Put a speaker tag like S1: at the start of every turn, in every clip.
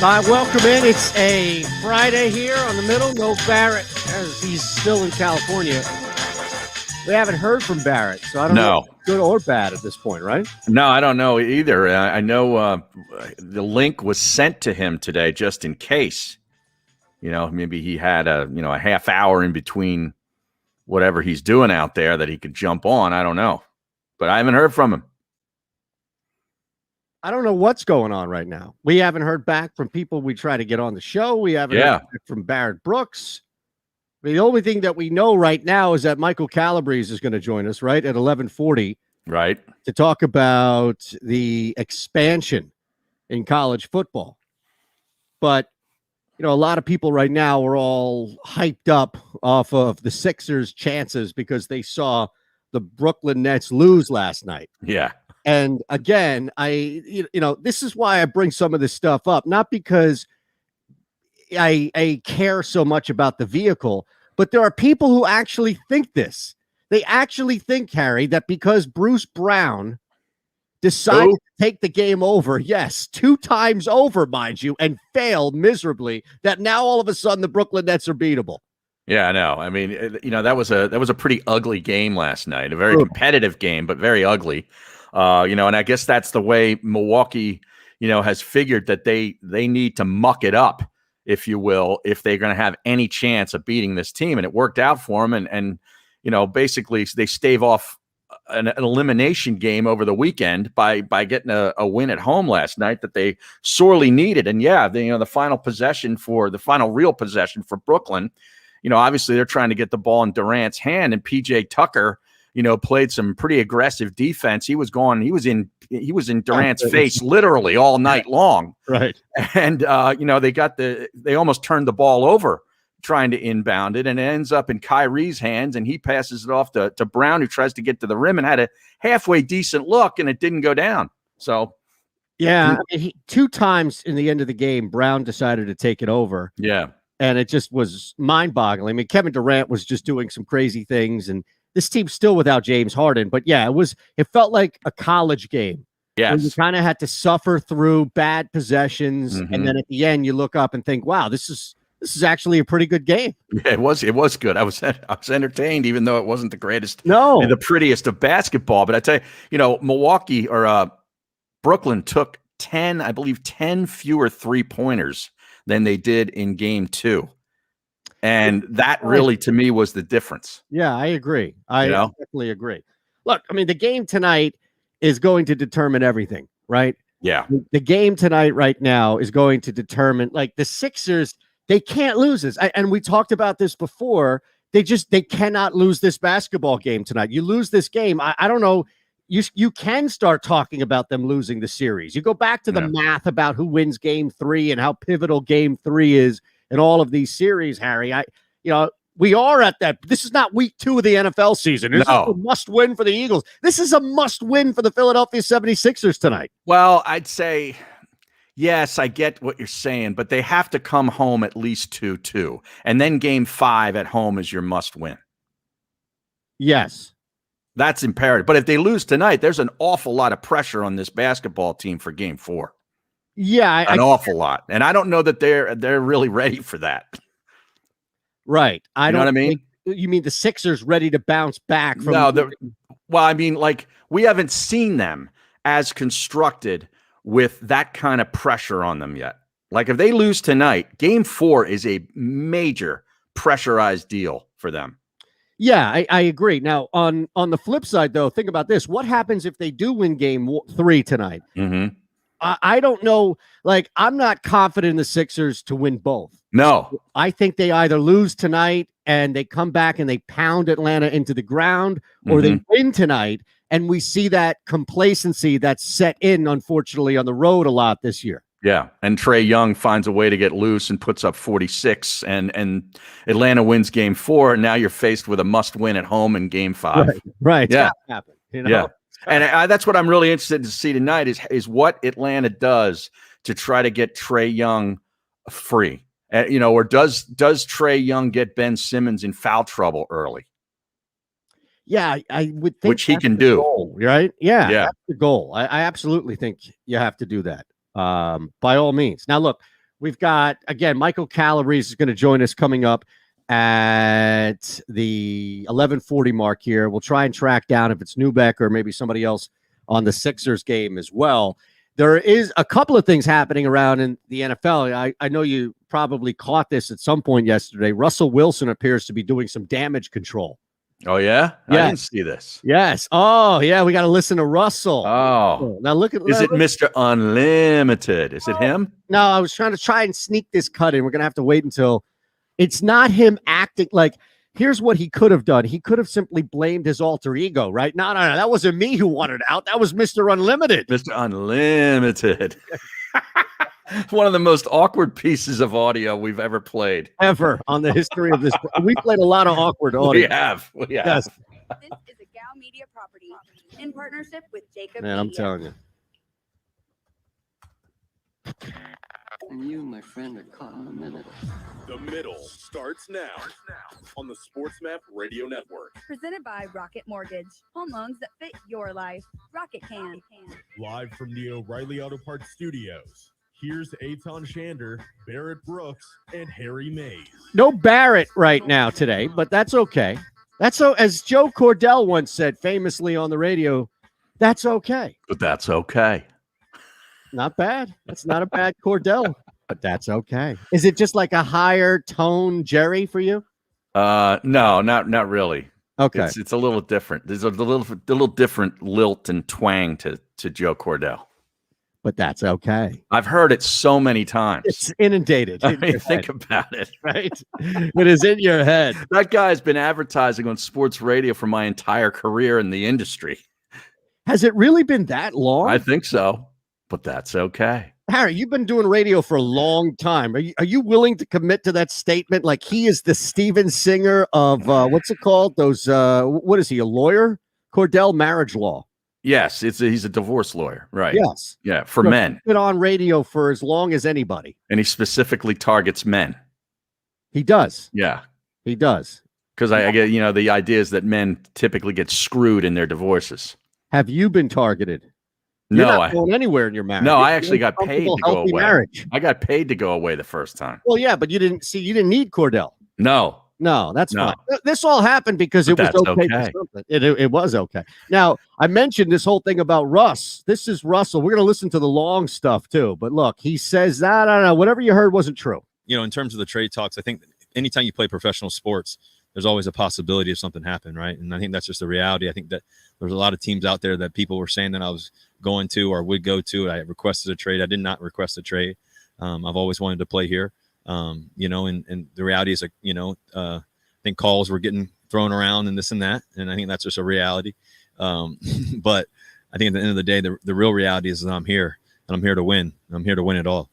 S1: Welcome in. It's a Friday here on the middle. No Barrett, as he's still in California. We haven't heard from Barrett, so I don't know if it's good or bad at this point, right?
S2: No, I don't know either. I know the link was sent to him today just in case. You know, maybe he had a half hour in between whatever he's doing out there that he could jump on. I don't know. But I haven't heard from him.
S1: I don't know what's going on right now. We haven't heard back from people we try to get on the show. We haven't heard back from Barrett Brooks. The only thing that we know right now is that Michael Calabrese is going to join us, right, at 11:40.
S2: Right.
S1: To talk about the expansion in college football. But, you know, a lot of people right now are all hyped up off of the Sixers' chances because they saw the Brooklyn Nets lose last night.
S2: Yeah.
S1: And again, this is why I bring some of this stuff up, not because I care so much about the vehicle, but there are people who actually think this. They actually think, Harry, that because Bruce Brown decided to take the game over, yes, 2 times over, mind you, and failed miserably, that now all of a sudden the Brooklyn Nets are beatable.
S2: Yeah, I know. I mean, that was a pretty ugly game last night, a very competitive game, but very ugly. And I guess that's the way Milwaukee, has figured that they need to muck it up, if you will, if they're going to have any chance of beating this team. And it worked out for them. And basically they stave off an elimination game over the weekend by getting a win at home last night that they sorely needed. And the final real possession for Brooklyn, obviously they're trying to get the ball in Durant's hand, and PJ Tucker, played some pretty aggressive defense. He was in Durant's face literally all night long.
S1: Right.
S2: And, they almost turned the ball over trying to inbound it, and it ends up in Kyrie's hands, and he passes it off to Brown, who tries to get to the rim and had a halfway decent look, and it didn't go down. So,
S1: yeah, 2 times in the end of the game, Brown decided to take it over.
S2: Yeah.
S1: And it just was mind-boggling. I mean, Kevin Durant was just doing some crazy things, and this team's still without James Harden. But yeah, it felt like a college game.
S2: Yes.
S1: You kind of had to suffer through bad possessions, and then at the end you look up and think, wow, this is actually a pretty good game.
S2: Yeah, it was good. I was entertained, even though it wasn't the greatest,
S1: and
S2: the prettiest of basketball. But I tell you, Milwaukee or Brooklyn took 10 fewer 3-pointers than they did in game 2. And that really, to me, was the difference.
S1: Yeah, I agree. I definitely agree. Look, I mean, the game tonight is going to determine everything, right?
S2: Yeah.
S1: The game tonight right now is going to determine, like, the Sixers, they can't lose this. And we talked about this before. They cannot lose this basketball game tonight. You lose this game, I don't know. You can start talking about them losing the series. You go back to the math about who wins game 3 and how pivotal game 3 is in all of these series, Harry. We are at that. This is not week 2 of the NFL season. This is a must win for the Eagles. This is a must win for the Philadelphia 76ers tonight.
S2: Well, I'd say, yes, I get what you're saying, but they have to come home at least 2-2. And then game 5 at home is your must win.
S1: Yes.
S2: That's imperative. But if they lose tonight, there's an awful lot of pressure on this basketball team for game 4.
S1: Yeah.
S2: An awful lot. And I don't know that they're really ready for that.
S1: Right.
S2: You know what I mean?
S1: You mean the Sixers ready to bounce back from
S2: we haven't seen them as constructed with that kind of pressure on them yet. Like, if they lose tonight, game 4 is a major pressurized deal for them.
S1: Yeah, I agree. Now, on the flip side, though, think about this. What happens if they do win game 3 tonight?
S2: Mm-hmm.
S1: I don't know. Like, I'm not confident in the Sixers to win both.
S2: No.
S1: I think they either lose tonight and they come back and they pound Atlanta into the ground, or they win tonight and we see that complacency that's set in, unfortunately, on the road a lot this year.
S2: Yeah, and Trae Young finds a way to get loose and puts up 46, and Atlanta wins game 4, and now you're faced with a must-win at home in game 5.
S1: Right.
S2: Yeah.
S1: Happen,
S2: Yeah. And that's what I'm really interested to see tonight is what Atlanta does to try to get Trae Young free. Or does Trae Young get Ben Simmons in foul trouble early?
S1: Yeah, I would think,
S2: which he can do.
S1: Goal, right? Yeah, that's the goal. I absolutely think you have to do that. By all means. Now, look, We've got, again, Michael Calabrese is going to join us coming up at the 11:40 mark here. We'll try and track down if it's Newbeck or maybe somebody else on the Sixers game as well. There is a couple of things happening around in the NFL. I know you probably caught this at some point yesterday. Russell Wilson appears to be doing some damage control.
S2: Oh, yeah?
S1: Yes.
S2: I didn't see this.
S1: Yes. Oh, yeah. We got to listen to Russell.
S2: Oh.
S1: Now look at
S2: Is it Mr. Unlimited? Is it him?
S1: No, I was trying and sneak this cut in. We're going to have to wait until it's not him acting like. Here's what he could have done. He could have simply blamed his alter ego, right? No. That wasn't me who wanted out. That was Mr. Unlimited.
S2: Mr. Unlimited. One of the most awkward pieces of audio we've ever played.
S1: Ever on the history of this. We played a lot of awkward audio.
S2: We have.
S1: Yes.
S3: This is a Gal Media property in partnership with JAKIB
S1: Man, I'm
S3: Media.
S1: telling you.
S4: And you, my friend, are caught in the middle.
S5: The Middle starts now on the SportsMap Radio Network.
S3: Presented by Rocket Mortgage. Home loans that fit your life. Rocket can.
S5: Live from the O'Reilly Auto Parts Studios, here's Eytan Shander, Barrett Brooks, and Harry Mays.
S1: No Barrett right now today, but that's okay. That's so, as Joe Cordell once said famously on the radio, that's okay.
S2: But that's okay.
S1: Not bad. That's not a bad Cordell, but that's okay. Is it just like a higher tone Jerry for you?
S2: No, not really.
S1: Okay.
S2: It's a little different. There's a little different lilt and twang to Joe Cordell.
S1: But that's okay.
S2: I've heard it so many times.
S1: It's inundated.
S2: I mean, think about it.
S1: Right? It is in your head.
S2: That guy's been advertising on sports radio for my entire career in the industry.
S1: Has it really been that long?
S2: I think so, but that's okay.
S1: Harry, you've been doing radio for a long time. Are you willing to commit to that statement? Like he is the Steven Singer of what's it called? Those what is he? A lawyer? Cordell marriage law.
S2: Yes, he's a divorce lawyer, right?
S1: Yes.
S2: Yeah, for
S1: So
S2: men.
S1: He's been on radio for as long as anybody.
S2: And he specifically targets men.
S1: He does.
S2: Yeah.
S1: He does.
S2: Because I get, the idea is that men typically get screwed in their divorces.
S1: Have you been targeted? You're
S2: No,
S1: not going anywhere in your marriage.
S2: No, I
S1: You're
S2: actually
S1: in a
S2: got paid to
S1: comfortable,
S2: go
S1: healthy
S2: away.
S1: Marriage.
S2: I got paid to go away the first time.
S1: Well, yeah, but you didn't need Cordell.
S2: No.
S1: No, that's
S2: No.
S1: fine. This all happened because it was
S2: But that's
S1: okay. For
S2: okay.
S1: something. It was okay. Now, I mentioned this whole thing about Russ. This is Russell. We're going to listen to the long stuff too. But look, he says that, I don't know, whatever you heard wasn't true.
S6: In terms of the trade talks, I think anytime you play professional sports, there's always a possibility of something happen, right? And I think that's just the reality. I think that there's a lot of teams out there that people were saying that I was going to or would go to. I requested a trade. I did not request a trade. I've always wanted to play here, and the reality is, I think calls were getting thrown around and this and that, and I think that's just a reality. But I think at the end of the day, the real reality is that I'm here, and I'm here to win. I'm here to win it all.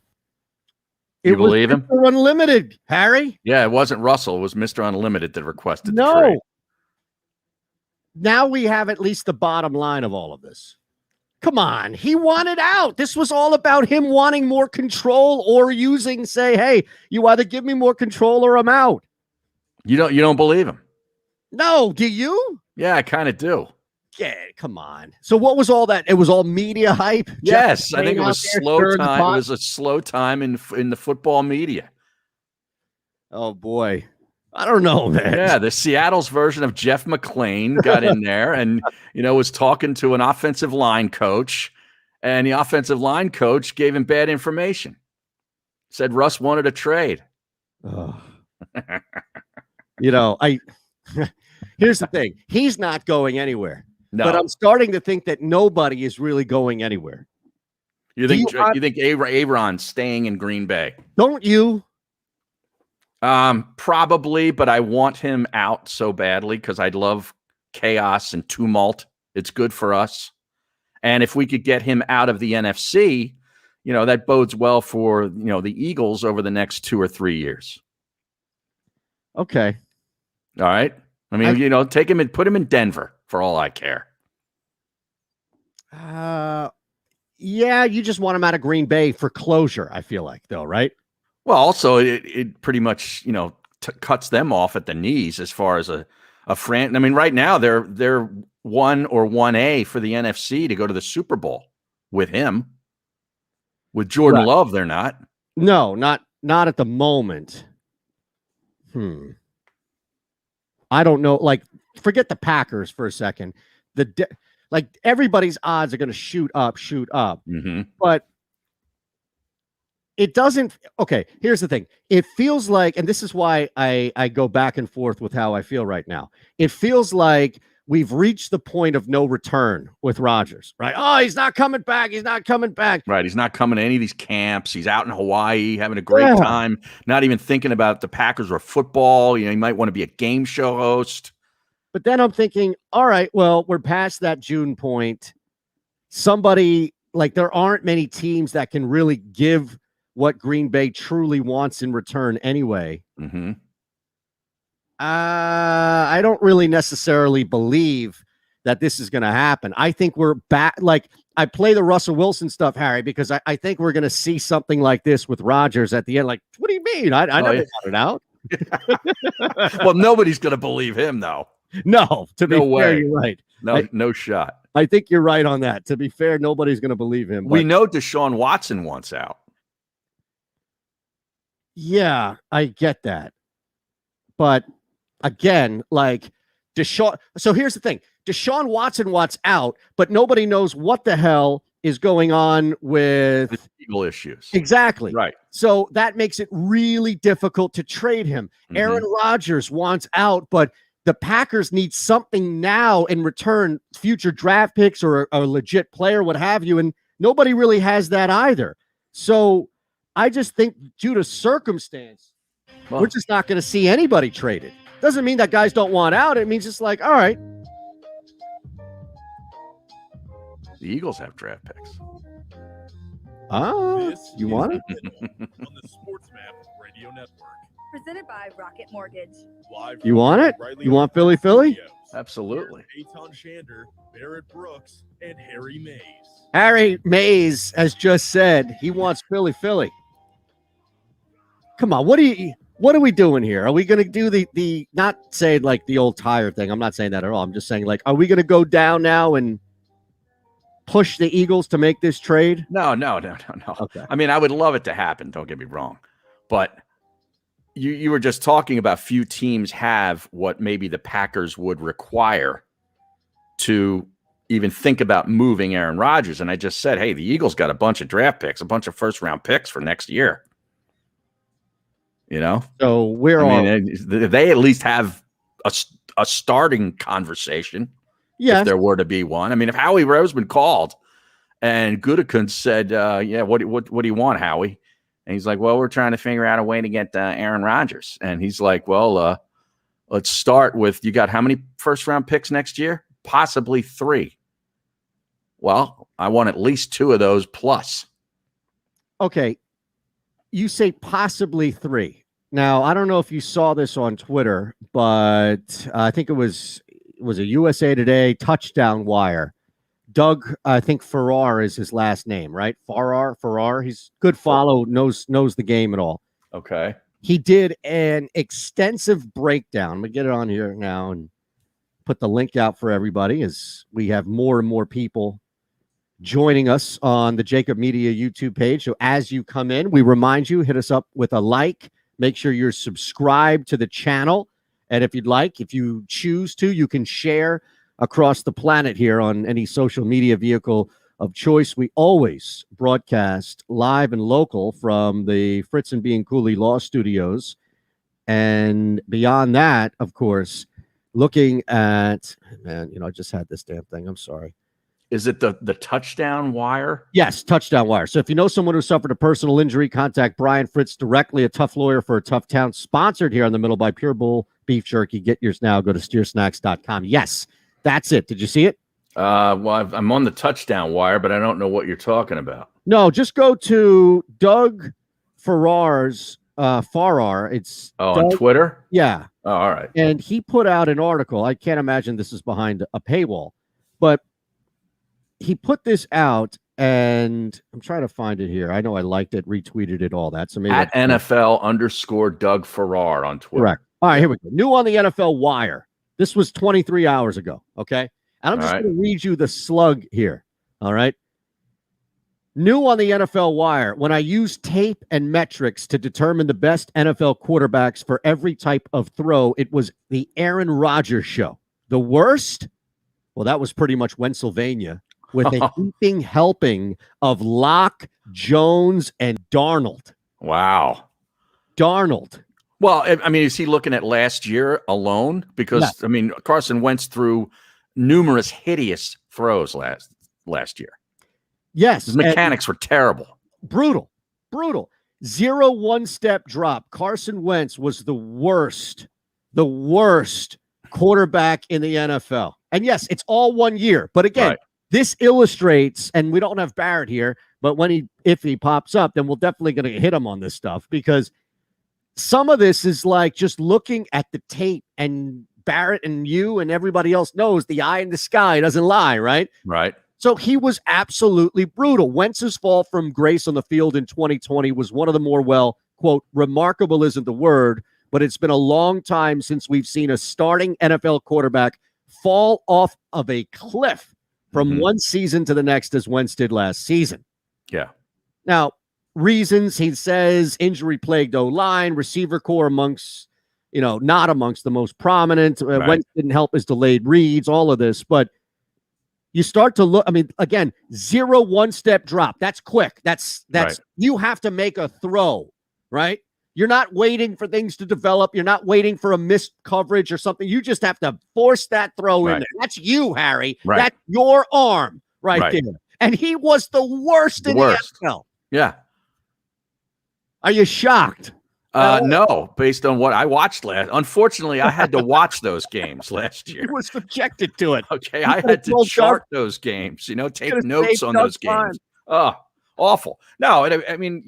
S2: You believe him?
S1: Mr. Unlimited, Harry.
S2: Yeah, it wasn't Russell. It was Mr. Unlimited that requested the
S1: No.
S2: trade.
S1: Now we have at least the bottom line of all of this. Come on. He wanted out. This was all about him wanting more control or say, hey, you either give me more control or I'm out.
S2: You don't believe him?
S1: No. Do you?
S2: Yeah, I kind of do.
S1: Yeah, come on. So what was all that? It was all media hype?
S2: Yes,
S1: Jeff
S2: I think it
S1: Payne
S2: was
S1: out there
S2: slow
S1: stirring the
S2: time.
S1: pot?
S2: It was a slow time in the football media.
S1: Oh, boy. I don't know, man.
S2: Yeah, the Seattle's version of Jeff McClain got in there and, was talking to an offensive line coach, and the offensive line coach gave him bad information. Said Russ wanted a trade.
S1: Oh. Here's the thing. He's not going anywhere.
S2: No.
S1: But I'm starting to think that nobody is really going anywhere.
S2: You think Aaron's staying in Green Bay?
S1: Don't you?
S2: Probably, but I want him out so badly because I love chaos and tumult. It's good for us. And if we could get him out of the NFC, that bodes well for, the Eagles over the next 2 or 3 years.
S1: Okay.
S2: All right. I mean, take him and put him in Denver for all I care.
S1: Yeah, you just want him out of Green Bay for closure, I feel like, though, right?
S2: Well, also, it pretty much, cuts them off at the knees as far as a friend. I mean, right now they're 1 or 1A for the NFC to go to the Super Bowl with him. With Jordan
S1: Right.
S2: Love, they're not.
S1: No, not at the moment. I don't know. Like, forget the Packers for a second. Like everybody's odds are going to shoot up. But it doesn't. Okay, here's the thing. It feels like, and this is why I go back and forth with how I feel right now. It feels like we've reached the point of no return with Rodgers, right? Oh, he's not coming back. He's not coming back.
S2: Right. He's not coming to any of these camps. He's out in Hawaii having a great time, not even thinking about the Packers or football. You know, he might want to be a game show host.
S1: But then I'm thinking, all right, well, we're past that June point. Somebody, like, there aren't many teams that can really give what Green Bay truly wants in return anyway. I don't really necessarily believe that this is going to happen. I think we're back. Like, I play the Russell Wilson stuff, Harry, because I think we're going to see something like this with Rodgers at the end. Like, what do you mean? I never got it out.
S2: Well, nobody's going to believe him, though.
S1: No, to be
S2: No
S1: fair,
S2: way.
S1: you're right.
S2: No shot.
S1: I think you're right on that. To be fair, nobody's going to believe him.
S2: We know Deshaun Watson wants out.
S1: Yeah, I get that. But again, like Deshaun. So here's the thing. Deshaun Watson wants out, but nobody knows what the hell is going on with
S2: The legal issues.
S1: Exactly.
S2: Right.
S1: So that makes it really difficult to trade him. Aaron Rodgers wants out, but the Packers need something now in return, future draft picks or a legit player, what have you. And nobody really has that either. So I just think due to circumstance, we're just not going to see anybody traded. Doesn't mean that guys don't want out. It means just like, all right.
S2: The Eagles have draft picks.
S1: Oh, you want it?
S5: On the Sports Map Radio Network.
S3: Presented by Rocket Mortgage.
S5: Live
S1: You want it?
S5: O'Reilly
S1: You want
S5: Auto Parts
S1: Philly?
S5: Studios.
S2: Absolutely.
S5: Eytan Shander, Barrett Brooks, and Harry Mays.
S1: Harry Mays has just said he wants Philly. Come on, what are we doing here? Are we going to do the not say like the old tire thing? I'm not saying that at all. I'm just saying, like, are we going to go down now and push the Eagles to make this trade?
S2: No.
S1: Okay.
S2: I mean, I would love it to happen. Don't get me wrong, but you were just talking about few teams have what maybe the Packers would require to even think about moving Aaron Rodgers. And I just said, hey, the Eagles got a bunch of draft picks, a bunch of first-round picks for next year. You know?
S1: So
S2: they at least have a starting conversation.
S1: Yeah.
S2: If there were to be one. I mean, if Howie Roseman called and Gutekunst said, what do you want, Howie? And he's like, well, we're trying to figure out a way to get Aaron Rodgers. And he's like, well, let's start with, you got how many first-round picks next year? Possibly 3. Well, I want at least 2 of those plus.
S1: Okay. You say possibly 3. Now, I don't know if you saw this on Twitter, but I think it was a USA Today touchdown wire. Doug, I think Farrar is his last name, right? Farrar. He's good follow, knows the game at all.
S2: Okay.
S1: He did an extensive breakdown. I'm going to get it on here now and put the link out for everybody as we have more and more people joining us on the JAKIB Media YouTube page. So as you come in, we remind you, hit us up with a like. Make sure you're subscribed to the channel. And if you'd like, if you choose to, you can share across the planet here on any social media vehicle of choice. We always broadcast live and local from the Fritz and Bean Cooley Law Studios. And beyond that, of course, looking at, I just had this damn thing. I'm sorry.
S2: Is it the touchdown wire?
S1: Yes, touchdown wire. So if you know someone who suffered a personal injury, contact Brian Fritz directly, a tough lawyer for a tough town, sponsored here on The Middle by Pure Bull Beef Jerky. Get yours now. Go to steersnacks.com. Yes, that's it. Did you see it?
S2: Well, I'm on the touchdown wire, but I don't know what you're talking about.
S1: No, just go to Doug Farrar's Farrar. It's
S2: on Twitter?
S1: Yeah.
S2: Oh, all right.
S1: And he put out an article. I can't imagine this is behind a paywall, but he put this out, and I'm trying to find it here. I know I liked it, retweeted it, all that. So maybe
S2: at NFL _Doug Farrar on Twitter.
S1: Correct. All right, here we go. New on the NFL wire. This was 23 hours ago. Okay. And I'm just going to read you the slug here. All right. New on the NFL Wire, when I use tape and metrics to determine the best NFL quarterbacks for every type of throw, it was the Aaron Rodgers show. The worst? Well, that was pretty much Pennsylvania with a heaping helping of Locke, Jones, and Darnold.
S2: Wow.
S1: Darnold.
S2: Well, I mean, is he looking at last year alone? Because,
S1: Yes.
S2: I mean, Carson Wentz threw numerous hideous throws last year.
S1: Yes.
S2: His mechanics were terrible.
S1: Brutal. 0 one-step drop. Carson Wentz was the worst quarterback in the NFL. And yes, it's all 1 year. But again, this illustrates, and we don't have Barrett here, but if he pops up, then we're definitely going to hit him on this stuff, because some of this is like just looking at the tape, and Barrett and you and everybody else knows the eye in the sky doesn't lie, right?
S2: Right.
S1: So he was absolutely brutal. Wentz's fall from grace on the field in 2020 was one of the more, well, quote, remarkable isn't the word, but it's been a long time since we've seen a starting NFL quarterback fall off of a cliff from one season to the next as Wentz did last season.
S2: Yeah.
S1: Now, reasons, he says, injury-plagued O-line, receiver core amongst, not amongst the most prominent. Wentz didn't help his delayed reads, all of this, but you start to look, I mean, again, 0 one-step drop. That's quick. That's You have to make a throw, right? You're not waiting for things to develop. You're not waiting for a missed coverage or something. You just have to force that throw in there. That's you, Harry.
S2: Right.
S1: That's your arm right there. And he was the worst in the NFL.
S2: Yeah.
S1: Are you shocked?
S2: No, based on what I watched unfortunately, I had to watch those games last year.
S1: He was subjected to it.
S2: Okay, I had to chart those games, take notes on those games. Oh, awful. No, I mean,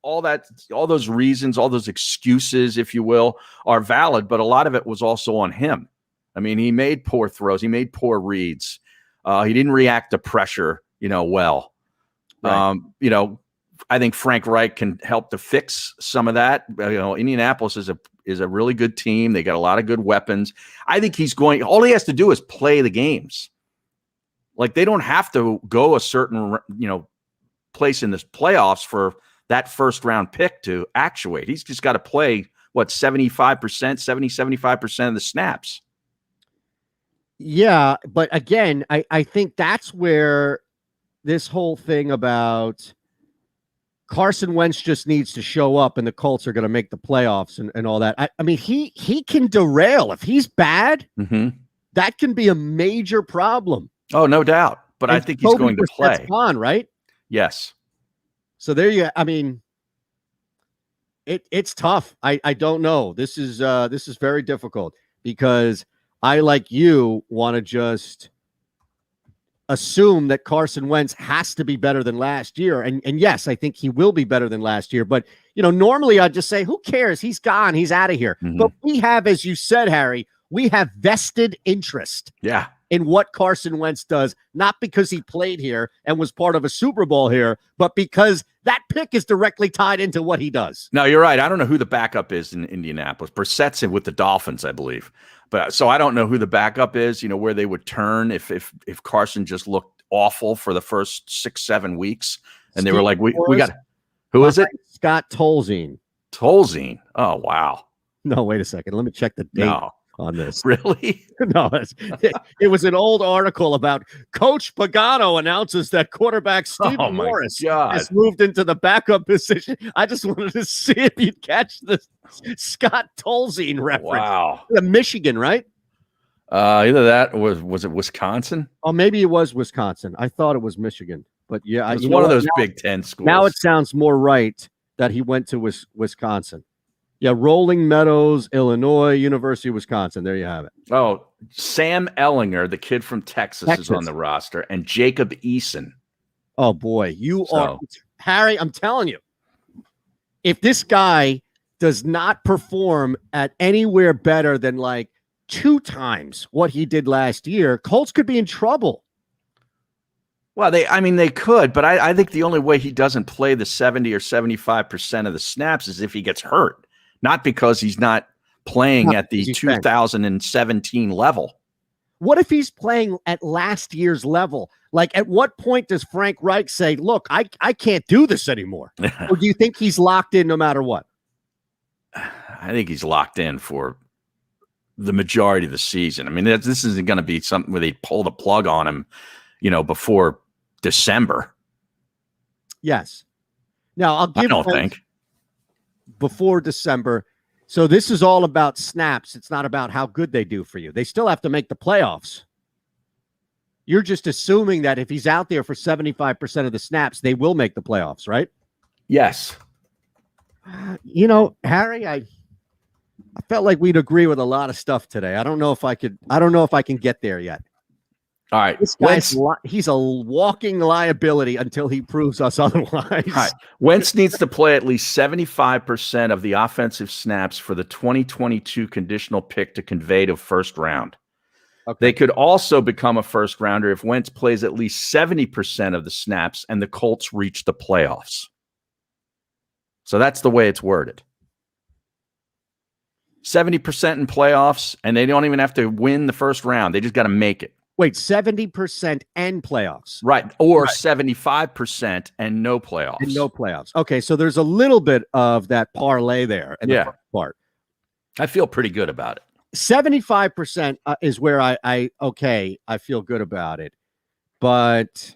S2: all those reasons, all those excuses, if you will, are valid, but a lot of it was also on him. I mean, he made poor throws. He made poor reads. He didn't react to pressure, well. Right. I think Frank Reich can help to fix some of that. Indianapolis is a really good team. They got a lot of good weapons. I think all he has to do is play the games. Like, they don't have to go a certain, place in the playoffs for that first round pick to actuate. He's just got to play 75% of the snaps.
S1: Yeah. But again, I think that's where this whole thing about Carson Wentz just needs to show up and the Colts are going to make the playoffs and all that. I mean, he can derail. If he's bad, that can be a major problem.
S2: Oh, no doubt. But I think he's going to play.
S1: On, right?
S2: Yes.
S1: So there you, I mean, it's tough. I don't know. This is very difficult because I, like you, want to just assume that Carson Wentz has to be better than last year. And yes, I think he will be better than last year. But, normally I'd just say, who cares? He's gone. He's out of here. But we have, as you said, Harry, we have vested interest in what Carson Wentz does, not because he played here and was part of a Super Bowl here, but because that pick is directly tied into what he does.
S2: No, you're right. I don't know who the backup is in Indianapolis. Brissett's with the Dolphins, I believe. But so I don't know who the backup is, where they would turn if Carson just looked awful for the first 6-7 weeks. And they were like, we got, who is it?
S1: Scott Tolzien.
S2: Tolzien. Oh, wow.
S1: No, wait a second. Let me check the date on this.
S2: Really?
S1: No, it was an old article about Coach Pagano announces that quarterback Stephen Morris has moved into the backup position. I just wanted to see if you'd catch the Scott Tolzien reference.
S2: Wow.
S1: Michigan, right?
S2: Either that or was it Wisconsin?
S1: Oh, maybe it was Wisconsin. I thought it was Michigan. But yeah,
S2: it was one of those Big Ten schools.
S1: Now it sounds more right that he went to Wisconsin. Yeah, Rolling Meadows, Illinois, University of Wisconsin. There you have it.
S2: Oh, Sam Ellinger, the kid from Texas, is on the roster, and JAKIB Eason.
S1: Oh, boy. Are Harry, I'm telling you, if this guy does not perform at anywhere better than like 2 times what he did last year, Colts could be in trouble.
S2: Well, they could, but I think the only way he doesn't play the 70 or 75% of the snaps is if he gets hurt. Not because he's not playing at the 2017 level.
S1: What if he's playing at last year's level? Like, at what point does Frank Reich say, look, I can't do this anymore? Or do you think he's locked in no matter what?
S2: I think he's locked in for the majority of the season. I mean, this isn't going to be something where they pull the plug on him, before December.
S1: Yes. Now, I
S2: don't think
S1: before December. So this is all about snaps. It's not about how good they do for you. They still have to make the playoffs. You're just assuming that if he's out there for 75% of the snaps, they will make the playoffs, right?
S2: Yes.
S1: Harry, I felt like we'd agree with a lot of stuff today. I don't know if I can get there yet.
S2: All right.
S1: This guy's he's a walking liability until he proves us otherwise.
S2: All right. Wentz needs to play at least 75% of the offensive snaps for the 2022 conditional pick to convey to first round. Okay. They could also become a first rounder if Wentz plays at least 70% of the snaps and the Colts reach the playoffs. So that's the way it's worded. 70% in playoffs, and they don't even have to win the first round. They just got to make it.
S1: Wait, 70% and playoffs.
S2: Right. Or 75% and no playoffs.
S1: And no playoffs. Okay, so there's a little bit of that parlay there in the first part.
S2: I feel pretty good about it.
S1: 75% is where I feel good about it. But,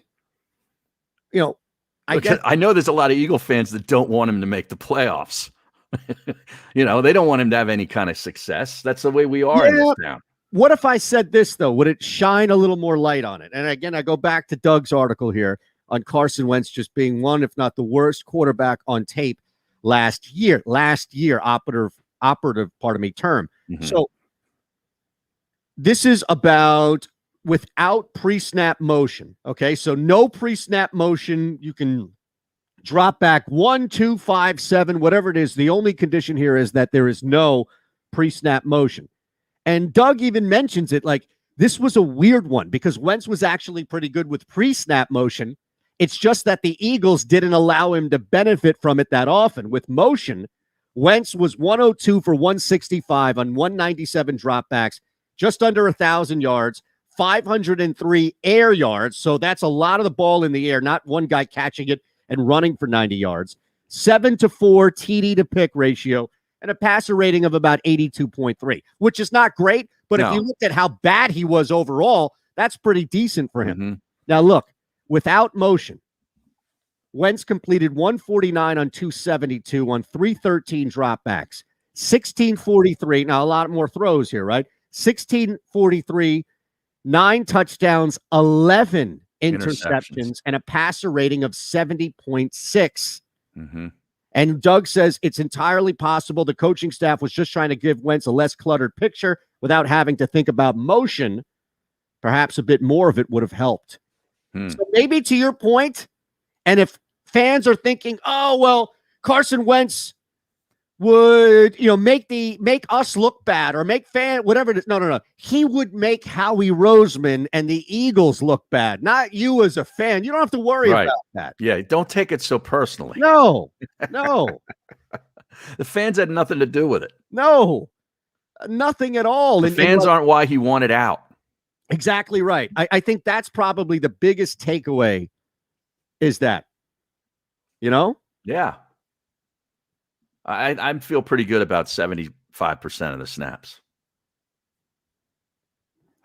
S2: I know there's a lot of Eagle fans that don't want him to make the playoffs. They don't want him to have any kind of success. That's the way we are in this town.
S1: What if I said this, though? Would it shine a little more light on it? And again, I go back to Doug's article here on Carson Wentz just being one, if not the worst quarterback on tape last year, operative term. Mm-hmm. So this is about without pre-snap motion. Okay, so no pre-snap motion. You can drop back 1, 2, 5, 7, whatever it is. The only condition here is that there is no pre-snap motion. And Doug even mentions it like this was a weird one because Wentz was actually pretty good with pre-snap motion. It's just that the Eagles didn't allow him to benefit from it that often. With motion, Wentz was 102 for 165 on 197 dropbacks, just under 1,000 yards, 503 air yards. So that's a lot of the ball in the air, not one guy catching it and running for 90 yards. 7-4 TD to pick ratio. And a passer rating of about 82.3, which is not great. But if you look at how bad he was overall, that's pretty decent for him. Mm-hmm. Now, look, without motion, Wentz completed 149 on 272 on 313 dropbacks, 1643. Now, a lot more throws here, right? 1643, 9 touchdowns, 11 interceptions, and a passer rating of 70.6.
S2: Mm-hmm.
S1: And Doug says it's entirely possible the coaching staff was just trying to give Wentz a less cluttered picture without having to think about motion. Perhaps a bit more of it would have helped. So maybe to your point, and if fans are thinking, oh, well, Carson Wentz would, make us look bad or make whatever it is. No. He would make Howie Roseman and the Eagles look bad, not you as a fan. You don't have to worry about that.
S2: Yeah, don't take it so personally.
S1: No.
S2: The fans had nothing to do with it.
S1: No, nothing at all.
S2: The fans aren't why he wanted out.
S1: Exactly right. I think that's probably the biggest takeaway is that,
S2: Yeah. I feel pretty good about 75% of the snaps.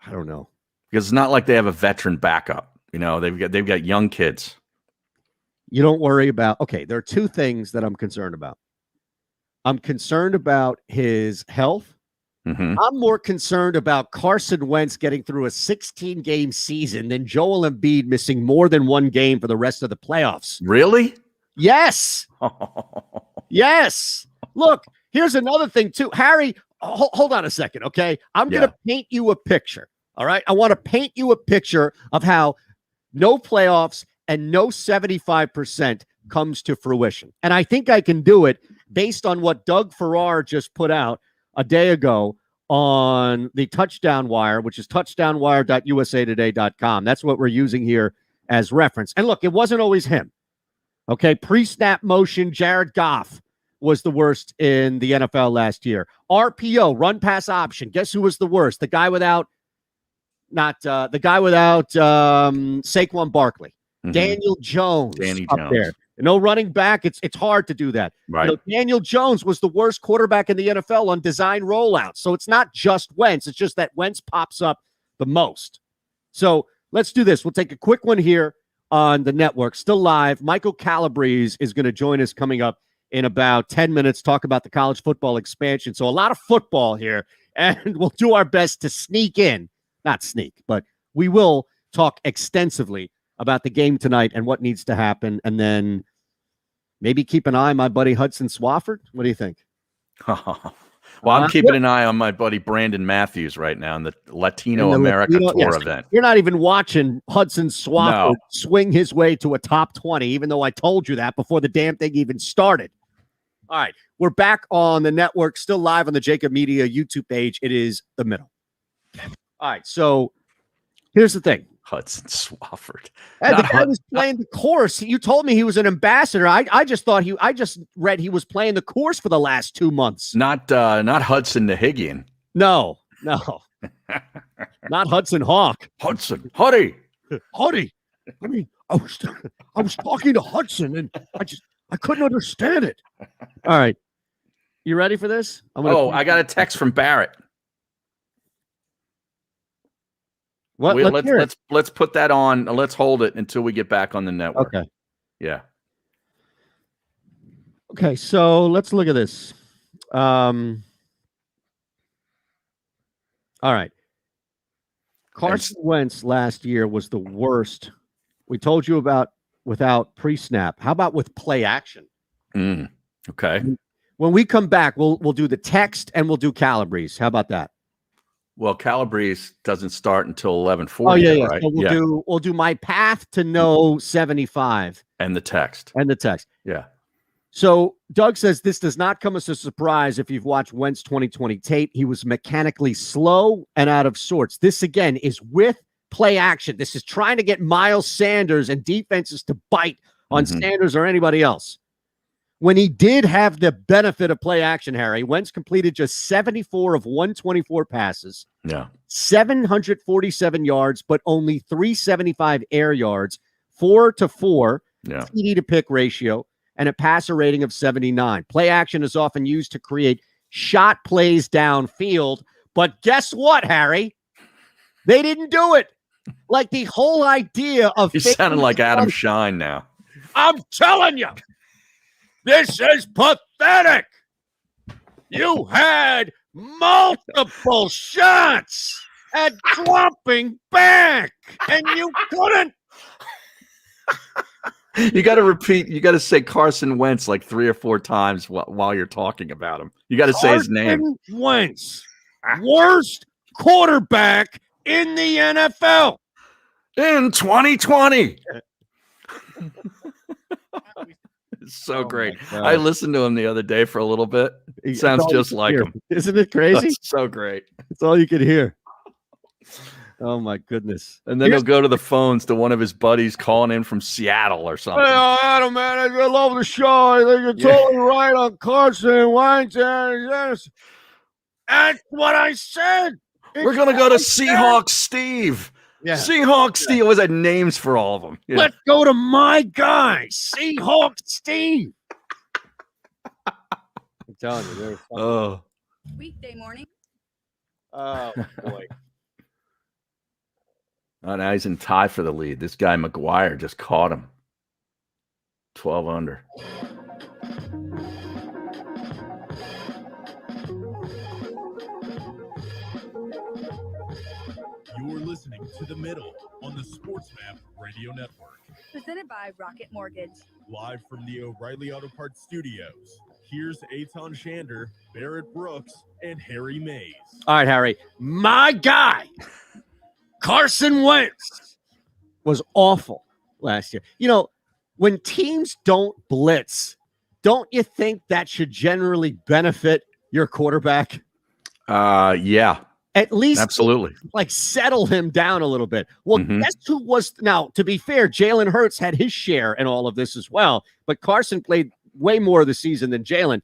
S1: I don't know.
S2: Because it's not like they have a veteran backup. They've got young kids.
S1: You don't worry about, there are two things that I'm concerned about. I'm concerned about his health.
S2: Mm-hmm.
S1: I'm more concerned about Carson Wentz getting through a 16-game season than Joel Embiid missing more than one game for the rest of the playoffs.
S2: Really?
S1: Yes. Yes. Look, here's another thing, too. Harry, hold on a second, okay? I'm going to paint you a picture, all right? I want to paint you a picture of how no playoffs and no 75% comes to fruition. And I think I can do it based on what Doug Farrar just put out a day ago on the Touchdown Wire, which is touchdownwire.usatoday.com. That's what we're using here as reference. And look, it wasn't always him. Okay, pre-snap motion, Jared Goff was the worst in the NFL last year. RPO, run pass option. Guess who was the worst? The guy without the guy without Saquon Barkley.
S2: Mhm.
S1: Daniel Jones
S2: Danny
S1: up
S2: Jones.
S1: there. No running back. It's hard to do that.
S2: Right.
S1: Daniel Jones was the worst quarterback in the NFL on design rollouts. So it's not just Wentz. It's just that Wentz pops up the most. So let's do this. We'll take a quick one here on the network. Still live. Michael Calabrese is going to join us coming up in about 10 minutes, talk about the college football expansion. So a lot of football here, and we'll do our best to sneak in. Not sneak, but we will talk extensively about the game tonight and what needs to happen, and then maybe keep an eye on my buddy Hudson Swafford. What do you think?
S2: Well, I'm keeping an eye on my buddy Brandon Matthews right now in the Latino America Tour event.
S1: You're not even watching Hudson Swafford swing his way to a top 20, even though I told you that before the damn thing even started. All right, we're back on the network, still live on the JAKIB Media YouTube page. It is the middle. All right, so here's the thing.
S2: Hudson Swafford.
S1: Hey, the guy was playing the course. You told me he was an ambassador. I just thought I just read he was playing the course for the last 2 months.
S2: Not Hudson Nahigian.
S1: No. Not Hudson Hawk.
S2: Hudson. Huddy.
S1: I mean, I was talking to Hudson and I couldn't understand it. All right. You ready for this?
S2: I got a text from Barrett.
S1: What?
S2: Let's put that on. Let's hold it until we get back on the network.
S1: Okay.
S2: Yeah.
S1: Okay, so let's look at this. All right. Carson Wentz last year was the worst. We told you about without pre-snap. How about with play action?
S2: Okay.
S1: When we come back, we'll do the text and we'll do Calabrese. How about that?
S2: Well, Calabrese doesn't start until 11:40.
S1: Oh yeah.
S2: Right?
S1: So we'll do my path to no 75
S2: and the text.
S1: Yeah. So Doug says this does not come as a surprise if you've watched Wentz 2020 tape. He was mechanically slow and out of sorts. This again is with play action. This is trying to get Miles Sanders and defenses to bite on Sanders or anybody else. When he did have the benefit of play action, Harry, Wentz completed just 74 of 124 passes.
S2: Yeah.
S1: 747 yards, but only 375 air yards, 4-4 TD to pick ratio, and a passer rating of 79. Play action is often used to create shot plays downfield. But guess what, Harry? They didn't do it. Like the whole idea of...
S2: You sounded like Adam Shine now.
S1: I'm telling you. This is pathetic. You had multiple shots at dropping back, and you couldn't.
S2: You got to repeat. You got to say Carson Wentz like 3 or 4 times while you're talking about him. You got to say his name.
S1: Carson Wentz, worst quarterback in the NFL
S2: in 2020. So great. I listened to him the other day for a little bit. He sounds just like him.
S1: Isn't it crazy?
S2: That's so great.
S1: It's all you could hear. Oh, my goodness.
S2: And then he'll go to the phones to one of his buddies calling in from Seattle or something.
S1: Hey, Adam, man, I love the show. I think you're totally right on Carson Wentz. That's what I said.
S2: We're going to go to Seahawks Steve.
S1: Yeah.
S2: Seahawks Steve. Was that names for all of them?
S1: Yeah. Let's go to my guy, Seahawks Steve. I'm telling you,
S2: oh.
S3: Weekday morning.
S1: Oh boy.
S2: Oh, now he's in tie for the lead. This guy McGuire just caught him. 12 under.
S5: You're listening to The Middle on the Sports Map Radio Network.
S3: Presented by Rocket Mortgage.
S5: Live from the O'Reilly Auto Parts Studios. Here's Eytan Shander, Barrett Brooks, and Harry Mays.
S1: All right, Harry. My guy, Carson Wentz, was awful last year. You know, when teams don't blitz, don't you think that should generally benefit your quarterback?
S2: Yeah.
S1: At least
S2: absolutely
S1: like settle him down a little bit. Well, guess who was now, to be fair, Jalen Hurts had his share in all of this as well, but Carson played way more of the season than Jalen.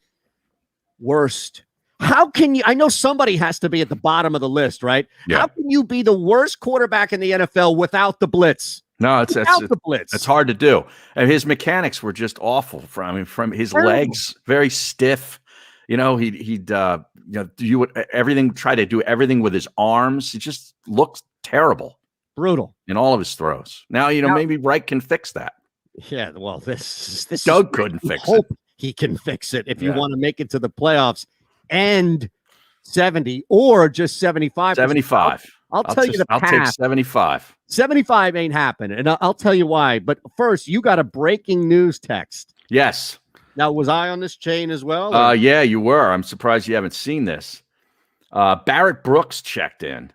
S1: Worst How can you? I know somebody has to be at the bottom of the list, right?
S2: Yeah.
S1: How can you be the worst quarterback in the NFL without the blitz?
S2: No, it's
S1: Without the blitz.
S2: It's hard to do. And his mechanics were just awful. From his
S1: Terrible.
S2: legs, very stiff. You know, he'd try to do everything with his arms. He just looked terrible.
S1: Brutal
S2: in all of his throws. Now, maybe Wright can fix that.
S1: Yeah, well, this
S2: Doug couldn't fix it.
S1: He can fix it if you want to make it to the playoffs and 70 or just 75.
S2: 75.
S1: I'll tell you the path.
S2: I'll take 75.
S1: 75 ain't happening, and I'll tell you why. But first, you got a breaking news text.
S2: Yes.
S1: Now, was I on this chain as well?
S2: Yeah, you were. I'm surprised you haven't seen this. Barrett Brooks checked in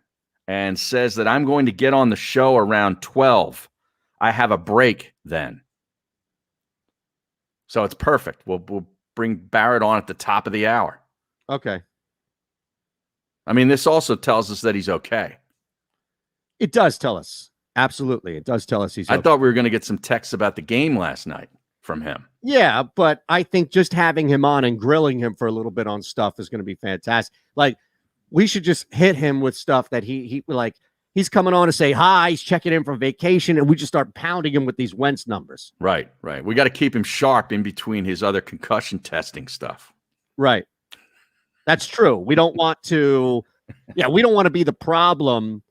S2: and says that I'm going to get on the show around 12. I have a break then. So it's perfect. We'll bring Barrett on at the top of the hour.
S1: Okay.
S2: I mean, this also tells us that he's okay.
S1: It does tell us. Absolutely. It does tell us he's okay.
S2: I thought we were going to get some texts about the game last night from him.
S1: Yeah, but I think just having him on and grilling him for a little bit on stuff is going to be fantastic. Like, we should just hit him with stuff that he like. He's coming on to say hi. He's checking in from vacation, and we just start pounding him with these Wentz numbers.
S2: Right. We got to keep him sharp in between his other concussion testing stuff.
S1: Right. That's true. We don't want to. Yeah, we don't want to be the problem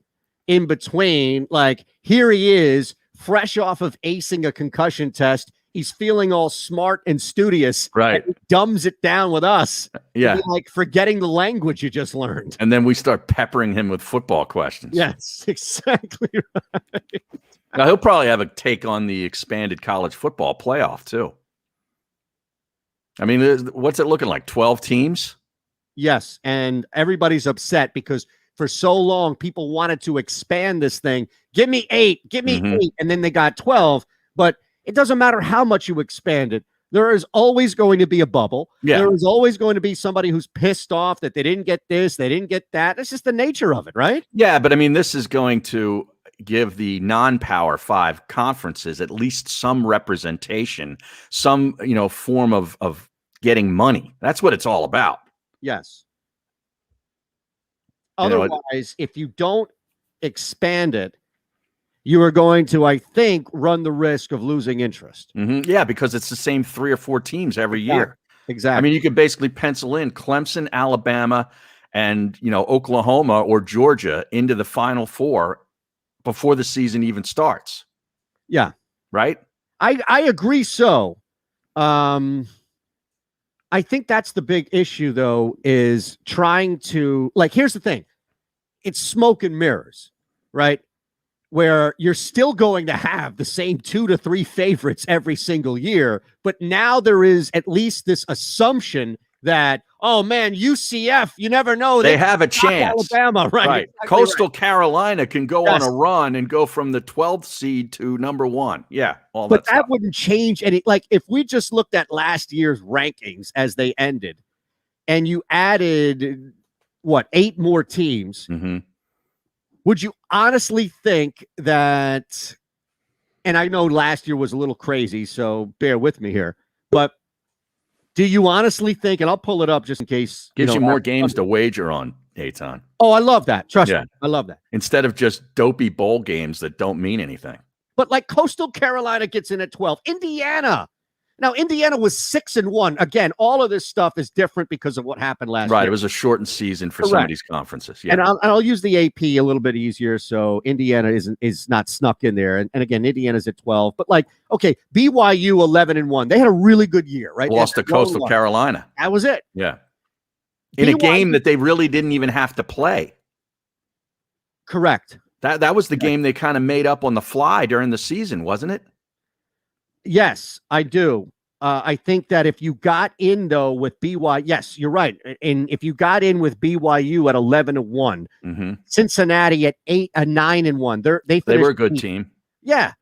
S1: in between. Like, here he is, fresh off of acing a concussion test. He's feeling all smart and studious.
S2: Right.
S1: And he dumbs it down with us.
S2: Yeah.
S1: Like forgetting the language you just learned.
S2: And then we start peppering him with football questions.
S1: Yes, exactly right.
S2: Now, he'll probably have a take on the expanded college football playoff, too. I mean, what's it looking like? 12 teams?
S1: Yes. And everybody's upset because for so long, people wanted to expand this thing. Give me 8. Give me 8. And then they got 12. But it doesn't matter how much you expand it. There is always going to be a bubble.
S2: Yeah.
S1: There is always going to be somebody who's pissed off that they didn't get this, they didn't get that. That's just the nature of it, right?
S2: Yeah, but I mean, this is going to give the non-Power 5 conferences at least some representation, some form of getting money. That's what it's all about.
S1: Yes. Otherwise, if you don't expand it, you are going to, I think, run the risk of losing interest.
S2: Yeah, because it's the same 3 or 4 teams every year.
S1: Exactly.
S2: I mean, you could basically pencil in Clemson, Alabama, and Oklahoma or Georgia into the Final Four before the season even starts.
S1: Yeah.
S2: Right?
S1: I agree. So, I think that's the big issue, though, is trying to, like, here's the thing. It's smoke and mirrors, right? Where you're still going to have the same 2 to 3 favorites every single year. But now there is at least this assumption that, oh, man, UCF, you never know.
S2: They have a chance.
S1: Alabama, right? Exactly
S2: Coastal
S1: right.
S2: Carolina can go on a run and go from the 12th seed to number 1. Yeah.
S1: But that wouldn't change any. Like, if we just looked at last year's rankings as they ended and you added, 8 more teams, would you honestly think that, and I know last year was a little crazy, so bear with me here, but do you honestly think, and I'll pull it up just in case.
S2: Gives you more games to wager on, Eytan.
S1: Oh, I love that. Trust me. I love that.
S2: Instead of just dopey bowl games that don't mean anything.
S1: But like Coastal Carolina gets in at 12. Indiana. Now, Indiana was 6-1. Again, all of this stuff is different because of what happened last year.
S2: Right. It was a shortened season for some of these conferences. Yeah.
S1: And I'll use the AP a little bit easier. So Indiana is not snuck in there. And again, Indiana's at 12. But like, okay, BYU 11-1. They had a really good year, right?
S2: Lost to Coastal Carolina.
S1: That was it.
S2: Yeah. In a game that they really didn't even have to play.
S1: Correct.
S2: That was the game they kind of made up on the fly during the season, wasn't it?
S1: Yes, I do. I think that if you got in, though, with BYU, yes, you're right. And if you got in with BYU at 11-1, Cincinnati at 9-1, they
S2: were a good team.
S1: Yeah.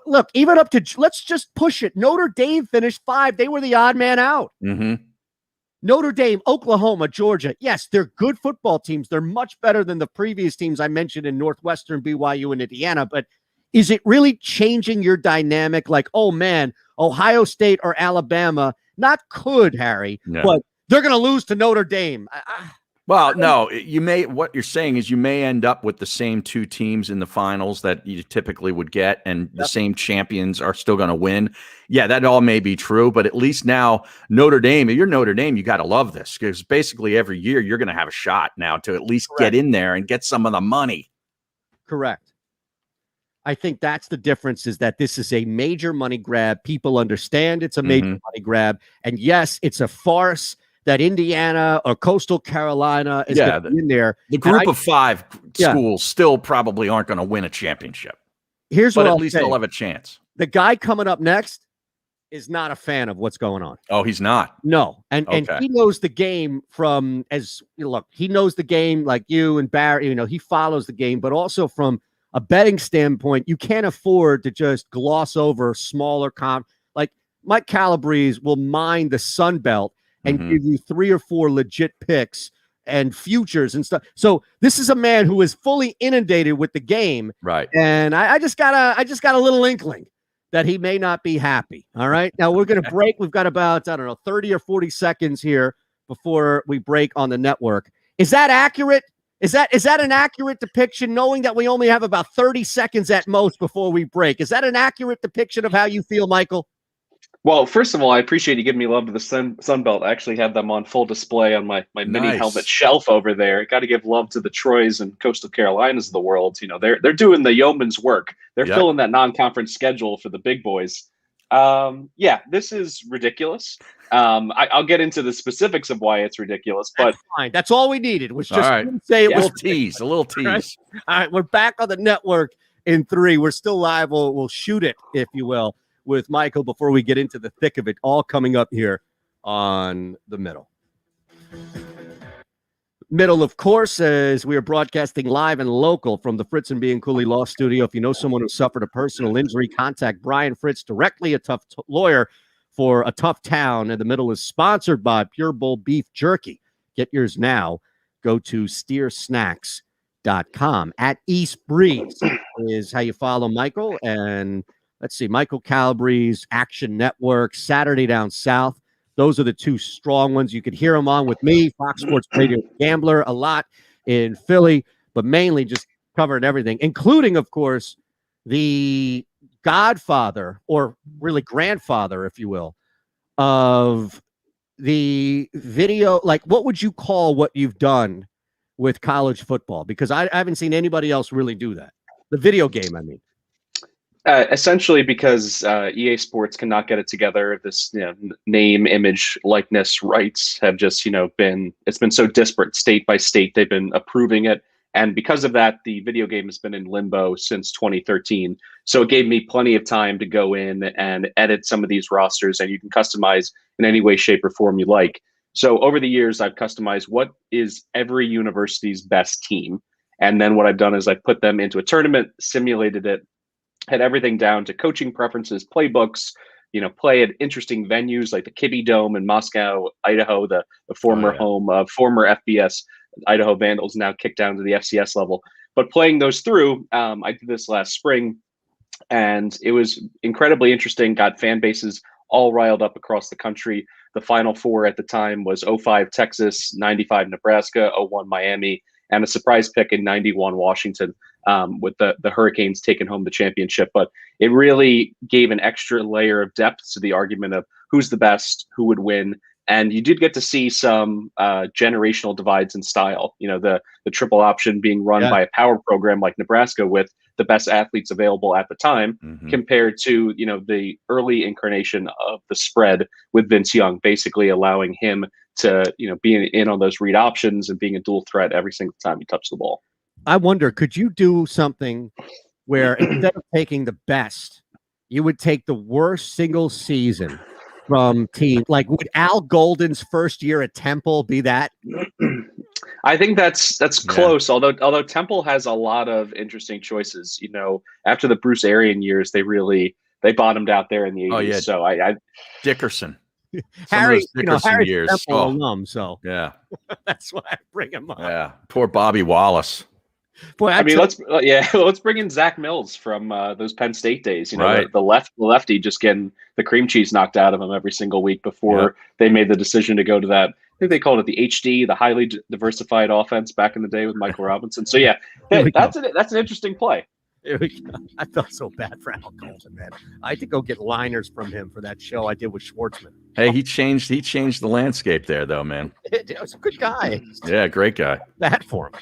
S1: Look, even up to, let's just push it. Notre Dame finished 5. They were the odd man out. Notre Dame, Oklahoma, Georgia. Yes, they're good football teams. They're much better than the previous teams I mentioned in Northwestern, BYU, and Indiana. But is it really changing your dynamic? Like, oh, man, Ohio State or Alabama, not could, Harry, but they're going to lose to Notre Dame.
S2: Well, no, what you're saying is you may end up with the same two teams in the finals that you typically would get, and the same champions are still going to win. Yeah, that all may be true, but at least now Notre Dame, if you're Notre Dame, you got to love this, because basically every year you're going to have a shot now to at least get in there and get some of the money.
S1: Correct. I think that's the difference, is that this is a major money grab. People understand it's a major money grab. And yes, it's a farce that Indiana or Coastal Carolina is in there.
S2: The group of 5 schools still probably aren't going to win a championship.
S1: Here's what
S2: at
S1: I'll
S2: least
S1: say.
S2: They'll have a chance.
S1: The guy coming up next is not a fan of what's going on.
S2: Oh, he's not?
S1: No. And he knows the game from, he knows the game like you and Barrett, he follows the game, but also from a betting standpoint, you can't afford to just gloss over smaller like Mike Calabrese will mine the Sun Belt and give you 3 or 4 legit picks and futures and stuff. So this is a man who is fully inundated with the game.
S2: Right.
S1: And I just got a little inkling that he may not be happy. All right. Now we're going to break. We've got about, 30 or 40 seconds here before we break on the network. Is that accurate? Is that an accurate depiction, knowing that we only have about 30 seconds at most before we break? Is that an accurate depiction of how you feel, Michael?
S7: Well, first of all, I appreciate you giving me love to the Sun Belt. I actually have them on full display on my mini helmet shelf over there. Got to give love to the Troys and Coastal Carolinas of the world. They're doing the yeoman's work. They're filling that non-conference schedule for the big boys. This is ridiculous. I'll get into the specifics of why it's ridiculous, but
S1: that's fine. That's all we needed was just
S2: say it was a little tease.
S1: All right, we're back on the network in 3. We're still live. We'll shoot it, if you will, with Michael before we get into the thick of it, all coming up here on the middle. Middle, of course, as we are broadcasting live and local from the Fritz and B. and Cooley Law Studio. If you know someone who suffered a personal injury, contact Brian Fritz directly, a tough lawyer for a tough town. And the middle is sponsored by Pure Bull Beef Jerky. Get yours now. Go to steersnacks.com. At East Breeze is how you follow Michael. And let's see, Michael Calabrese, Action Network, Saturday Down South. Those are the 2 strong ones. You could hear them on with me, Fox Sports Radio Gambler, a lot in Philly, but mainly just covering everything, including, of course, the godfather, or really grandfather, if you will, of the video. Like, what would you call what you've done with college football? Because I haven't seen anybody else really do that. The video game, I mean.
S7: Essentially, because EA Sports cannot get it together, this name, image, likeness rights have just been so disparate state by state. They've been approving it, and because of that, the video game has been in limbo since 2013. So it gave me plenty of time to go in and edit some of these rosters, and you can customize in any way, shape, or form you like. So over the years, I've customized what is every university's best team, and then what I've done is I've put them into a tournament, simulated it, had everything down to coaching preferences, playbooks, play at interesting venues like the Kibbe Dome in Moscow, Idaho, the former home of former FBS Idaho Vandals, now kicked down to the FCS level. But playing those through, I did this last spring, and it was incredibly interesting, got fan bases all riled up across the country. The Final Four at the time was 05 Texas, 95 Nebraska, 01 Miami, and a surprise pick in 91 Washington. With the Hurricanes taking home the championship. But it really gave an extra layer of depth to the argument of who's the best, who would win. And you did get to see some generational divides in style. The triple option being run by a power program like Nebraska with the best athletes available at the time, compared to, the early incarnation of the spread with Vince Young, basically allowing him to, be in on those read options and being a dual threat every single time he touched the ball.
S1: I wonder, could you do something where instead of taking the best, you would take the worst single season from team? Like, would Al Golden's first year at Temple be that?
S7: I think that's close. Although Temple has a lot of interesting choices. After the Bruce Arian years, they bottomed out there in the 80s. Oh, yeah. So I
S2: Dickerson.
S1: Harry's
S2: Dickerson years.
S1: Temple alum, so
S2: yeah,
S1: that's why I bring him up.
S2: Yeah, poor Bobby Wallace.
S7: Boy, let's bring in Zach Mills from those Penn State days.
S2: Right.
S7: The lefty just getting the cream cheese knocked out of him every single week before they made the decision to go to that think they called it the HD, the highly diversified offense back in the day with Michael Robinson. So yeah,
S1: Here we
S7: that's an interesting play.
S1: Here we go. I felt so bad for Al Golden, man. I had to go get liners from him for that show I did with Schwartzman.
S2: Hey, he changed the landscape there, though, man.
S1: It was a good guy.
S2: Yeah, great guy.
S1: Bad for him.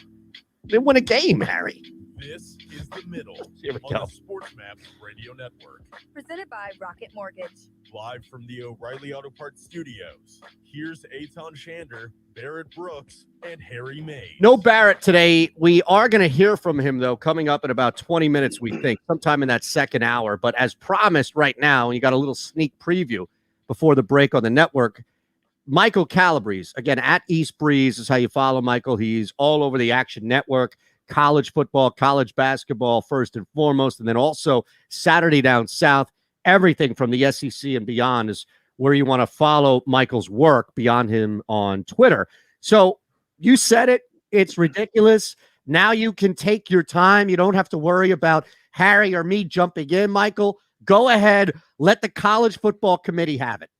S1: They won a game, Harry.
S5: This is The Middle
S1: Here we
S5: on
S1: go.
S5: the Sports Maps Radio Network.
S3: Presented by Rocket Mortgage.
S5: Live from the O'Reilly Auto Parts Studios, here's Eytan Shander, Barrett Brooks, and Harry Mays.
S1: No Barrett today. We are going to hear from him, though, coming up in about 20 minutes, we think, sometime in that second hour. But as promised right now, and you got a little sneak preview before the break on the network, Michael Calabrese, again, at East Breeze is how you follow Michael. He's all over the Action Network, college football, college basketball, first and foremost, and then also Saturday Down South. Everything from the SEC and beyond is where you want to follow Michael's work beyond him on Twitter. So you said it. It's ridiculous. Now you can take your time. You don't have to worry about Harry or me jumping in, Michael. Go ahead. Let the college football committee have it.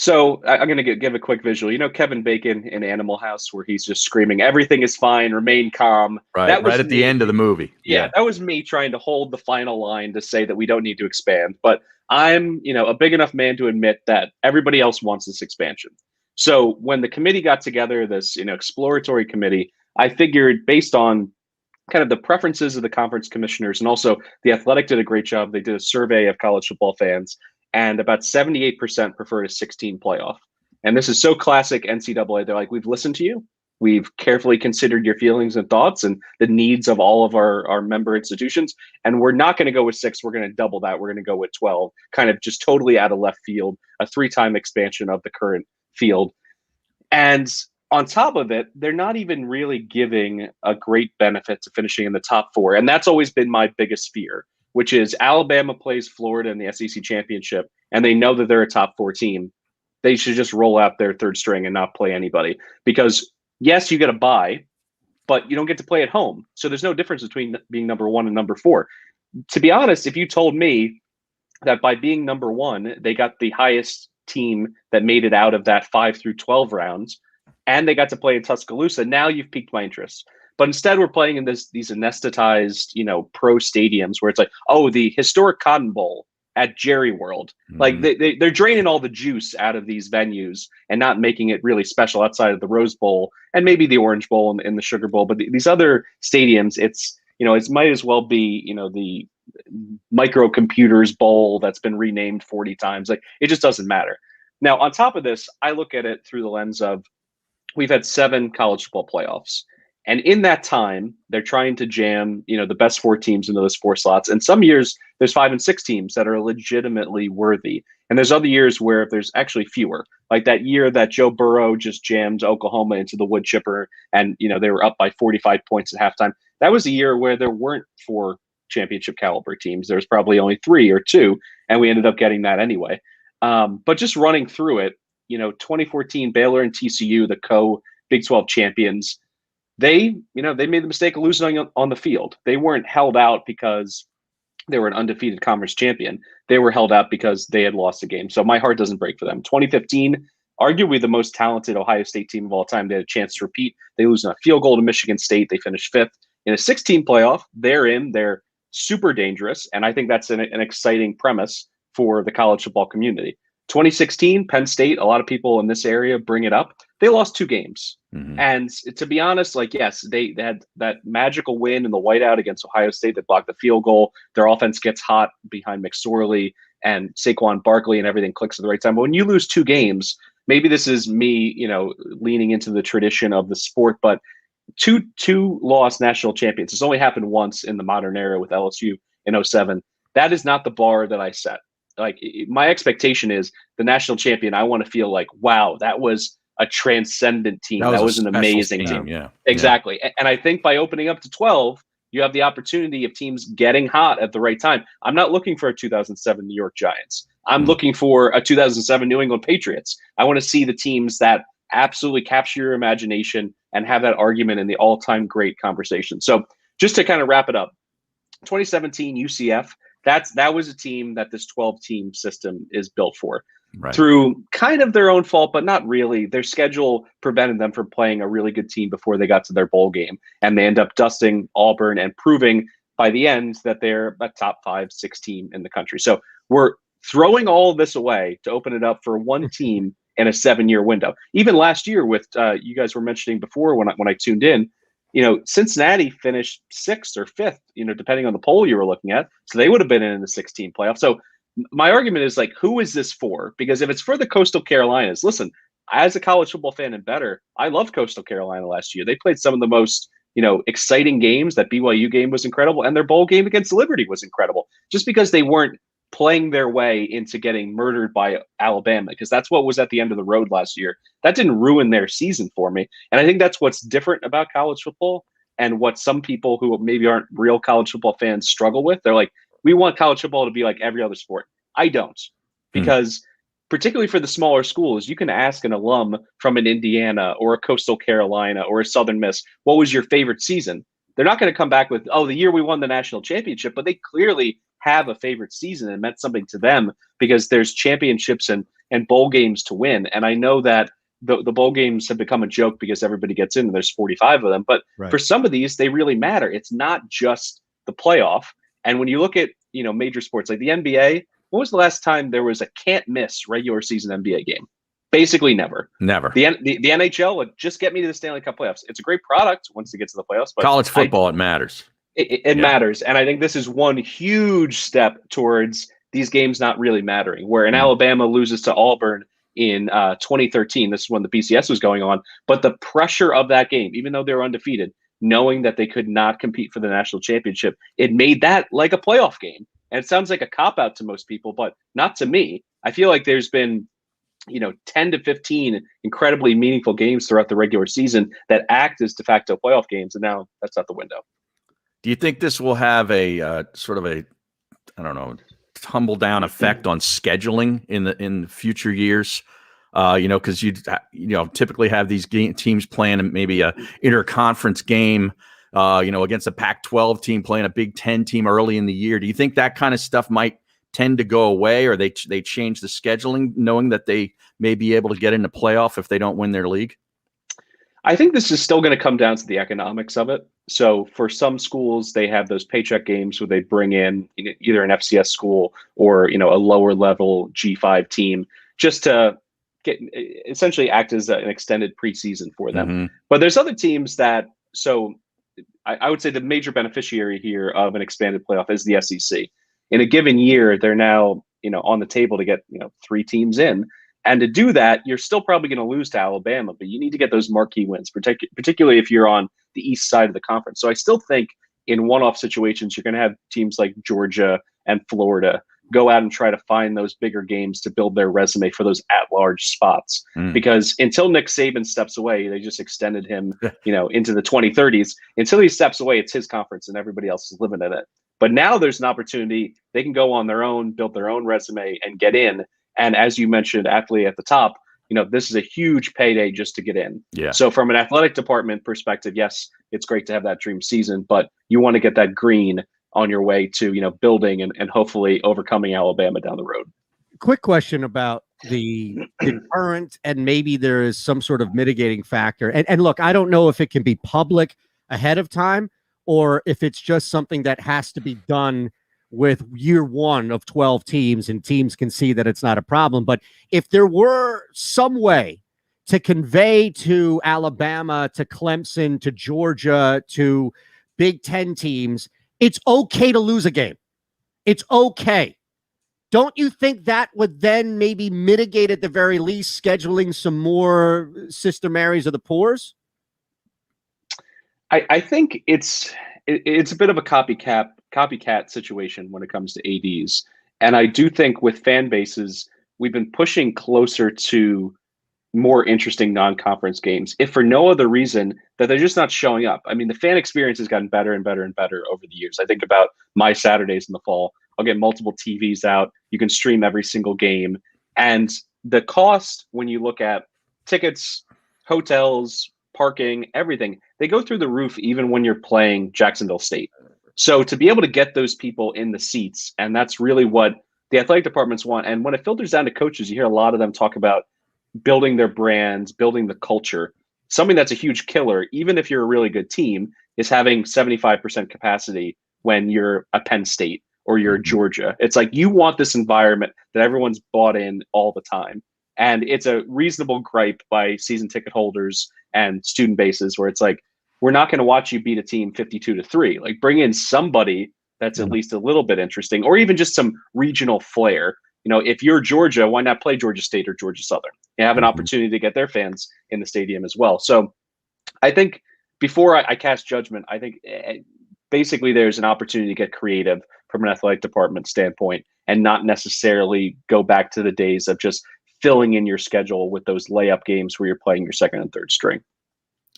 S7: So I'm going to give a quick visual. You know Kevin Bacon in Animal House where he's just screaming, "Everything is fine, remain calm."
S2: Right,
S7: that was
S2: right at the end of the movie.
S7: Yeah, that was me trying to hold the final line to say that we don't need to expand. But I'm, a big enough man to admit that everybody else wants this expansion. So when the committee got together, this, exploratory committee, I figured based on kind of the preferences of the conference commissioners, and also the Athletic did a great job. They did a survey of college football fans, and about 78% preferred a 16 playoff. And this is so classic NCAA. They're like, we've listened to you. We've carefully considered your feelings and thoughts and the needs of all of our member institutions. And we're not going to go with 6. We're going to double that. We're going to go with 12, kind of just totally out of left field, a 3-time expansion of the current field. And on top of it, they're not even really giving a great benefit to finishing in the top 4. And that's always been my biggest fear, which is Alabama plays Florida in the SEC championship, and they know that they're a top 4 team. They should just roll out their third string and not play anybody, because yes, you get a bye, but you don't get to play at home. So there's no difference between being number 1 and number 4. To be honest, if you told me that by being number 1, they got the highest team that made it out of that 5 through 12 rounds, and they got to play in Tuscaloosa, now you've piqued my interest. But instead, we're playing in these anesthetized, pro stadiums where it's like, oh, the historic Cotton Bowl at Jerry World.
S2: Mm-hmm.
S7: Like they're draining all the juice out of these venues and not making it really special outside of the Rose Bowl and maybe the Orange Bowl and the Sugar Bowl. But these other stadiums, it's it might as well be the Microcomputers Bowl that's been renamed 40 times. Like, it just doesn't matter. Now, on top of this, I look at it through the lens of we've had 7 college football playoffs. And in that time, they're trying to jam, the best 4 teams into those 4 slots. And some years there's 5 and 6 teams that are legitimately worthy. And there's other years where there's actually fewer, like that year that Joe Burrow just jammed Oklahoma into the wood chipper and, they were up by 45 points at halftime. That was a year where there weren't 4 championship caliber teams. There was probably only 3 or 2, and we ended up getting that anyway. But just running through it, 2014 Baylor and TCU, the co-Big 12 champions, they made the mistake of losing on the field. They weren't held out because they were an undefeated conference champion. They were held out because they had lost a game. So my heart doesn't break for them. 2015, arguably the most talented Ohio State team of all time. They had a chance to repeat. They lose in a field goal to Michigan State. They finished 5th. In a 16 playoff, they're super dangerous. And I think that's an exciting premise for the college football community. 2016, Penn State, a lot of people in this area bring it up. They lost 2 games. Mm-hmm. And to be honest, yes, they had that magical win in the whiteout against Ohio State that blocked the field goal. Their offense gets hot behind McSorley and Saquon Barkley, and everything clicks at the right time. But when you lose 2 games, maybe this is me, leaning into the tradition of the sport, but two lost national champions. It's only happened once in the modern era with LSU in 2007. That is not the bar that I set. Like, my expectation is the national champion. I want to feel like, wow, that was a transcendent team. That was an amazing team.
S2: Yeah,
S7: exactly. Yeah. And I think by opening up to 12, you have the opportunity of teams getting hot at the right time. I'm not looking for a 2007 New York Giants. I'm looking for a 2007 New England Patriots. I want to see the teams that absolutely capture your imagination and have that argument in the all-time great conversation. So just to kind of wrap it up, 2017 UCF, that was a team that this 12-team system is built for.
S2: Right.
S7: through kind of their own fault, but not really. Their schedule prevented them from playing a really good team before they got to their bowl game. And they end up dusting Auburn and proving by the end that they're a top 5-6 team in the country. So we're throwing all of this away to open it up for one team in a 7-year window. Even last year with you guys were mentioning before when I tuned in, Cincinnati finished 6th or 5th, depending on the poll you were looking at. So they would have been in the 16 playoff. So my argument is like, who is this for? Because if it's for the Coastal Carolinas, listen, as a college football fan and better, I loved Coastal Carolina last year. They played some of the most, exciting games. That BYU game was incredible. And their bowl game against Liberty was incredible. Just because they weren't playing their way into getting murdered by Alabama, because that's what was at the end of the road last year. That didn't ruin their season for me. And I think that's what's different about college football and what some people who maybe aren't real college football fans struggle with. They're like, we want college football to be like every other sport. I don't, because particularly for the smaller schools, you can ask an alum from an Indiana or a Coastal Carolina or a Southern Miss, what was your favorite season? They're not going to come back with, oh, the year we won the national championship, but they clearly have a favorite season and meant something to them because there's championships and bowl games to win. And I know that the bowl games have become a joke because everybody gets in and there's 45 of them. But for some of these, they really matter. It's not just the playoff. And when you look at, major sports like the NBA, when was the last time there was a can't miss regular season NBA game? Basically never.
S2: Never.
S7: The NHL would just get me to the Stanley Cup playoffs. It's a great product once it gets to the playoffs. But
S2: college football, it matters.
S7: It matters. And I think this is one huge step towards these games not really mattering, where in Alabama loses to Auburn in 2013. This is when the BCS was going on. But the pressure of that game, even though they were undefeated, knowing that they could not compete for the national championship, it made that like a playoff game. And it sounds like a cop-out to most people, but not to me. I feel like there's been 10 to 15 incredibly meaningful games throughout the regular season that act as de facto playoff games, and now that's out the window.
S2: Do you think this will have a sort of a, tumble down effect on scheduling in the future years? Because you typically have these teams playing maybe a interconference game, against a Pac-12 team playing a Big Ten team early in the year. Do you think that kind of stuff might tend to go away, or they change the scheduling, knowing that they may be able to get into playoff if they don't win their league?
S7: I think this is still going to come down to the economics of it. So for some schools, they have those paycheck games where they bring in either an FCS school or a lower level G5 team just to essentially act as an extended preseason for them. But there's other teams that, so I would say the major beneficiary here of an expanded playoff is the SEC. In a given year, they're now, on the table to get, 3 teams in. And to do that, you're still probably going to lose to Alabama, but you need to get those marquee wins, particularly if you're on the east side of the conference. So I still think in one-off situations, you're going to have teams like Georgia and Florida go out and try to find those bigger games to build their resume for those at-large spots. Because until Nick Saban steps away, they just extended him, into the 2030s. Until he steps away, it's his conference and everybody else is living in it. But now there's an opportunity. They can go on their own, build their own resume and get in. And as you mentioned, athlete at the top, this is a huge payday just to get in.
S2: Yeah.
S7: So from an athletic department perspective, yes, it's great to have that dream season, but you want to get that green on your way to, building and hopefully overcoming Alabama down the road.
S1: Quick question about the deterrent, and maybe there is some sort of mitigating factor. And look, I don't know if it can be public ahead of time or if it's just something that has to be done with year one of 12 teams and teams can see that it's not a problem. But if there were some way to convey to Alabama, to Clemson, to Georgia, to Big Ten teams, it's okay to lose a game. It's okay. Don't you think that would then maybe mitigate at the very least scheduling some more Sister Marys of the Poors?
S7: I think it's a bit of a copycat situation when it comes to ADs. And I do think with fan bases, we've been pushing closer to more interesting non-conference games, if for no other reason that they're just not showing up. I mean, the fan experience has gotten better and better and better over the years. I think about my Saturdays in the fall. I'll get multiple TVs out. You can stream every single game. And the cost, when you look at tickets, hotels, parking, everything, they go through the roof even when you're playing Jacksonville State. So to be able to get those people in the seats, and that's really what the athletic departments want. And when it filters down to coaches, you hear a lot of them talk about building their brands, building the culture. Something that's a huge killer, even if you're a really good team, is having 75% capacity when you're a Penn State or you're Georgia. It's like you want this environment that everyone's bought in all the time. And it's a reasonable gripe by season ticket holders and student bases where it's like, we're not going to watch you beat a team 52-3. Like, bring in somebody that's at least a little bit interesting, or even just some regional flair. You know, if you're Georgia, why not play Georgia State or Georgia Southern? You have an opportunity to get their fans in the stadium as well. So I think before I cast judgment, I think basically there's an opportunity to get creative from an athletic department standpoint and not necessarily go back to the days of just filling in your schedule with those layup games where you're playing your second and third string.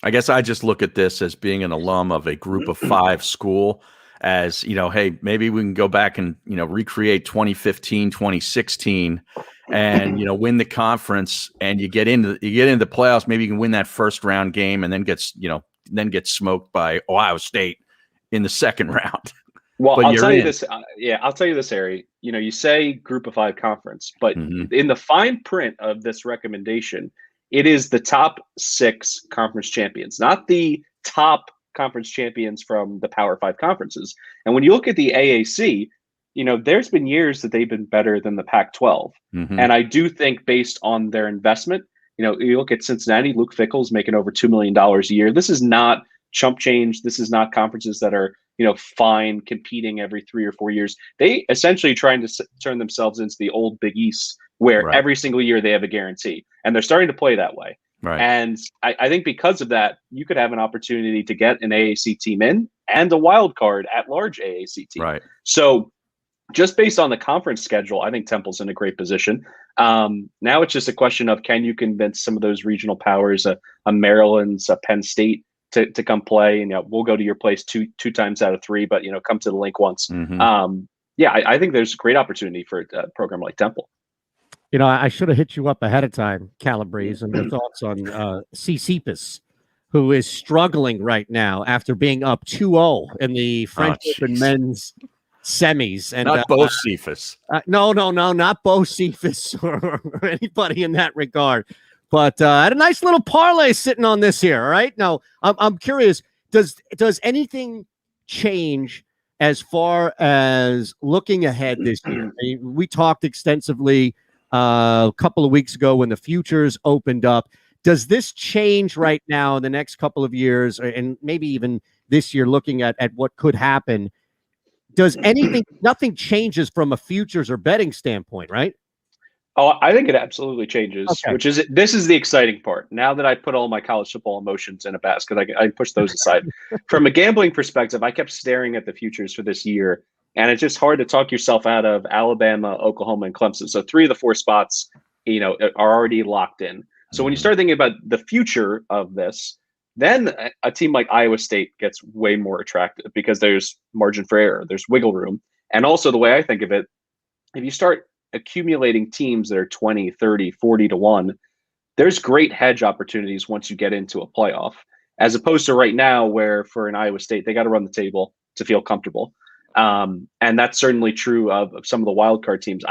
S2: I guess I just look at this as being an alum of a group of 5 school as, you know, hey, maybe we can go back and, you know, recreate 2015, 2016 and, you know, win the conference, and you get into the playoffs. Maybe you can win that first round game and then get smoked by Ohio State in the second round.
S7: Well,
S2: But
S7: I'll
S2: you're
S7: tell you
S2: in.
S7: this. I'll tell you this, Harry. You know, you say group of 5 conference, but in the fine print of this recommendation, it is the top 6 conference champions, not the top conference champions from the Power 5 conferences. And when you look at the AAC, you know, there's been years that they've been better than the Pac-12. And I do think based on their investment, you know, you look at Cincinnati, Luke Fickell's making over $2 million a year. This is not chump change. This is not conferences that are, you know, fine competing every 3 or 4 years. They essentially trying to turn themselves into the old Big East, where every single year they have a guarantee, and they're starting to play that way.
S2: Right.
S7: And I think because of that, you could have an opportunity to get an AAC team in and a wild card at large AAC team.
S2: Right.
S7: So just based on the conference schedule, I think Temple's in a great position. Now it's just a question of, can you convince some of those regional powers, a Maryland's, a Penn State, to come play? And, you know, we'll go to your place two times out of 3, but, you know, come to the link once. I think there's a great opportunity for a program like Temple.
S1: You know, I should have hit you up ahead of time, Calabrese, and your thoughts on Cephas, who is struggling right now after being up 2-0 in the French Open men's semis. And
S2: not Bo Cephas.
S1: No, not Bo Cephas or anybody in that regard. But I had a nice little parlay sitting on this here. All right. Now, I'm curious, does anything change as far as looking ahead this year? I mean, we talked extensively a couple of weeks ago when the futures opened up. Does this change right now in the next couple of years, and maybe even this year, looking at what could happen? Does nothing changes from a futures or betting standpoint, right?
S7: Oh, I think it absolutely changes,
S1: Okay.
S7: this is the exciting part. Now that I put all my college football emotions in a basket, I push those aside. From a gambling perspective, I kept staring at the futures for this year, and it's just hard to talk yourself out of Alabama, Oklahoma, and Clemson. So 3 of the 4 spots, you know, are already locked in. So when you start thinking about the future of this, then a team like Iowa State gets way more attractive because there's margin for error, there's wiggle room. And also, the way I think of it, if you start accumulating teams that are 20, 30, 40 to 1, there's great hedge opportunities once you get into a playoff, as opposed to right now where for an Iowa State, they got to run the table to feel comfortable. And that's certainly true of some of the wild card teams.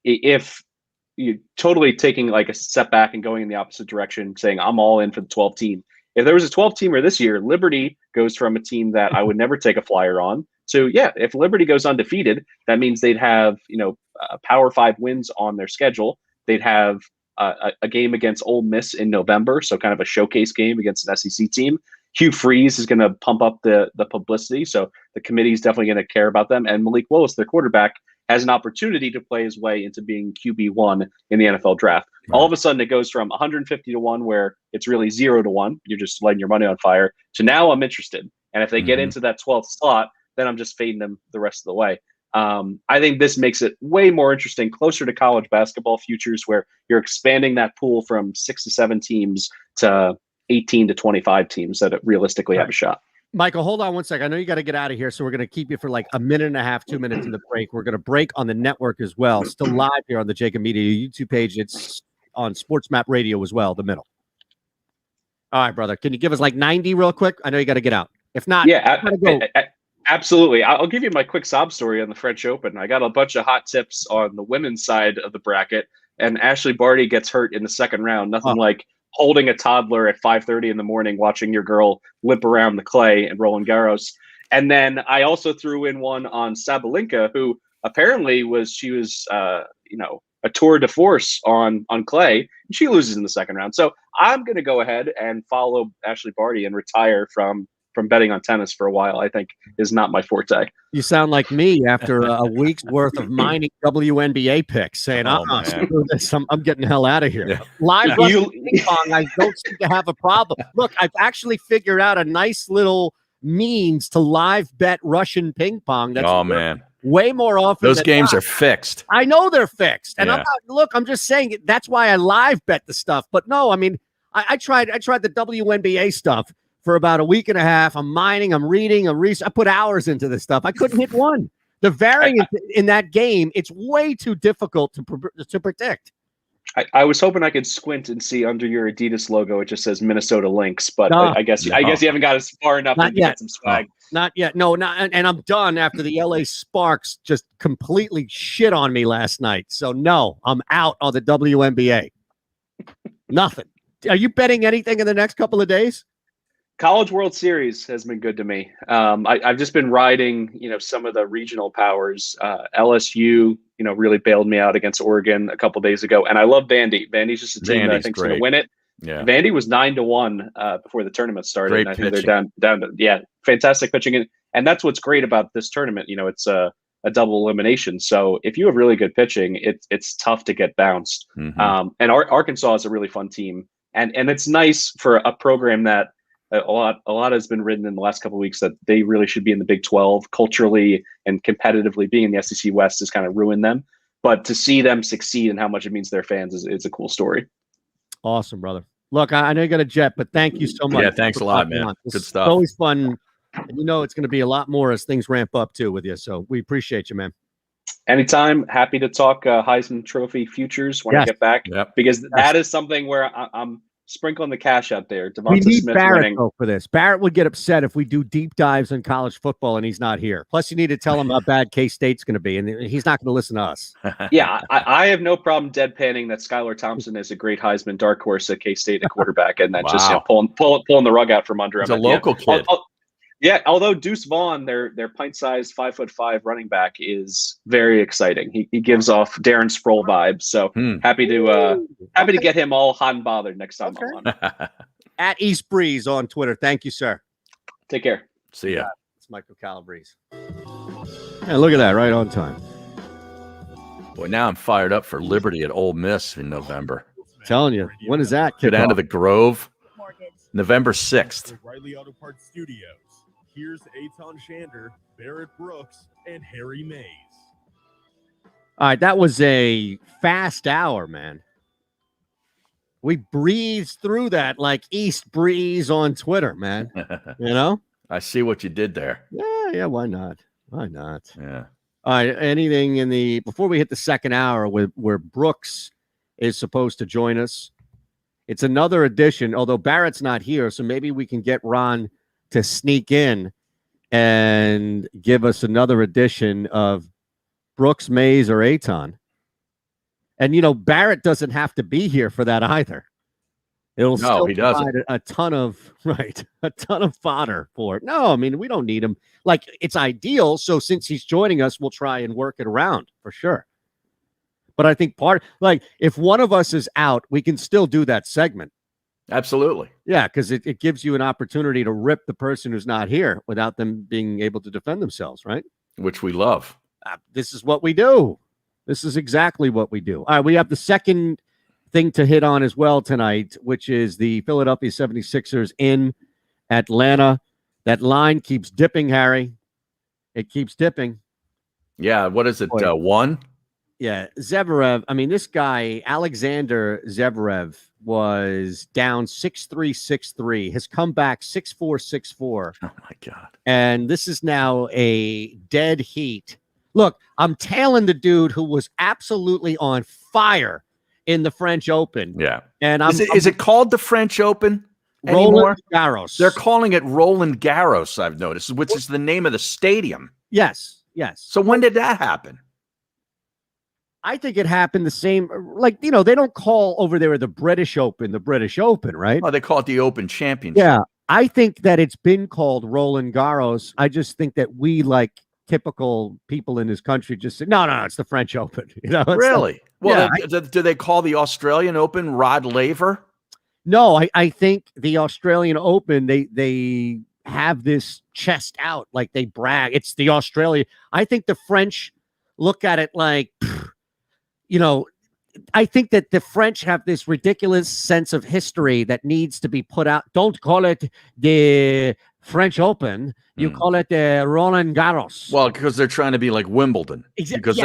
S7: If you totally taking like a step back and going in the opposite direction, saying I'm all in for the 12 team. If there was a 12 teamer this year, Liberty goes from a team that I would never take a flyer on. So yeah, if Liberty goes undefeated, that means they'd have, you know, Power 5 wins on their schedule. They'd have a game against Ole Miss in November, so kind of a showcase game against an SEC team. Hugh Freeze is going to pump up the publicity, so the committee is definitely going to care about them. And Malik Willis, their quarterback, has an opportunity to play his way into being QB1 in the NFL draft. Right. All of a sudden, it goes from 150 to 1, where it's really 0 to 1. You're just letting your money on fire, to now I'm interested. And if they get into that 12th slot, then I'm just fading them the rest of the way. I think this makes it way more interesting, closer to college basketball futures, where you're expanding that pool from 6 to 7 teams to 18 to 25 teams that realistically have a shot.
S1: Michael, hold on one second. I know you got to get out of here, so we're going to keep you for like a minute and a half, 2 minutes in the break. We're going to break on the network as well. Still live here on the JAKIB Media YouTube page. It's on Sports Map Radio as well, the middle. All right, brother. Can you give us like 90 real quick? I know you got to get out. If not,
S7: yeah, Absolutely. I'll give you my quick sob story on the French Open. I got a bunch of hot tips on the women's side of the bracket, and Ashley Barty gets hurt in the second round. Nothing like holding a toddler at 5:30 in the morning, watching your girl limp around the clay and Roland Garros. And then I also threw in one on Sabalenka, who apparently was a tour de force on clay. And she loses in the second round. So I'm going to go ahead and follow Ashley Barty and retire from betting on tennis for a while. I think is not my forte.
S1: You sound like me after a week's worth of mining WNBA picks, saying, screw this. I'm getting the hell out of here.
S2: Yeah.
S1: Live ping pong, I don't seem to have a problem. Look, I've actually figured out a nice little means to live bet Russian ping pong. That's
S2: man.
S1: Way more often.
S2: Those games are fixed.
S1: I know they're fixed. And I'm just saying that's why I live bet the stuff. But no, I mean, I tried the WNBA stuff for about a week and a half. I'm mining, I'm reading, I put hours into this stuff. I couldn't hit one. The variance in that game, it's way too difficult to predict.
S7: I was hoping I could squint and see under your Adidas logo. It just says Minnesota Lynx, but I guess you haven't got as far enough to get some swag.
S1: Not yet. No, and I'm done after the LA Sparks just completely shit on me last night. So no, I'm out on the WNBA. Nothing. Are you betting anything in the next couple of days?
S7: College World Series has been good to me. I've just been riding, some of the regional powers. LSU, really bailed me out against Oregon a couple days ago, and I love Vandy. Vandy's just a team that I think's going to win it.
S2: Yeah,
S7: Vandy was 9-1 before the tournament started.
S2: Great
S7: and I think
S2: pitching.
S7: they're down to fantastic pitching, and that's what's great about this tournament. It's a double elimination. So if you have really good pitching, it's tough to get bounced.
S2: Mm-hmm.
S7: And Arkansas is a really fun team, and it's nice for a program that. A lot has been written in the last couple of weeks that they really should be in the Big 12 culturally and competitively. Being in the SEC West has kind of ruined them, but to see them succeed and how much it means to their fans is a cool story.
S1: Awesome, brother. Look, I know you got a jet, but thank you so much.
S2: Yeah, thanks a lot, man. Good stuff.
S1: It's always fun. And it's going to be a lot more as things ramp up too with you. So we appreciate you, man.
S7: Anytime. Happy to talk Heisman Trophy futures when I get back, because that is something where I'm sprinkling the cash out there.
S1: We need
S7: Smith
S1: Barrett for this. Barrett would get upset if we do deep dives in college football and he's not here. Plus, you need to tell him how bad K-State's going to be, and he's not going to listen to us.
S7: Yeah, I have no problem deadpanning that Skylar Thompson is a great Heisman dark horse at K-State at quarterback, and then just pulling the rug out from under him.
S2: He's a local kid.
S7: Although Deuce Vaughn, their pint-sized 5'5" running back, is very exciting. He gives off Darren Sproul vibes. So happy to get him all hot and bothered next time I'm on.
S1: At East Breeze on Twitter. Thank you, sir.
S7: Take care.
S2: See ya.
S1: It's Michael Calabrese. Yeah, look at that, right on time.
S2: Boy, now I'm fired up for Liberty at Ole Miss in November.
S1: Telling you, when is that?
S2: Get down to the Grove,
S3: Mortgage.
S2: November 6th.
S5: Riley Auto Parts Studios. Here's Eytan Shander, Barrett Brooks, and Harry Mays.
S1: All right, that was a fast hour, man. We breezed through that like East Breeze on Twitter, man.
S2: I see what you did there.
S1: Yeah, why not? Why not?
S2: Yeah.
S1: All right, anything before we hit the second hour where Brooks is supposed to join us? It's another edition, although Barrett's not here, so maybe we can get Ron to sneak in and give us another edition of Brooks, Mays, or Eytan. And, Barrett doesn't have to be here for that either. It'll still
S2: he doesn't.
S1: provide a ton of fodder for it. No, I mean, we don't need him. Like, it's ideal. So since he's joining us, we'll try and work it around for sure. But I think if one of us is out, we can still do that segment.
S2: Absolutely.
S1: Yeah, because it gives you an opportunity to rip the person who's not here without them being able to defend themselves, right?
S2: Which we love.
S1: This is what we do. This is exactly what we do. All right, we have the second thing to hit on as well tonight, which is the Philadelphia 76ers in Atlanta. That line keeps dipping, Harry. It keeps dipping.
S2: Yeah, what is it, 1?
S1: Yeah, Zverev. I mean, this guy, Alexander Zverev, was down 6-3, 6-3. Has come back 6-4, 6-4.
S2: Oh, my God.
S1: And this is now a dead heat. Look, I'm tailing the dude who was absolutely on fire in the French Open.
S2: Yeah.
S1: And
S2: is it called the French Open? anymore?
S1: Roland Garros.
S2: They're calling it Roland Garros, I've noticed, which is the name of the stadium.
S1: Yes.
S2: So when did that happen?
S1: I think it happened the same. Like, they don't call over there the British Open, right?
S2: Oh, they call it the Open Championship.
S1: Yeah. I think that it's been called Roland Garros. I just think that we, like typical people in this country, just say, no, it's the French Open. It's
S2: Really?
S1: Like,
S2: Do they call the Australian Open Rod Laver?
S1: No, I think the Australian Open, they have this chest out, like they brag. It's the Australia. I think the French look at it like, I think that the French have this ridiculous sense of history that needs to be put out. Don't call it the French Open. You call it the Roland Garros.
S2: Well, because they're trying to be like Wimbledon. Because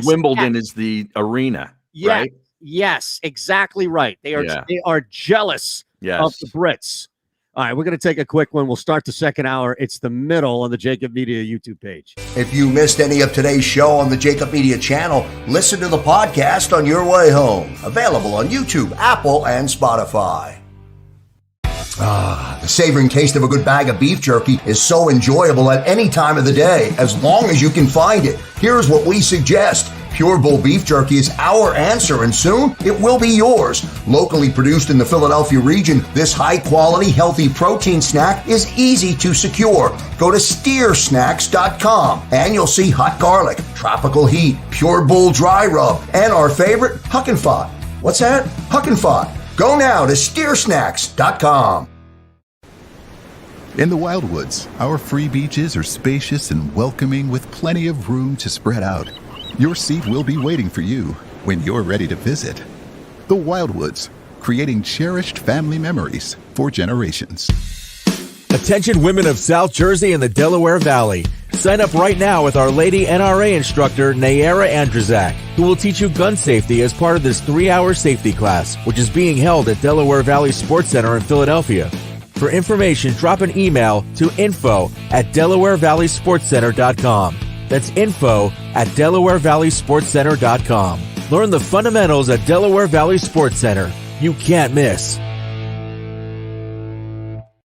S2: Wimbledon is the arena, right?
S1: Yes, exactly right. They are jealous of the Brits. All right, we're going to take a quick one. We'll start the second hour. It's the middle on the JAKIB Media YouTube page.
S8: If you missed any of today's show on the JAKIB Media channel, listen to the podcast on your way home. Available on YouTube, Apple, and Spotify. The savoring taste of a good bag of beef jerky is so enjoyable at any time of the day, as long as you can find it. Here's what we suggest. Pure Bull Beef Jerky is our answer, and soon it will be yours. Locally produced in the Philadelphia region, this high-quality, healthy protein snack is easy to secure. Go to steersnacks.com, and you'll see hot garlic, tropical heat, Pure Bull dry rub, and our favorite, Huck and Fod. What's that? Huck and Fod. Go now to steersnacks.com.
S9: In the Wildwoods, our free beaches are spacious and welcoming with plenty of room to spread out. Your seat will be waiting for you when you're ready to visit. The Wildwoods, creating cherished family memories for generations.
S10: Attention women of South Jersey and the Delaware Valley. Sign up right now with Our Lady NRA instructor Nayara Andrzak, who will teach you gun safety as part of this 3-hour safety class, which is being held at Delaware Valley Sports Center in Philadelphia. For information, drop an email to info@DelawareValleySportsCenter.com. That's info@DelawareValleySportsCenter.com. Learn the fundamentals at Delaware Valley Sports Center. You can't miss.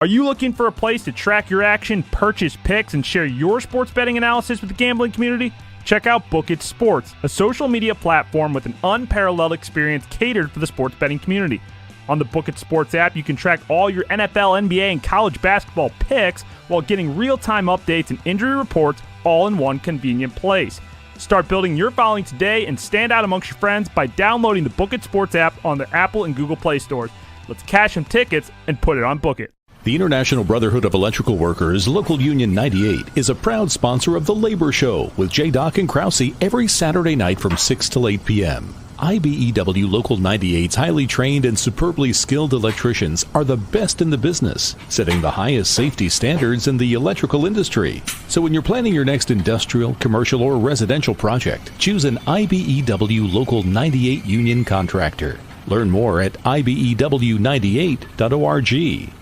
S11: Are you looking for a place to track your action, purchase picks, and share your sports betting analysis with the gambling community? Check out Book It Sports, a social media platform with an unparalleled experience catered for the sports betting community. On the Book It Sports app, you can track all your NFL, NBA, and college basketball picks while getting real-time updates and injury reports all in one convenient place. Start building your following today and stand out amongst your friends by downloading the Book It Sports app on the Apple and Google Play stores. Let's cash some tickets and put it on Book It.
S12: The International Brotherhood of Electrical Workers, Local Union 98, is a proud sponsor of The Labor Show with J. Doc and Krause every Saturday night from 6 to 8 p.m. IBEW Local 98's highly trained and superbly skilled electricians are the best in the business, setting the highest safety standards in the electrical industry. So when you're planning your next industrial, commercial, or residential project, choose an IBEW Local 98 union contractor. Learn more at IBEW98.org.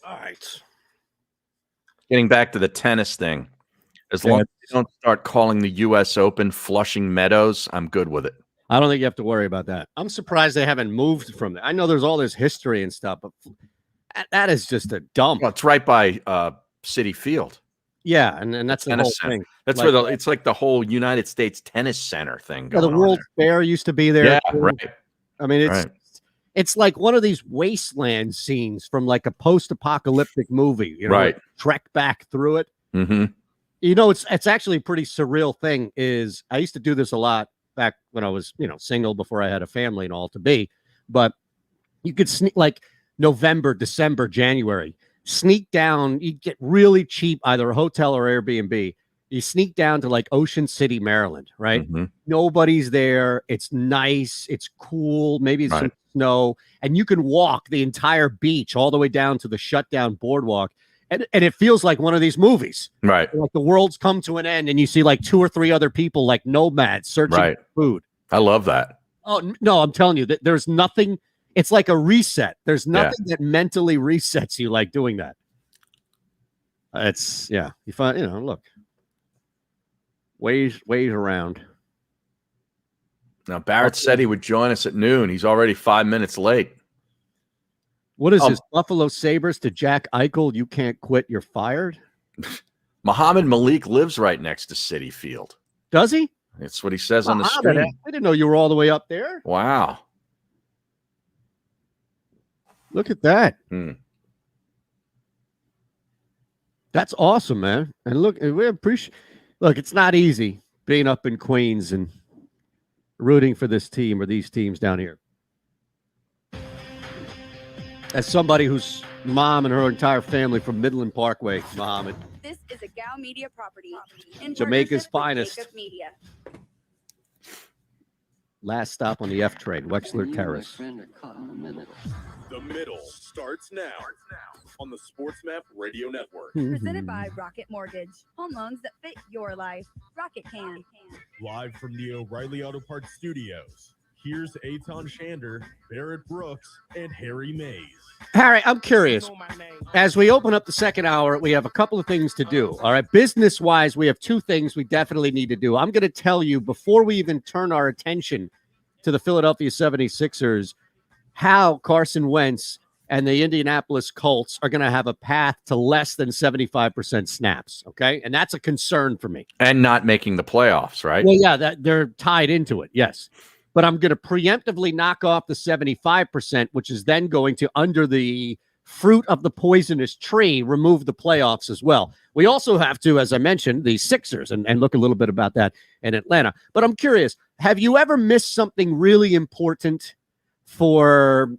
S2: All right. Getting back to the tennis thing. As long as you don't start calling the U.S. Open Flushing Meadows, I'm good with it.
S1: I don't think you have to worry about that. I'm surprised they haven't moved from that. I know there's all this history and stuff, but that is just a dump.
S2: Well, it's right by Citi Field.
S1: Yeah, and that's the whole thing.
S2: That's like, where it's like the whole United States Tennis Center thing.
S1: Yeah, the World Fair used to be there.
S2: Yeah,
S1: too.
S2: right.
S1: I mean, it's like one of these wasteland scenes from like a post-apocalyptic movie. You know,
S2: right.
S1: Trek back through it.
S2: Mm-hmm.
S1: You know, it's actually a pretty surreal thing. Is I used to do this a lot back when I was, single before I had a family and all to be. But you could sneak like November, December, January, sneak down. You get really cheap, either a hotel or Airbnb. You sneak down to like Ocean City, Maryland, right?
S2: Mm-hmm.
S1: Nobody's there. It's nice. It's cool. Maybe it's some snow, and you can walk the entire beach all the way down to the shutdown boardwalk. And it feels like one of these movies,
S2: right?
S1: Like the world's come to an end, and you see like 2 or 3 other people like nomads searching for food.
S2: I love that.
S1: Oh no, I'm telling you that there's nothing. It's like a reset. There's nothing that mentally resets you like doing that. It's you find look ways around.
S2: Now Barrett said he would join us at noon. He's already 5 minutes late.
S1: What is this? Buffalo Sabres to Jack Eichel? You can't quit. You're fired.
S2: Muhammad Malik lives right next to Citi Field.
S1: Does he?
S2: That's what he says on the screen.
S1: I didn't know you were all the way up there.
S2: Wow.
S1: Look at that. That's awesome, man. And look, we appreciate. Look, it's not easy being up in Queens and rooting for this team or these teams down here. As somebody whose mom and her entire family from Midland Parkway, Muhammad.
S3: This is a Gal Media property. In
S1: Jamaica's
S3: partnership with
S1: finest.
S3: JAKIB Media.
S1: Last stop on the F train, Wexler Terrace.
S4: My friend are caught in the middle.
S5: The Middle starts now on the Sports Map Radio Network.
S3: Presented by Rocket Mortgage. Home loans that fit your life. Rocket can.
S5: Live from the O'Reilly Auto Parts Studios, here's Eytan Shander, Barrett Brooks, and Harry Mays.
S1: Harry, I'm curious. As we open up the second hour, we have a couple of things to do. All right. Business-wise, we have 2 things we definitely need to do. I'm going to tell you before we even turn our attention to the Philadelphia 76ers, how Carson Wentz and the Indianapolis Colts are going to have a path to less than 75% snaps. Okay. And that's a concern for me.
S2: And not making the playoffs, right?
S1: Well, yeah, that they're tied into it. Yes. But I'm going to preemptively knock off the 75%, which is then going to, under the fruit of the poisonous tree, remove the playoffs as well. We also have to, as I mentioned, the Sixers, and look a little bit about that in Atlanta. But I'm curious, have you ever missed something really important for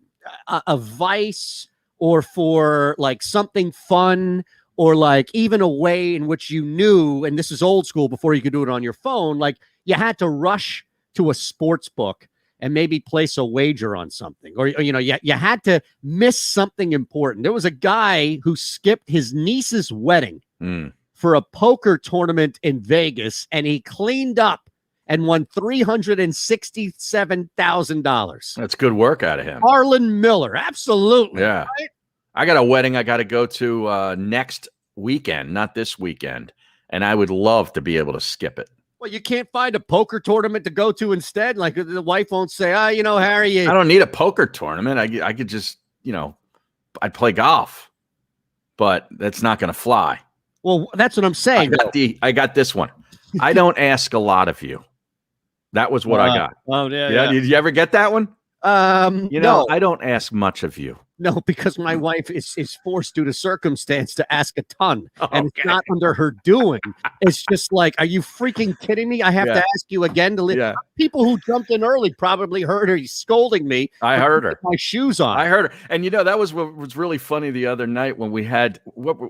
S1: a vice or for like something fun or like even a way in which you knew, and this is old school before you could do it on your phone, like you had to rush to a sports book and maybe place a wager on something, or you had to miss something important. There was a guy who skipped his niece's wedding for a poker tournament in Vegas, and he cleaned up and won $367,000.
S2: That's good work out of him.
S1: Harlan Miller, absolutely.
S2: Yeah,
S1: right?
S2: I got a wedding I got to go to next weekend, not this weekend, and I would love to be able to skip it.
S1: Well, you can't find a poker tournament to go to instead. Like the wife won't say, Harry.
S2: I don't need a poker tournament. I could just, I'd play golf, but that's not going to fly.
S1: Well, that's what I'm saying.
S2: I got this one. I don't ask a lot of you. That was what I got.
S1: Oh, yeah.
S2: Did you ever get that one?
S1: No.
S2: I don't ask much of you.
S1: No, because my wife is forced due to circumstance to ask a ton, and it's not under her doing. It's just like, are you freaking kidding me? I have to ask you again to live. Yeah. People who jumped in early probably heard her scolding me.
S2: I heard her.
S1: My shoes on.
S2: I heard her, and that was what was really funny the other night when we had.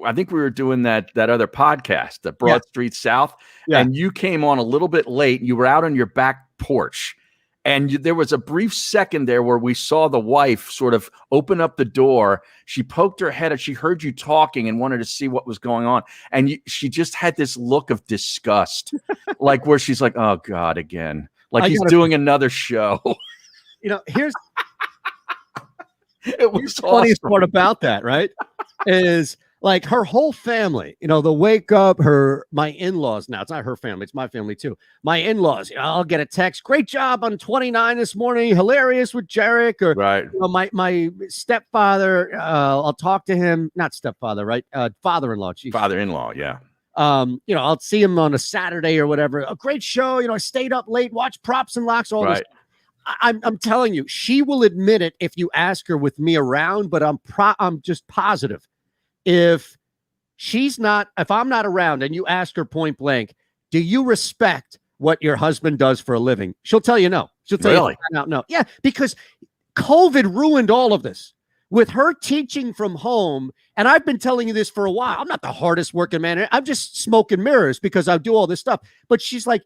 S2: I think we were doing that other podcast, the Broad Street South, and you came on a little bit late. You were out on your back porch. And there was a brief second there where we saw the wife sort of open up the door. She poked her head and she heard you talking and wanted to see what was going on. And she just had this look of disgust, like where she's like, oh, God, again. Like he's doing another show.
S1: Here's
S2: the
S1: funniest part about that, right? Is like her whole family, the wake up, my in-laws. Now it's not her family, it's my family too. My in-laws, I'll get a text. Great job on 29 this morning. Hilarious with Jarek. Or my stepfather, I'll talk to him. Not stepfather, right? Father-in-law. Geez.
S2: Father-in-law, yeah.
S1: I'll see him on a Saturday or whatever. A great show. I stayed up late, watched props and locks, all this. I'm telling you, she will admit it if you ask her with me around, but I'm just positive. If I'm not around and you ask her point blank, do you respect what your husband does for a living? She'll tell you no. She'll tell
S2: Really?
S1: you no. Yeah, because COVID ruined all of this. With her teaching from home, and I've been telling you this for a while, I'm not the hardest working man. I'm just smoke and mirrors because I do all this stuff. But she's like,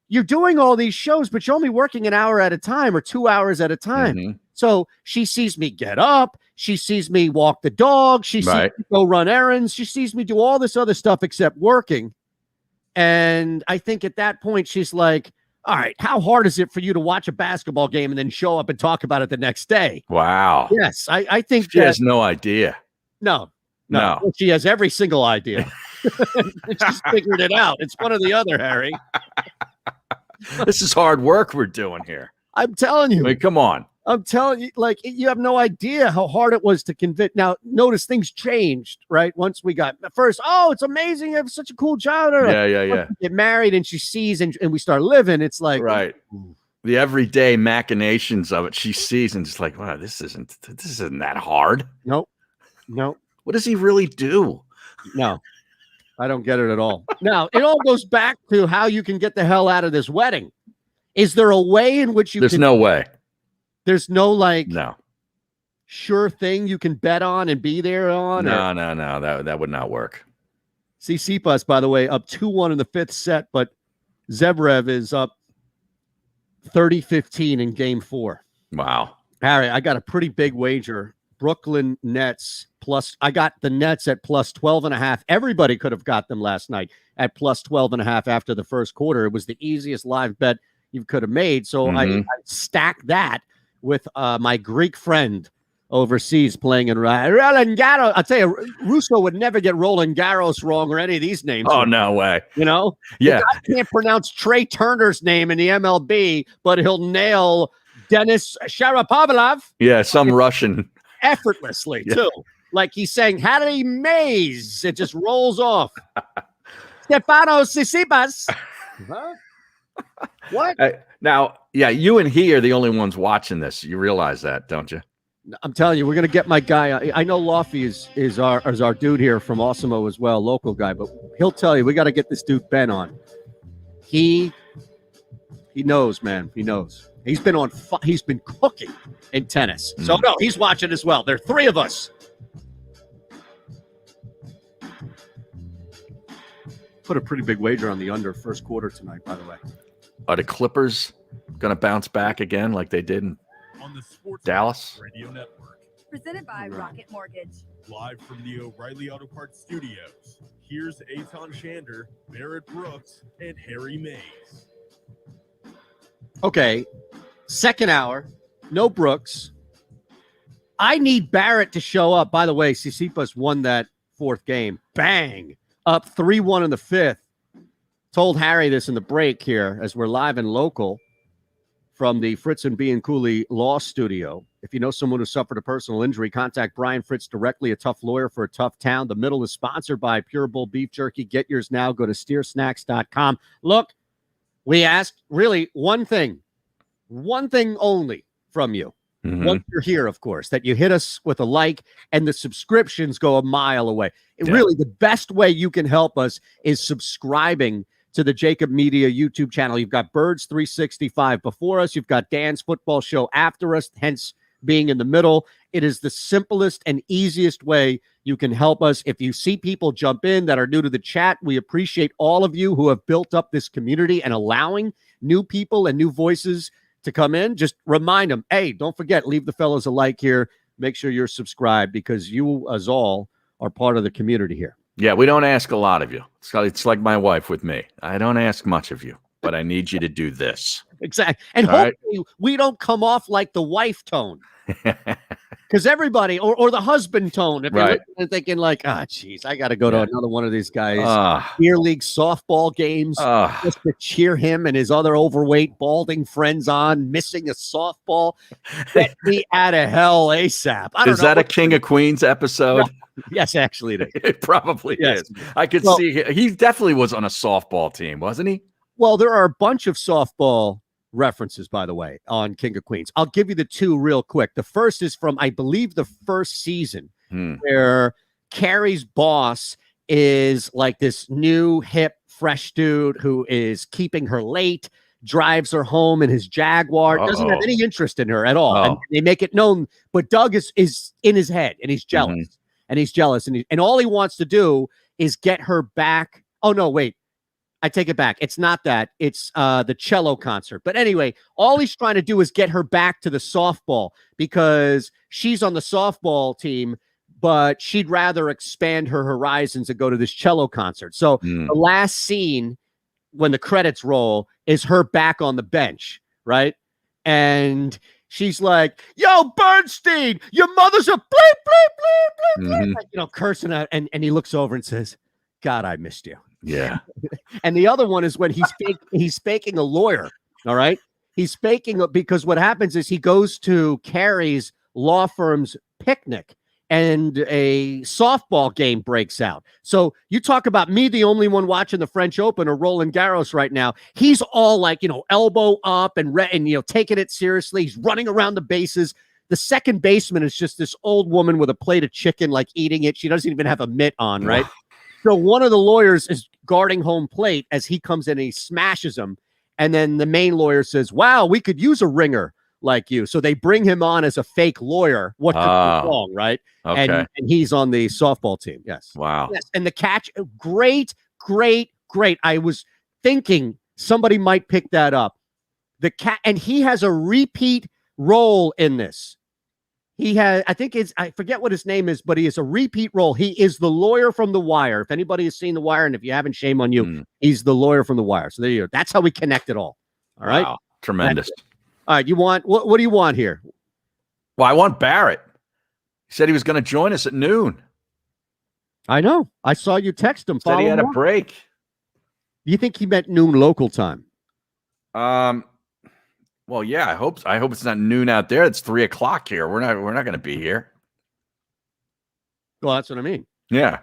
S1: you're doing all these shows, but you're only working an hour at a time or 2 hours at a time.
S2: Mm-hmm.
S1: So she sees me get up. She sees me walk the dog. She sees me go run errands. She sees me do all this other stuff except working. And I think at that point, she's like, all right, how hard is it for you to watch a basketball game and then show up and talk about it the next day?
S2: Wow.
S1: Yes, I think
S2: she has no idea.
S1: No. She has every single idea. She's figured it out. It's one or the other, Harry.
S2: This is hard work we're doing here.
S1: I'm telling you.
S2: I mean, come on.
S1: I'm telling you, like, you have no idea how hard it was to convince. Now, notice things changed, right? Once we got first, oh, it's amazing. You have such a cool child.
S2: Yeah.
S1: Get married and she sees and we start living. It's like,
S2: right. The everyday machinations of it she sees and it's like, wow, this isn't that hard.
S1: Nope.
S2: What does he really do?
S1: No, I don't get it at all. Now, it all goes back to how you can get the hell out of this wedding. Is there a way in which
S2: There's no way.
S1: There's no
S2: no
S1: sure thing you can bet on and be there on?
S2: No. That would not work.
S1: See, Tsitsipas, by the way, up 2-1 in the fifth set, but Zverev is up 30-15 in game 4.
S2: Wow.
S1: Harry, I got a pretty big wager. Brooklyn Nets plus, I got the Nets at plus 12.5. Everybody could have got them last night at plus 12.5 after the first quarter. It was the easiest live bet you could have made. So I stacked that with my Greek friend overseas playing in Roland Garros. I'll tell you, Russo would never get Roland Garros wrong or any of these names.
S2: Oh, no way.
S1: You know?
S2: Yeah.
S1: I can't pronounce Trey Turner's name in the MLB, but he'll nail Denis Shapovalov.
S2: Yeah, some Russian.
S1: Effortlessly, too. Like he's saying, Harry Mays. It just rolls off. Stefanos Tsitsipas. Huh? What?
S2: Now, yeah, you and he are the only ones watching this. You realize that, don't you?
S1: I'm telling you, we're gonna get my guy. I know Lofty is our dude here from Osimo as well, local guy, but he'll tell you we got to get this dude Ben on. He knows, man. He knows. He's been on. He's been cooking in tennis. So no, he's watching as well. There are 3 of us. Put a pretty big wager on the under first quarter tonight, by the way.
S2: Are the Clippers going to bounce back again like they did in Dallas?
S5: Radio Network.
S3: Presented by Rocket Mortgage.
S5: Live from the O'Reilly Auto Parts Studios. Here's Eytan Shander, Barrett Brooks, and Harry Mays.
S1: Okay, second hour, no Brooks. I need Barrett to show up. By the way, Tsitsipas won that 4th game. Bang! Up 3-1 in the 5th. Told Harry this in the break here as we're live and local from the Fritz and B and Cooley Law Studio. If you know someone who suffered a personal injury, contact Brian Fritz directly, a tough lawyer for a tough town. The Middle is sponsored by Pure Bull Beef Jerky. Get yours now. Go to steersnacks.com. Look, we asked really one thing only from you. Once you're here, of course, that you hit us with a like and the subscriptions go a mile away. Really, the best way you can help us is subscribing to the JAKIB Media YouTube channel. You've got Birds 365 before us. You've got Dan's football show after us, hence being in the middle. It is the simplest and easiest way you can help us. If you see people jump in that are new to the chat, we appreciate all of you who have built up this community and allowing new people and new voices to come in. Just remind them, hey, don't forget, leave the fellas a like here. Make sure you're subscribed because you, as all, are part of the community here.
S2: Yeah, we don't ask a lot of you. It's like my wife with me. I don't ask much of you, but I need you to do this.
S1: Exactly. And
S2: all
S1: hopefully we don't come off like the wife tone. Because everybody, or the husband tone, if you're thinking like, geez, I got to go to another one of these guys' beer league softball games just to cheer him and his other overweight, balding friends on, missing a softball. Get me out of hell ASAP.
S2: Is that a King of Queens episode?
S1: No. Yes, actually it is.
S2: It probably is. I could see he definitely was on a softball team, wasn't he?
S1: Well, there are a bunch of softball references, by the way, on King of Queens. I'll give you the 2 real quick. The first is from, I believe, the first season where Carrie's boss is like this new hip fresh dude who is keeping her late, drives her home in his Jaguar, doesn't have any interest in her at all. And they make it known, but Doug is in his head and he's jealous. And he's jealous, and all he wants to do is get her back. Oh no, wait. I take it back. It's not that. It's the cello concert. But anyway, all he's trying to do is get her back to the softball because she's on the softball team, but she'd rather expand her horizons and go to this cello concert. So the last scene when the credits roll is her back on the bench, right? And she's like, "Yo, Bernstein, your mother's a bleep, bleep, bleep, bleep, bleep," you know, cursing out. And he looks over and says, "God, I missed you."
S2: Yeah.
S1: And the other one is when he's faking a lawyer. All right. He's faking because what happens is he goes to Carrie's law firm's picnic and a softball game breaks out. So you talk about me, the only one watching the French Open or Roland Garros right now. He's all like, you know, elbow up and you know, taking it seriously. He's running around the bases. The second baseman is just this old woman with a plate of chicken, like eating it. She doesn't even have a mitt on, right? So one of the lawyers is guarding home plate as he comes in and he smashes him. And then the main lawyer says, "Wow, we could use a ringer like you." So they bring him on as a fake lawyer. What could go wrong, right?
S2: Okay.
S1: And he's on the softball team. Yes.
S2: Wow.
S1: Yes. And the catch, great. I was thinking somebody might pick that up. And he has a repeat role in this. He has, I forget what his name is, but he is a repeat role. He is the lawyer from The Wire. If anybody has seen The Wire, and if you haven't, shame on you. He's the lawyer from The Wire. So there you go. That's how we connect it all. All right.
S2: Wow. Tremendous.
S1: All right. You want, what do you want here?
S2: Well, I want Barrett. He said he was going to join us at noon.
S1: I know. I saw you text him.
S2: Said he had a break.
S1: You think he meant noon local time?
S2: Well, yeah, I hope it's not noon out there. It's 3 o'clock here. We're not going to be here.
S1: Well, that's what I mean.
S2: Yeah.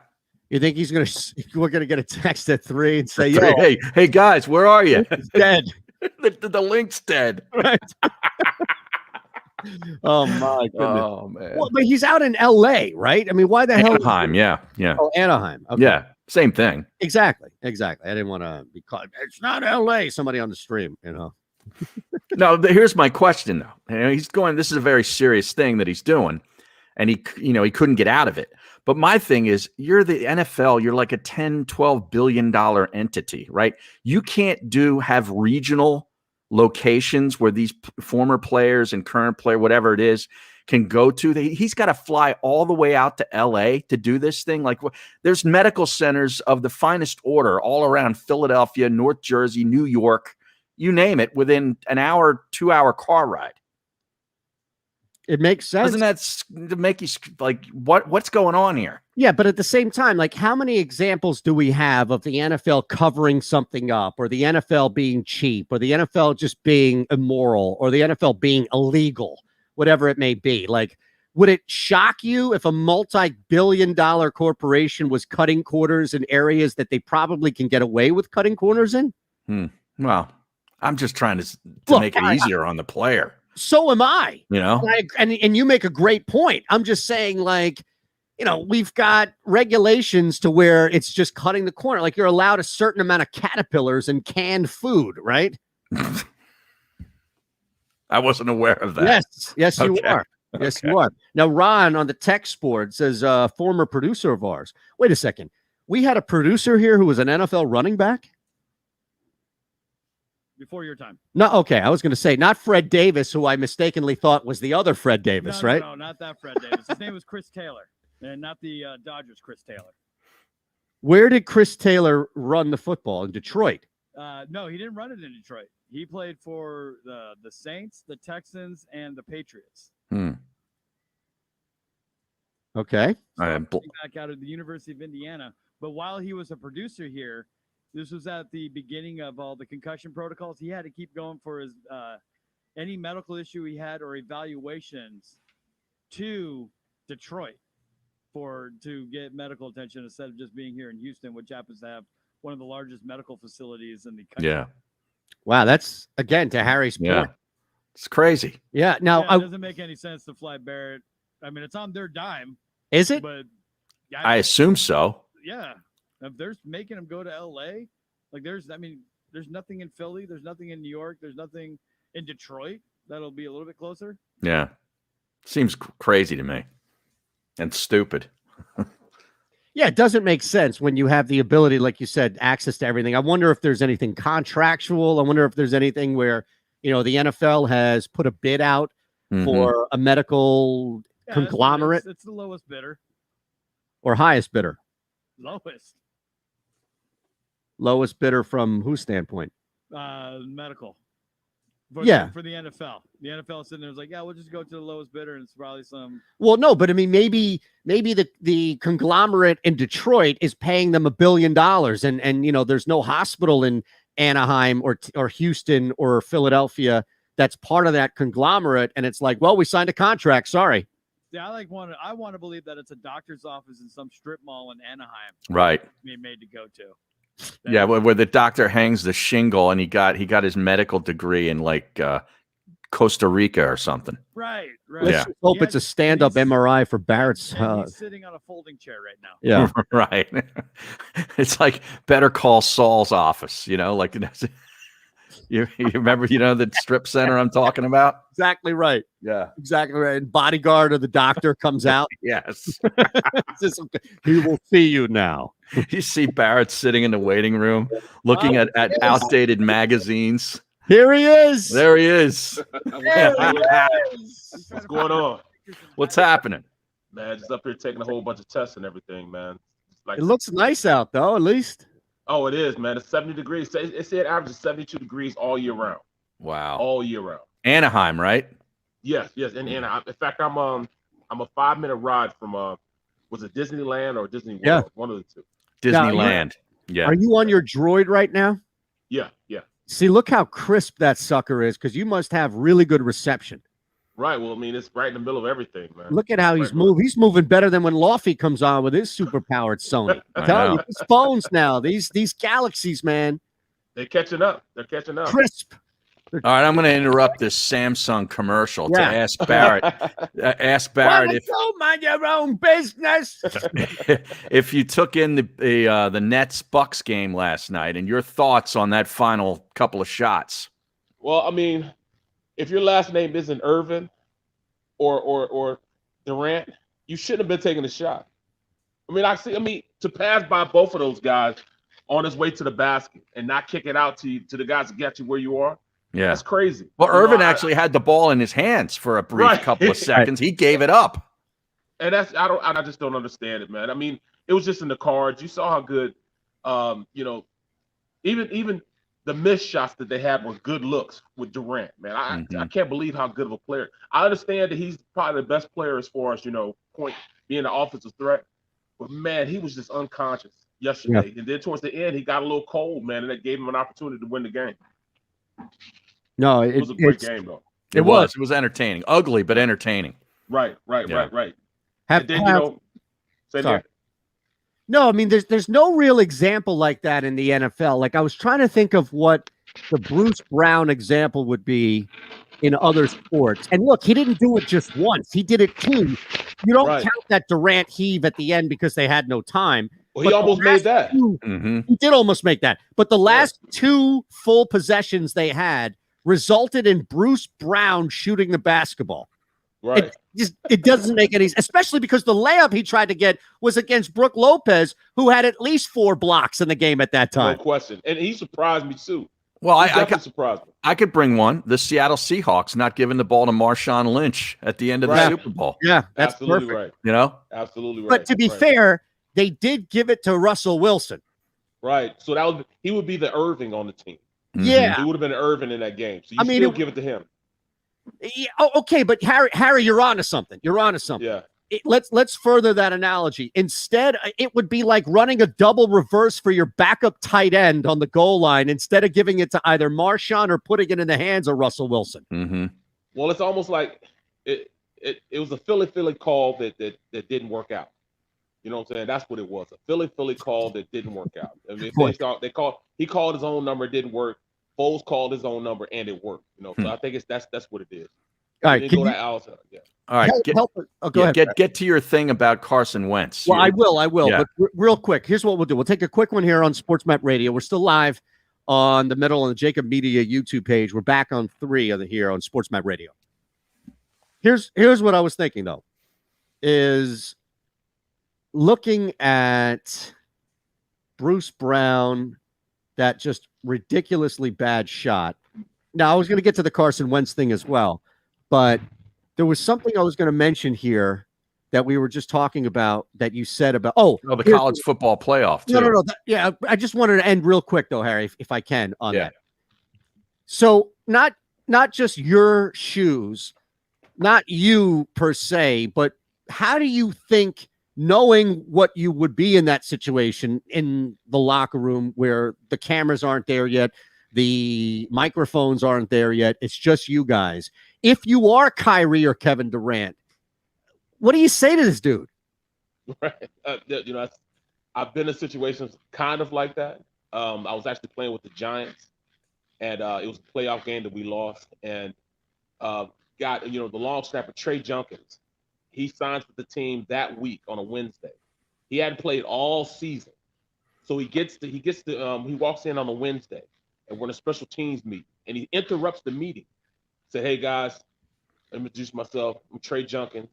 S1: You think we're going to get a text at 3 and say, "Yo,
S2: hey guys, where are you?"
S1: It's dead.
S2: the link's dead.
S1: Right. Oh my goodness.
S2: Oh man.
S1: Well, but he's out in LA, right? I mean, why the hell?
S2: Anaheim, yeah.
S1: Oh, Anaheim. Okay.
S2: Yeah, same thing.
S1: Exactly. I didn't want to be caught. It's not LA. Somebody on the stream, you know.
S2: No, here's my question though. You know, he's going. This is a very serious thing that he's doing, and he couldn't get out of it. But my thing is, you're the NFL. You're like a $10-12 billion entity, right? You can't have regional locations where these former players and current player, whatever it is, can go to. He's got to fly all the way out to LA to do this thing. Like, there's medical centers of the finest order all around Philadelphia, North Jersey, New York, you name it, within an hour, 2-hour car ride.
S1: It makes sense.
S2: Doesn't that make you like, what's going on here?
S1: Yeah, but at the same time, like, how many examples do we have of the NFL covering something up, or the NFL being cheap, or the NFL just being immoral, or the NFL being illegal, whatever it may be? Like, would it shock you if a multi-billion-dollar corporation was cutting corners in areas that they probably can get away with cutting corners in?
S2: Well, I'm just trying to make it easier on the player.
S1: So am I.
S2: You know,
S1: and you make a great point. I'm just saying, like, you know, we've got regulations to where it's just cutting the corner. Like, you're allowed a certain amount of caterpillars and canned food, right?
S2: I wasn't aware of that.
S1: Yes, you are. Yes, you are. Now, Ron on the text board says, former producer of ours. Wait a second. We had a producer here who was an NFL running back?
S13: Before your time.
S1: No, okay. I was going to say, not Fred Davis, who I mistakenly thought was the other Fred Davis, right?
S13: No, not that Fred Davis. His name was Chris Taylor, and not the Dodgers Chris Taylor.
S1: Where did Chris Taylor run the football? In Detroit?
S13: No, he didn't run it in Detroit. He played for the Saints, the Texans, and the Patriots.
S1: Okay.
S13: Back out of the University of Indiana. But while he was a producer here, this was at the beginning of all the concussion protocols. He had to keep going for his any medical issue he had or evaluations to Detroit to get medical attention instead of just being here in Houston, which happens to have one of the largest medical facilities in the country.
S2: Yeah.
S1: Wow, that's, again, to Harry's point.
S2: Yeah. It's crazy.
S1: Yeah. Now,
S13: it doesn't make any sense to fly Barrett. I mean, it's on their dime.
S1: Is it?
S13: But
S2: I assume so.
S13: Yeah. If they're making him go to LA, Like there's nothing in Philly. There's nothing in New York. There's nothing in Detroit that'll be a little bit closer.
S2: Yeah. Seems crazy to me and stupid.
S1: Yeah, it doesn't make sense when you have the ability, like you said, access to everything. I wonder if there's anything contractual. I wonder if there's anything where, the NFL has put a bid out for a medical conglomerate.
S13: It's the lowest bidder.
S1: Or highest bidder.
S13: Lowest
S1: bidder from whose standpoint?
S13: Medical. For the NFL. The NFL is sitting there like, yeah, we'll just go to the lowest bidder, and it's probably some.
S1: Well, no, but I mean, maybe the conglomerate in Detroit is paying them $1 billion, and there's no hospital in Anaheim or Houston or Philadelphia that's part of that conglomerate, and it's like, well, we signed a contract. Sorry.
S13: Yeah, I want to believe that it's a doctor's office in some strip mall in Anaheim.
S2: Right.
S13: Being made to go to.
S2: Yeah, where the doctor hangs the shingle, and he got his medical degree in like Costa Rica or something.
S13: Right.
S1: Let's hope it's a stand-up MRI for Barrett's.
S13: He's sitting on a folding chair right now.
S1: Yeah,
S2: right. It's like Better Call Saul's office. Like you remember the strip center I'm talking about?
S1: Exactly right.
S2: Yeah,
S1: exactly right. And bodyguard of the doctor comes out.
S2: Yes,
S1: he will see you now.
S2: You see Barrett sitting in the waiting room, looking at outdated magazines.
S1: Here he is.
S2: There he is.
S14: What's going on?
S2: What's happening?
S14: Man, just up here taking a whole bunch of tests and everything, man.
S1: It looks nice out, though, at least.
S14: Oh, it is, man. It's 70 degrees. It said averages 72 degrees all year round.
S2: Wow.
S14: All year round.
S2: Anaheim, right?
S14: Yes. And in fact, I'm a 5-minute ride from was it Disneyland or Disney World?
S1: Yeah.
S14: One of the two.
S2: Disneyland. Yeah.
S1: Are you on your droid right now?
S14: Yeah.
S1: See, look how crisp that sucker is, because you must have really good reception.
S14: Right. Well, I mean, it's right in the middle of everything, man.
S1: Look at how he's moving. He's moving better than when Lofty comes on with his super-powered Sony. I'm telling you, these phones now, these Galaxies, man.
S14: They're catching up.
S1: Crisp.
S2: All right, I'm going to interrupt this Samsung commercial to ask Barrett.
S1: If you mind your own business.
S2: If you took in the Nets Bucks game last night, and your thoughts on that final couple of shots.
S14: Well, I mean, if your last name isn't Irvin or Durant, you shouldn't have been taking the shot. I mean, to pass by both of those guys on his way to the basket and not kick it out to the guys that get you where you are.
S2: Yeah,
S14: that's crazy.
S2: Well, Irvin actually had the ball in his hands for a brief couple of seconds. He gave it up,
S14: and I just don't understand it, man. I mean, it was just in the cards. You saw how good, even the missed shots that they had were good looks with Durant, man. I can't believe how good of a player. I understand that he's probably the best player as far as point being the offensive threat, but man, he was just unconscious yesterday, and then towards the end, he got a little cold, man, and that gave him an opportunity to win the game.
S1: No,
S14: it was a great game, though.
S2: It was entertaining, ugly but entertaining.
S14: Right.
S1: Say
S14: that.
S1: No, I mean, there's no real example like that in the NFL. Like, I was trying to think of what the Bruce Brown example would be in other sports. And look, he didn't do it just once. He did it too. You don't count that Durant heave at the end because they had no time.
S14: Well, he almost made that.
S1: He did almost make that. But the last two full possessions they had resulted in Bruce Brown shooting the basketball.
S14: Right.
S1: It doesn't make any sense, especially because the layup he tried to get was against Brook Lopez, who had at least 4 blocks in the game at that time.
S14: No question. And he surprised me too.
S2: Well,
S14: surprised me.
S2: I could bring one. The Seattle Seahawks not giving the ball to Marshawn Lynch at the end of the Super Bowl.
S1: Yeah, that's
S14: absolutely
S1: perfect.
S14: Right. Absolutely right.
S1: But to be fair, they did give it to Russell Wilson.
S14: Right. So he would be the Irving on the team.
S1: Yeah.
S14: He would have been Irvin in that game. So you give it to him.
S1: Yeah, okay, but Harry, you're onto something.
S14: Yeah.
S1: Let's further that analogy. Instead, it would be like running a double reverse for your backup tight end on the goal line instead of giving it to either Marshawn or putting it in the hands of Russell Wilson.
S2: Mm-hmm.
S14: Well, it's almost like it was a Philly call that didn't work out. You know what I'm saying? That's what it was. A Philly call that didn't work out. I mean, he called his own number, it didn't work. Foles called his own number and it worked. So I think that's what it is.
S1: All right,
S14: Then
S1: can
S14: go
S1: you-
S14: to Al's. Yeah.
S2: All right,
S1: go ahead.
S2: Get to your thing about Carson Wentz.
S1: Well, I will.
S2: Yeah.
S1: But real quick, here's what we'll do. We'll take a quick one here on SportsMap Radio. We're still live on the middle on the JAKIB Media YouTube page. We're back on 3 on here on SportsMap Radio. Here's what I was thinking though, is looking at Bruce Brown, that just ridiculously bad shot. Now, I was going to get to the Carson Wentz thing as well, but there was something I was going to mention here that we were just talking about that you said about
S2: the college football playoff too.
S1: No. Yeah, I just wanted to end real quick though, Harry, if I can on that. So not just your shoes, not you per se, but how do you think, knowing what you would be in that situation in the locker room where the cameras aren't there yet, the microphones aren't there yet, it's just you guys. If you are Kyrie or Kevin Durant, what do you say to this dude?
S14: Right. I've been in situations kind of like that. I was actually playing with the Giants, and it was a playoff game that we lost. And got the long snapper Trey Junkins. He signs with the team that week on a Wednesday. He hadn't played all season, so he walks in on a Wednesday, and we're in a special teams meeting, and he interrupts the meeting. Say, hey guys, let me introduce myself. I'm Trey Junkins,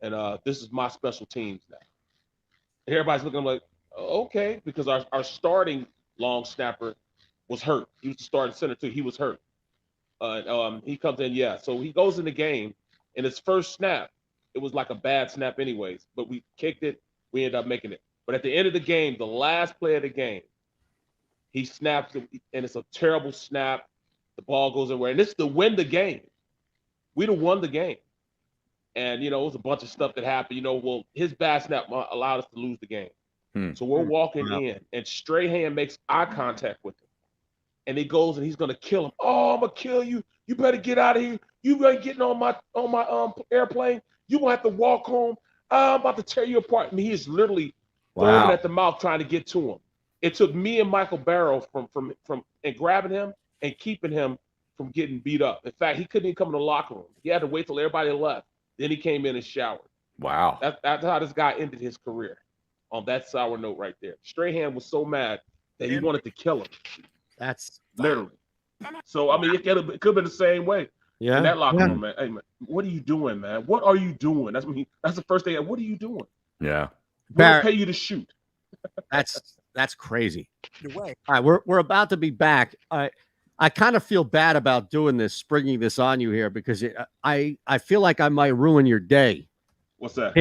S14: and this is my special teams now. And everybody's looking like, okay, because our starting long snapper was hurt. He was the starting center too. He was hurt. He comes in, so he goes in the game, and his first snap, it was like a bad snap anyways, but we kicked it. We ended up making it. But at the end of the game, the last play of the game, he snaps it, and it's a terrible snap. The ball goes away, and this is to win the game. We'd have won the game. And, it was a bunch of stuff that happened. His bad snap allowed us to lose the game. So we're walking in, and Strahan makes eye contact with him. And he goes, and he's going to kill him. Oh, I'm going to kill you. You better get out of here. You ain't getting on my airplane. You going to have to walk home. I'm about to tear you apart. I mean, he is literally foaming at the mouth trying to get to him. It took me and Michael Barrett from and grabbing him and keeping him from getting beat up. In fact, he couldn't even come in the locker room. He had to wait till everybody left. Then he came in and showered.
S2: Wow.
S14: That's how this guy ended his career, on that sour note right there. Strahan was so mad that he wanted to kill him.
S1: That's
S14: literally. So, I mean, it could have been the same way.
S1: Yeah.
S14: In that locker room, man. Hey, man, what are you doing, man? What are you doing? That's the first thing. What are you doing?
S2: Yeah.
S14: We're gonna pay you to shoot.
S1: That's crazy. All right, we're about to be back. I kind of feel bad about doing this, springing this on you here, because I feel like I might ruin your day.
S14: What's that?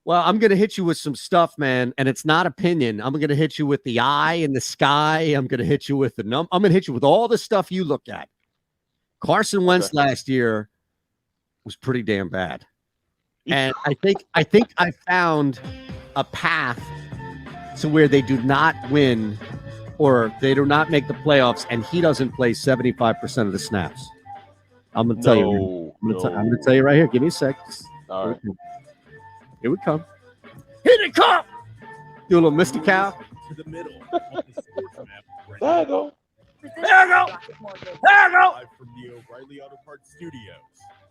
S1: Well, I'm going to hit you with some stuff, man, and it's not opinion. I'm going to hit you with the eye in the sky. I'm going to hit you with I'm going to hit you with all the stuff you look at. Carson Wentz last year was pretty damn bad. And I think I found a path to where they do not win or they do not make the playoffs, and he doesn't play 75% of the snaps. I'm going to tell you. I'm going to tell you right here. Give me a sec.
S14: All right.
S1: Here we come. Here they come. Do a little Misty Cow.
S5: To the middle. On the SportsMap Radio.
S14: There you go.
S1: There you go. There you go.
S5: Live from the O'Reilly Auto Parts Studios.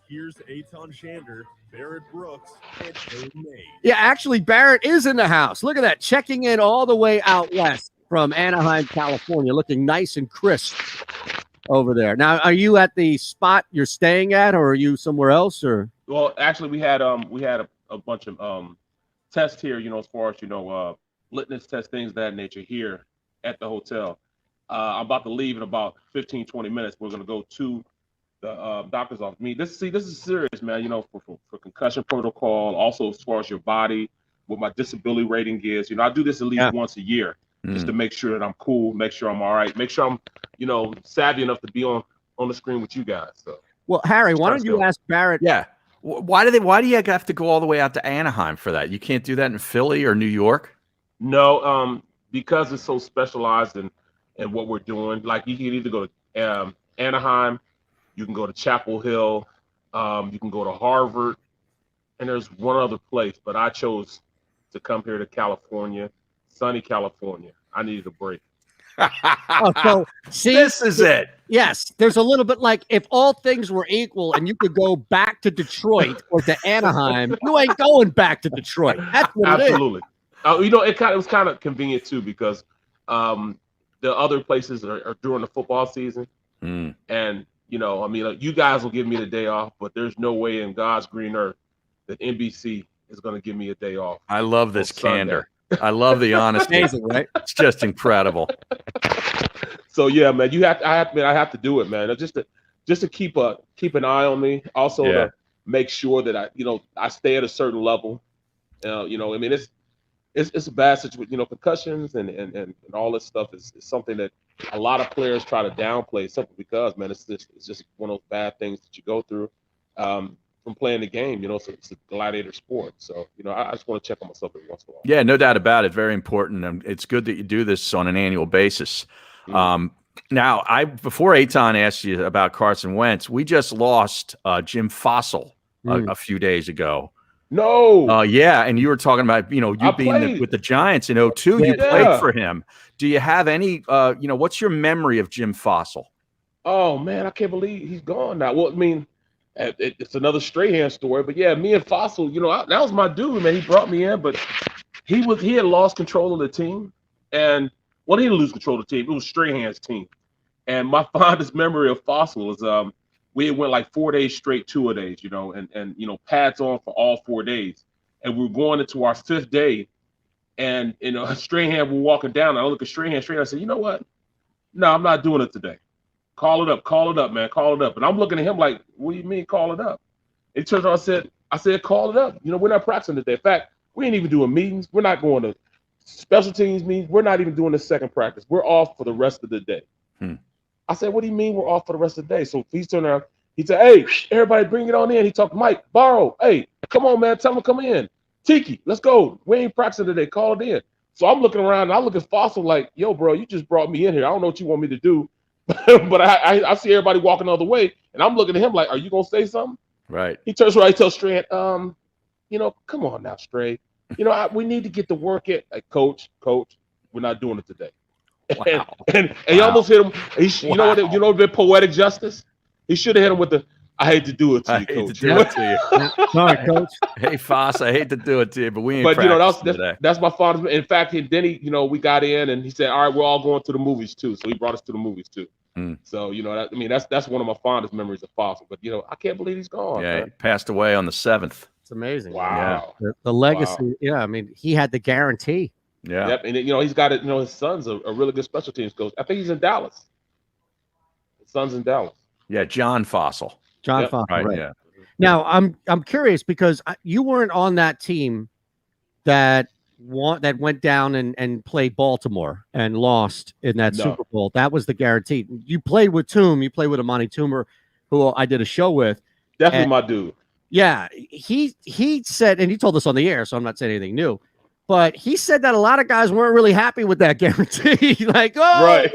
S5: Here's Eytan Shander, Barrett Brooks, and Harry May.
S1: Yeah, actually, Barrett is in the house. Look at that. Checking in all the way out west from Anaheim, California. Looking nice and crisp over there. Now, are you at the spot you're staying at, or are you somewhere else? Or
S14: Well, actually, we had a bunch of tests here, as far as litmus tests, things of that nature here at the hotel. I'm about to leave in about 15, 20 minutes. We're going to go to the doctor's office. This is serious, man, for concussion protocol, also as far as your body, what my disability rating is. I do this at least once a year just to make sure that I'm cool, make sure I'm all right, make sure I'm, savvy enough to be on the screen with you guys. So,
S1: well, Harry, why don't you ask Barrett?
S2: Yeah. Why do you have to go all the way out to Anaheim for that? You can't do that in Philly or New York?
S14: No, because it's so specialized in what we're doing. Like, you can either go to Anaheim, you can go to Chapel Hill, you can go to Harvard, and there's one other place, but I chose to come here to California, sunny California. I needed a break.
S1: So see,
S2: this is it.
S1: Yes, there's a little bit like if all things were equal and you could go back to Detroit or to Anaheim, you ain't going back to Detroit. That's what
S14: Absolutely. You know, it was kind of convenient too because the other places are during the football season, and you know, I mean, you guys will give me the day off, but there's no way in God's green earth that NBC is going to give me a day off.
S2: I love this candor. I love the honesty.
S1: Amazing, right?
S2: It's just incredible.
S14: So yeah, man, I have to do it, man. Just to keep an eye on me. Also to make sure that I stay at a certain level. You know, I mean, it's a bad situation. You know, concussions and all this stuff is something that a lot of players try to downplay simply because, man, it's just one of those bad things that you go through from playing the game. You know, so it's a gladiator sport. So, you know, I just want to check on myself every once in a while.
S2: Yeah, no doubt about it. Very important. And it's good that you do this on an annual basis. Now, before Eytan asked you about Carson Wentz, we just lost Jim Fossil a few days ago.
S14: No.
S2: Yeah, and you were talking about, you being with the Giants in 2002. You played for him. Do you have any, what's your memory of Jim Fossil?
S14: Oh, man, I can't believe he's gone now. Well, I mean, it's another Strahan story. But, yeah, me and Fossil, that was my dude, man. He brought me in, but he had lost control of the team. And, well, he didn't lose control of the team. It was Strahan's team. And my fondest memory of Fossil is we went like 4 days straight, 2 days, and pads on for all 4 days. And we were going into our 5th day. And, Strahan were walking down. I look at Strahan. I said, you know what? No, I'm not doing it today. Call it up, man. Call it up. And I'm looking at him like, what do you mean call it up? It turns out I said, call it up. We're not practicing today. In fact, we ain't even doing meetings. We're not going to special teams meetings. We're not even doing the second practice. We're off for the rest of the day. I said, what do you mean we're off for the rest of the day? So he's turning around. He said, hey, everybody bring it on in. He talked to Mike, Barrow. Hey, come on, man. Tell him to come in. Tiki, let's go. We ain't practicing today. Call it in. So I'm looking around and I look at Fossil like, yo, bro, you just brought me in here. I don't know what you want me to do. But I see everybody walking the other way. And I'm looking at him like, are you going to say something?
S2: Right.
S14: He turns around, he tells Strahan, come on now, Stray. We need to get to work it. Like, coach, we're not doing it today. Wow. And he almost hit him. You know what? The poetic justice. He should have hit him with the. I hate to do it to you, coach.
S1: Sorry, coach.
S2: Hey, Foss, I hate to do it to you, but we ain't.
S14: But that's my father's. In fact, then we got in and he said, all right, we're all going to the movies too. So he brought us to the movies too. So that's one of my fondest memories of Fossil. But I can't believe he's gone.
S2: Yeah,
S14: man.
S2: he passed away on the 7th.
S1: It's amazing.
S14: Wow.
S1: Yeah. The legacy. Wow. Yeah, I mean, he had the guarantee.
S2: Yeah.
S14: Yep. And he's got it. His son's a really good special teams coach. I think he's in Dallas. His son's in Dallas.
S2: Yeah, John Fossil.
S1: John Fossil. Right.
S2: Yeah.
S1: Now I'm curious because you weren't on that team that went down and played Baltimore and lost in that Super Bowl. That was the guarantee. You played with Toom. You played with Amani Toomer, who I did a show with.
S14: Definitely my dude.
S1: Yeah, he said, and he told us on the air, so I'm not saying anything new. But he said that a lot of guys weren't really happy with that guarantee. Like, whoa,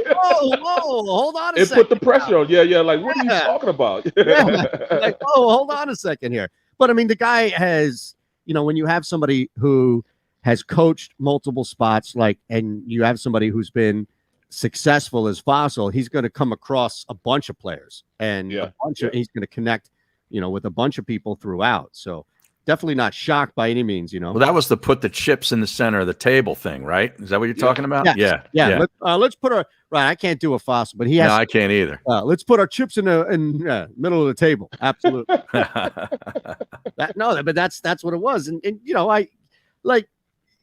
S1: hold on a second.
S14: It put the pressure on. Yeah. Like, what are you talking about?
S1: Like, hold on a second here. But I mean, the guy has, when you have somebody who has coached multiple spots, and you have somebody who's been successful as Fossil, he's going to come across a bunch of players and he's going to connect, with a bunch of people throughout. So definitely not shocked by any means,
S2: Well, that was the put the chips in the center of the table thing, right? Is that what you're talking about?
S1: Yes. Yeah. Let's put I can't do a Fossil, but he has.
S2: No, I can't either.
S1: Let's put our chips in the middle of the table. Absolutely. But that's what it was, and I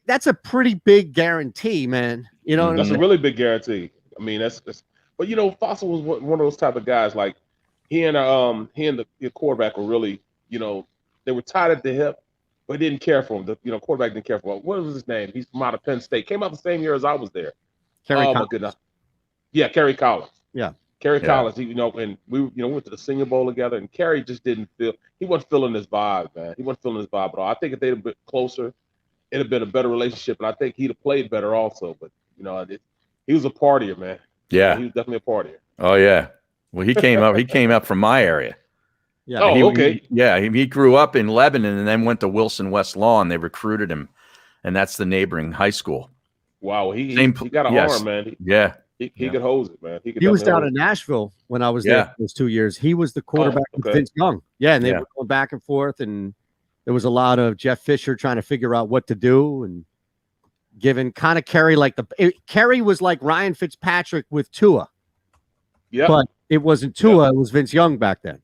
S1: that's a pretty big guarantee, man.
S14: That's a really big guarantee. I mean, but Fossil was one of those type of guys. Like he and the quarterback were really, they were tied at the hip, but didn't care for him. The quarterback didn't care for him. What was his name? He's from out of Penn State. Came out the same year as I was there. My goodness. Yeah, Kerry Collins.
S1: Yeah.
S14: Kerry Collins. And we went to the Senior Bowl together, and Kerry just didn't he wasn't feeling his vibe, man. He wasn't feeling his vibe at all. I think if they'd have been closer, it'd have been a better relationship, and I think he'd have played better also. But he was a partier, man.
S2: Yeah.
S14: He was definitely a partier.
S2: Oh yeah. Well, he came up from my area.
S1: Yeah.
S14: Okay.
S2: He grew up in Lebanon and then went to Wilson West Lawn. They recruited him, and that's the neighboring high school.
S14: Wow, he got an arm, man. He could hose it, man.
S1: He was down in Nashville when I was there for those 2 years. He was the quarterback with Vince Young. Yeah, and they were going back and forth, and there was a lot of Jeff Fisher trying to figure out what to do and giving kind of Kerry Kerry was like Ryan Fitzpatrick with Tua.
S14: Yeah,
S1: but it wasn't Tua; it was Vince Young back then.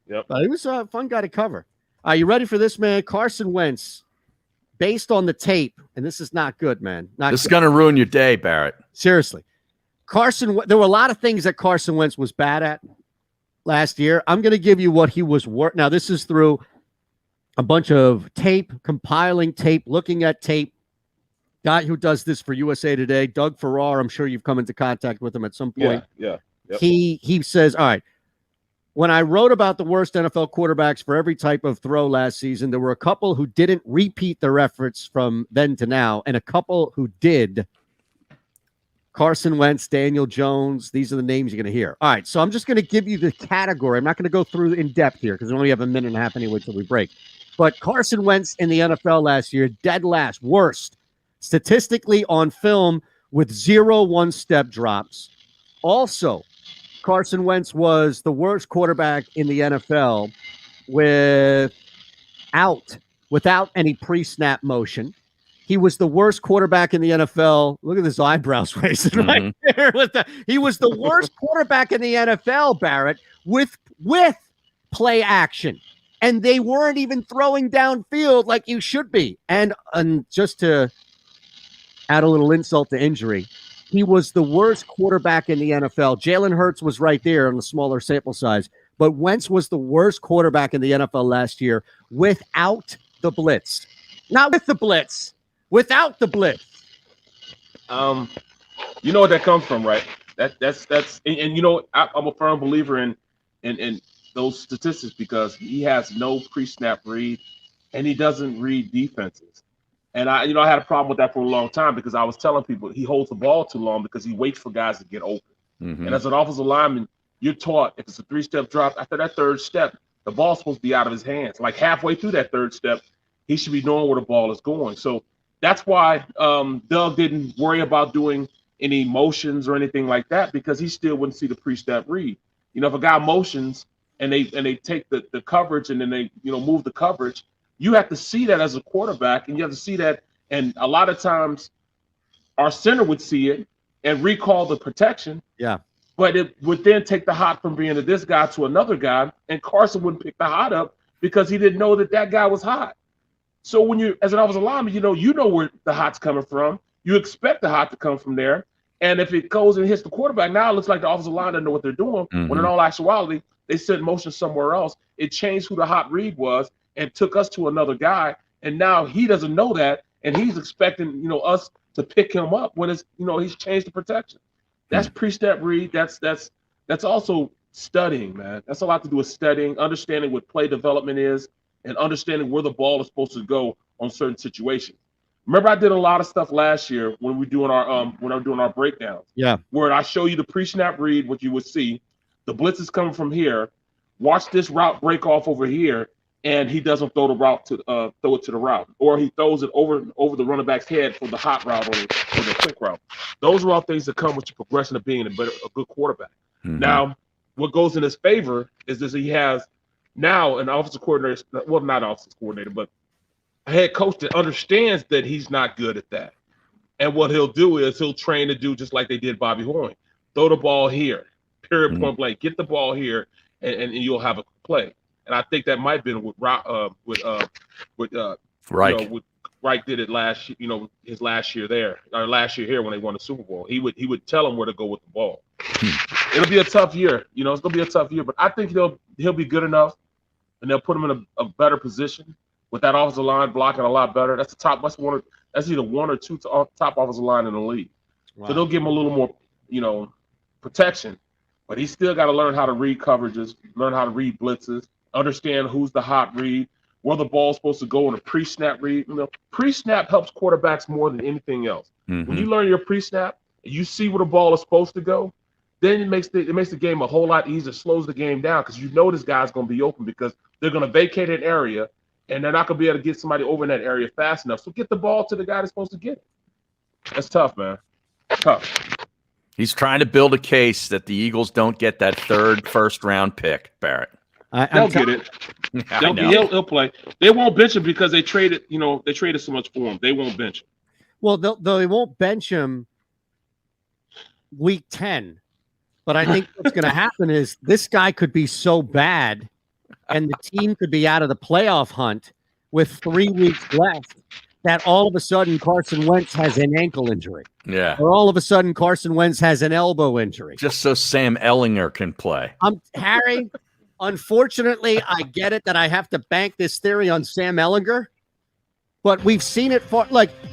S14: Yep.
S1: But he was a fun guy to cover. Are you ready for this, man? Carson Wentz, based on the tape, and this is not good, man.
S2: This is going to ruin your day, Barrett.
S1: Seriously. There were a lot of things that Carson Wentz was bad at last year. I'm going to give you what he was worth. Now, this is through a bunch of tape, compiling tape, looking at tape. Guy who does this for USA Today, Doug Farrar. I'm sure you've come into contact with him at some point.
S14: Yeah. Yep.
S1: He says, all right, when I wrote about the worst NFL quarterbacks for every type of throw last season, there were a couple who didn't repeat their efforts from then to now, and a couple who did. Carson Wentz, Daniel Jones. These are the names you're going to hear. All right, so I'm just going to give you the category. I'm not going to go through in depth here because we only have a minute and a half anyway till we break. But Carson Wentz in the NFL last year, dead last, worst. Statistically on film with 0 one-step drops. Also, Carson Wentz was the worst quarterback in the NFL without any pre-snap motion. He was the worst quarterback in the NFL. Look at his eyebrows raising right there. He was the worst quarterback in the NFL, Barrett, with play action. And they weren't even throwing downfield like you should be. And just to add a little insult to injury, he was the worst quarterback in the NFL. Jalen Hurts was right there on the smaller sample size. But Wentz was the worst quarterback in the NFL last year without the blitz. Not with the blitz. Without the blitz.
S14: You know what that comes from, right? That's and you know, I'm a firm believer in those statistics because he has no pre-snap read and he doesn't read defenses. And I had a problem with that for a long time because I was telling people he holds the ball too long because he waits for guys to get open. And as an offensive lineman, you're taught if it's a 3-step drop, after that 3rd step, the ball's supposed to be out of his hands. Like halfway through that 3rd step, he should be knowing where the ball is going. So that's why Doug didn't worry about doing any motions or anything like that because he still wouldn't see the pre-snap read. You know, if a guy motions and they take the coverage and then they move the coverage, you have to see that as a quarterback, and you have to see that. And a lot of times, our center would see it and recall the protection.
S1: Yeah.
S14: But it would then take the hot from being to this guy to another guy, and Carson wouldn't pick the hot up because he didn't know that guy was hot. So when you, as an offensive lineman, you know where the hot's coming from. You expect the hot to come from there. And if it goes and hits the quarterback, now it looks like the offensive line doesn't know what they're doing. When in all actuality, they set motion somewhere else. It changed who the hot read was and took us to another guy. And now he doesn't know that. And he's expecting, us to pick him up when it's, he's changed the protection. That's pre-step read. That's also studying, man. That's a lot to do with studying, understanding what play development is, and understanding where the ball is supposed to go on certain situations. Remember, I did a lot of stuff last year when we were doing our breakdowns.
S1: Yeah.
S14: Where I show you the pre-snap read, what you would see, the blitz is coming from here. Watch this route break off over here, and he doesn't throw it to the route, or he throws it over the running back's head for the hot route or the quick route. Those are all things that come with your progression of being a good quarterback. Now, what goes in his favor is that he has now an offensive coordinator, well, not offensive coordinator, but a head coach that understands that he's not good at that. And what he'll do is he'll train to do just like they did Bobby Horn. Throw the ball here, period, point blank. Get the ball here, and you'll have a play. And I think that might have been with
S2: Reich.
S14: Reich did it last, his last year there, or last year here when they won the Super Bowl. He would tell him where to go with the ball. It'll be a tough year, it's gonna be a tough year, but I think he'll be good enough, and they'll put him in a better position with that offensive line blocking a lot better. That's either one or two top offensive line in the league. Wow. So they'll give him a little more, protection, but he's still got to learn how to read coverages, learn how to read blitzes, understand who's the hot read, where the ball's supposed to go in a pre-snap read. Pre-snap helps quarterbacks more than anything else. When you learn your pre-snap, and you see where the ball is supposed to go, then it makes the game a whole lot easier, slows the game down because this guy's going to be open because they're going to vacate an area and they're not going to be able to get somebody over in that area fast enough. So get the ball to the guy that's supposed to get it. That's tough, man. Tough.
S2: He's trying to build a case that the Eagles don't get that third first-round pick, Barrett.
S14: They'll get it.
S2: I know.
S14: He'll play. They won't bench him because they traded. They traded so much for him. They won't bench him.
S1: Well, they won't bench him week 10. But I think what's going to happen is this guy could be so bad and the team could be out of the playoff hunt with 3 weeks left that all of a sudden Carson Wentz has an ankle injury.
S2: Yeah.
S1: Or all of a sudden Carson Wentz has an elbow injury.
S2: Just so Sam Ellinger can play.
S1: Harry, unfortunately, I get it that I have to bank this theory on Sam Ellinger, but we've seen it for,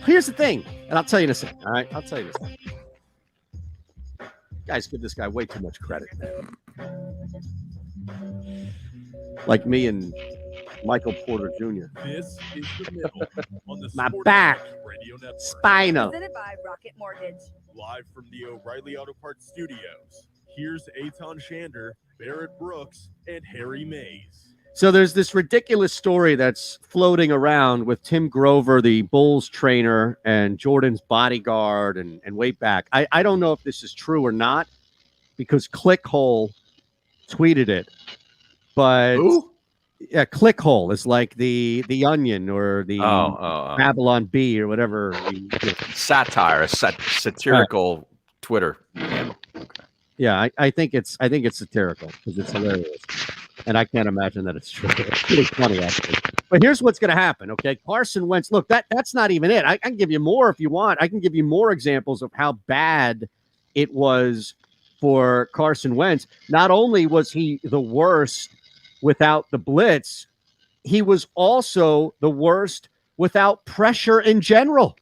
S1: here's the thing, and I'll tell you in a second, all right? I'll tell you in a second. Guys give this guy way too much credit. Like me and Michael Porter Jr.
S5: This is the middle on the
S1: My
S5: Sports
S1: back.
S5: Radio Network.
S1: Spinal.
S3: Presented by Rocket Mortgage.
S5: Live from the O'Reilly Auto Parts Studios. Here's Eytan Shander, Barrett Brooks, and Harry Mays.
S1: So there's this ridiculous story that's floating around with Tim Grover, the Bulls trainer, and Jordan's bodyguard and way back. I don't know if this is true or not because Clickhole tweeted it. But
S2: Who?
S1: Yeah, Clickhole is like the Onion or the Babylon Bee or whatever.
S2: Satire, a satirical Twitter handle.
S1: Yeah, I think it's satirical because it's hilarious. And I can't imagine that it's true. It's pretty funny, actually. But here's what's going to happen, okay? Carson Wentz, look, that's not even it. I can give you more if you want. I can give you more examples of how bad it was for Carson Wentz. Not only was he the worst without the blitz, he was also the worst without pressure in general.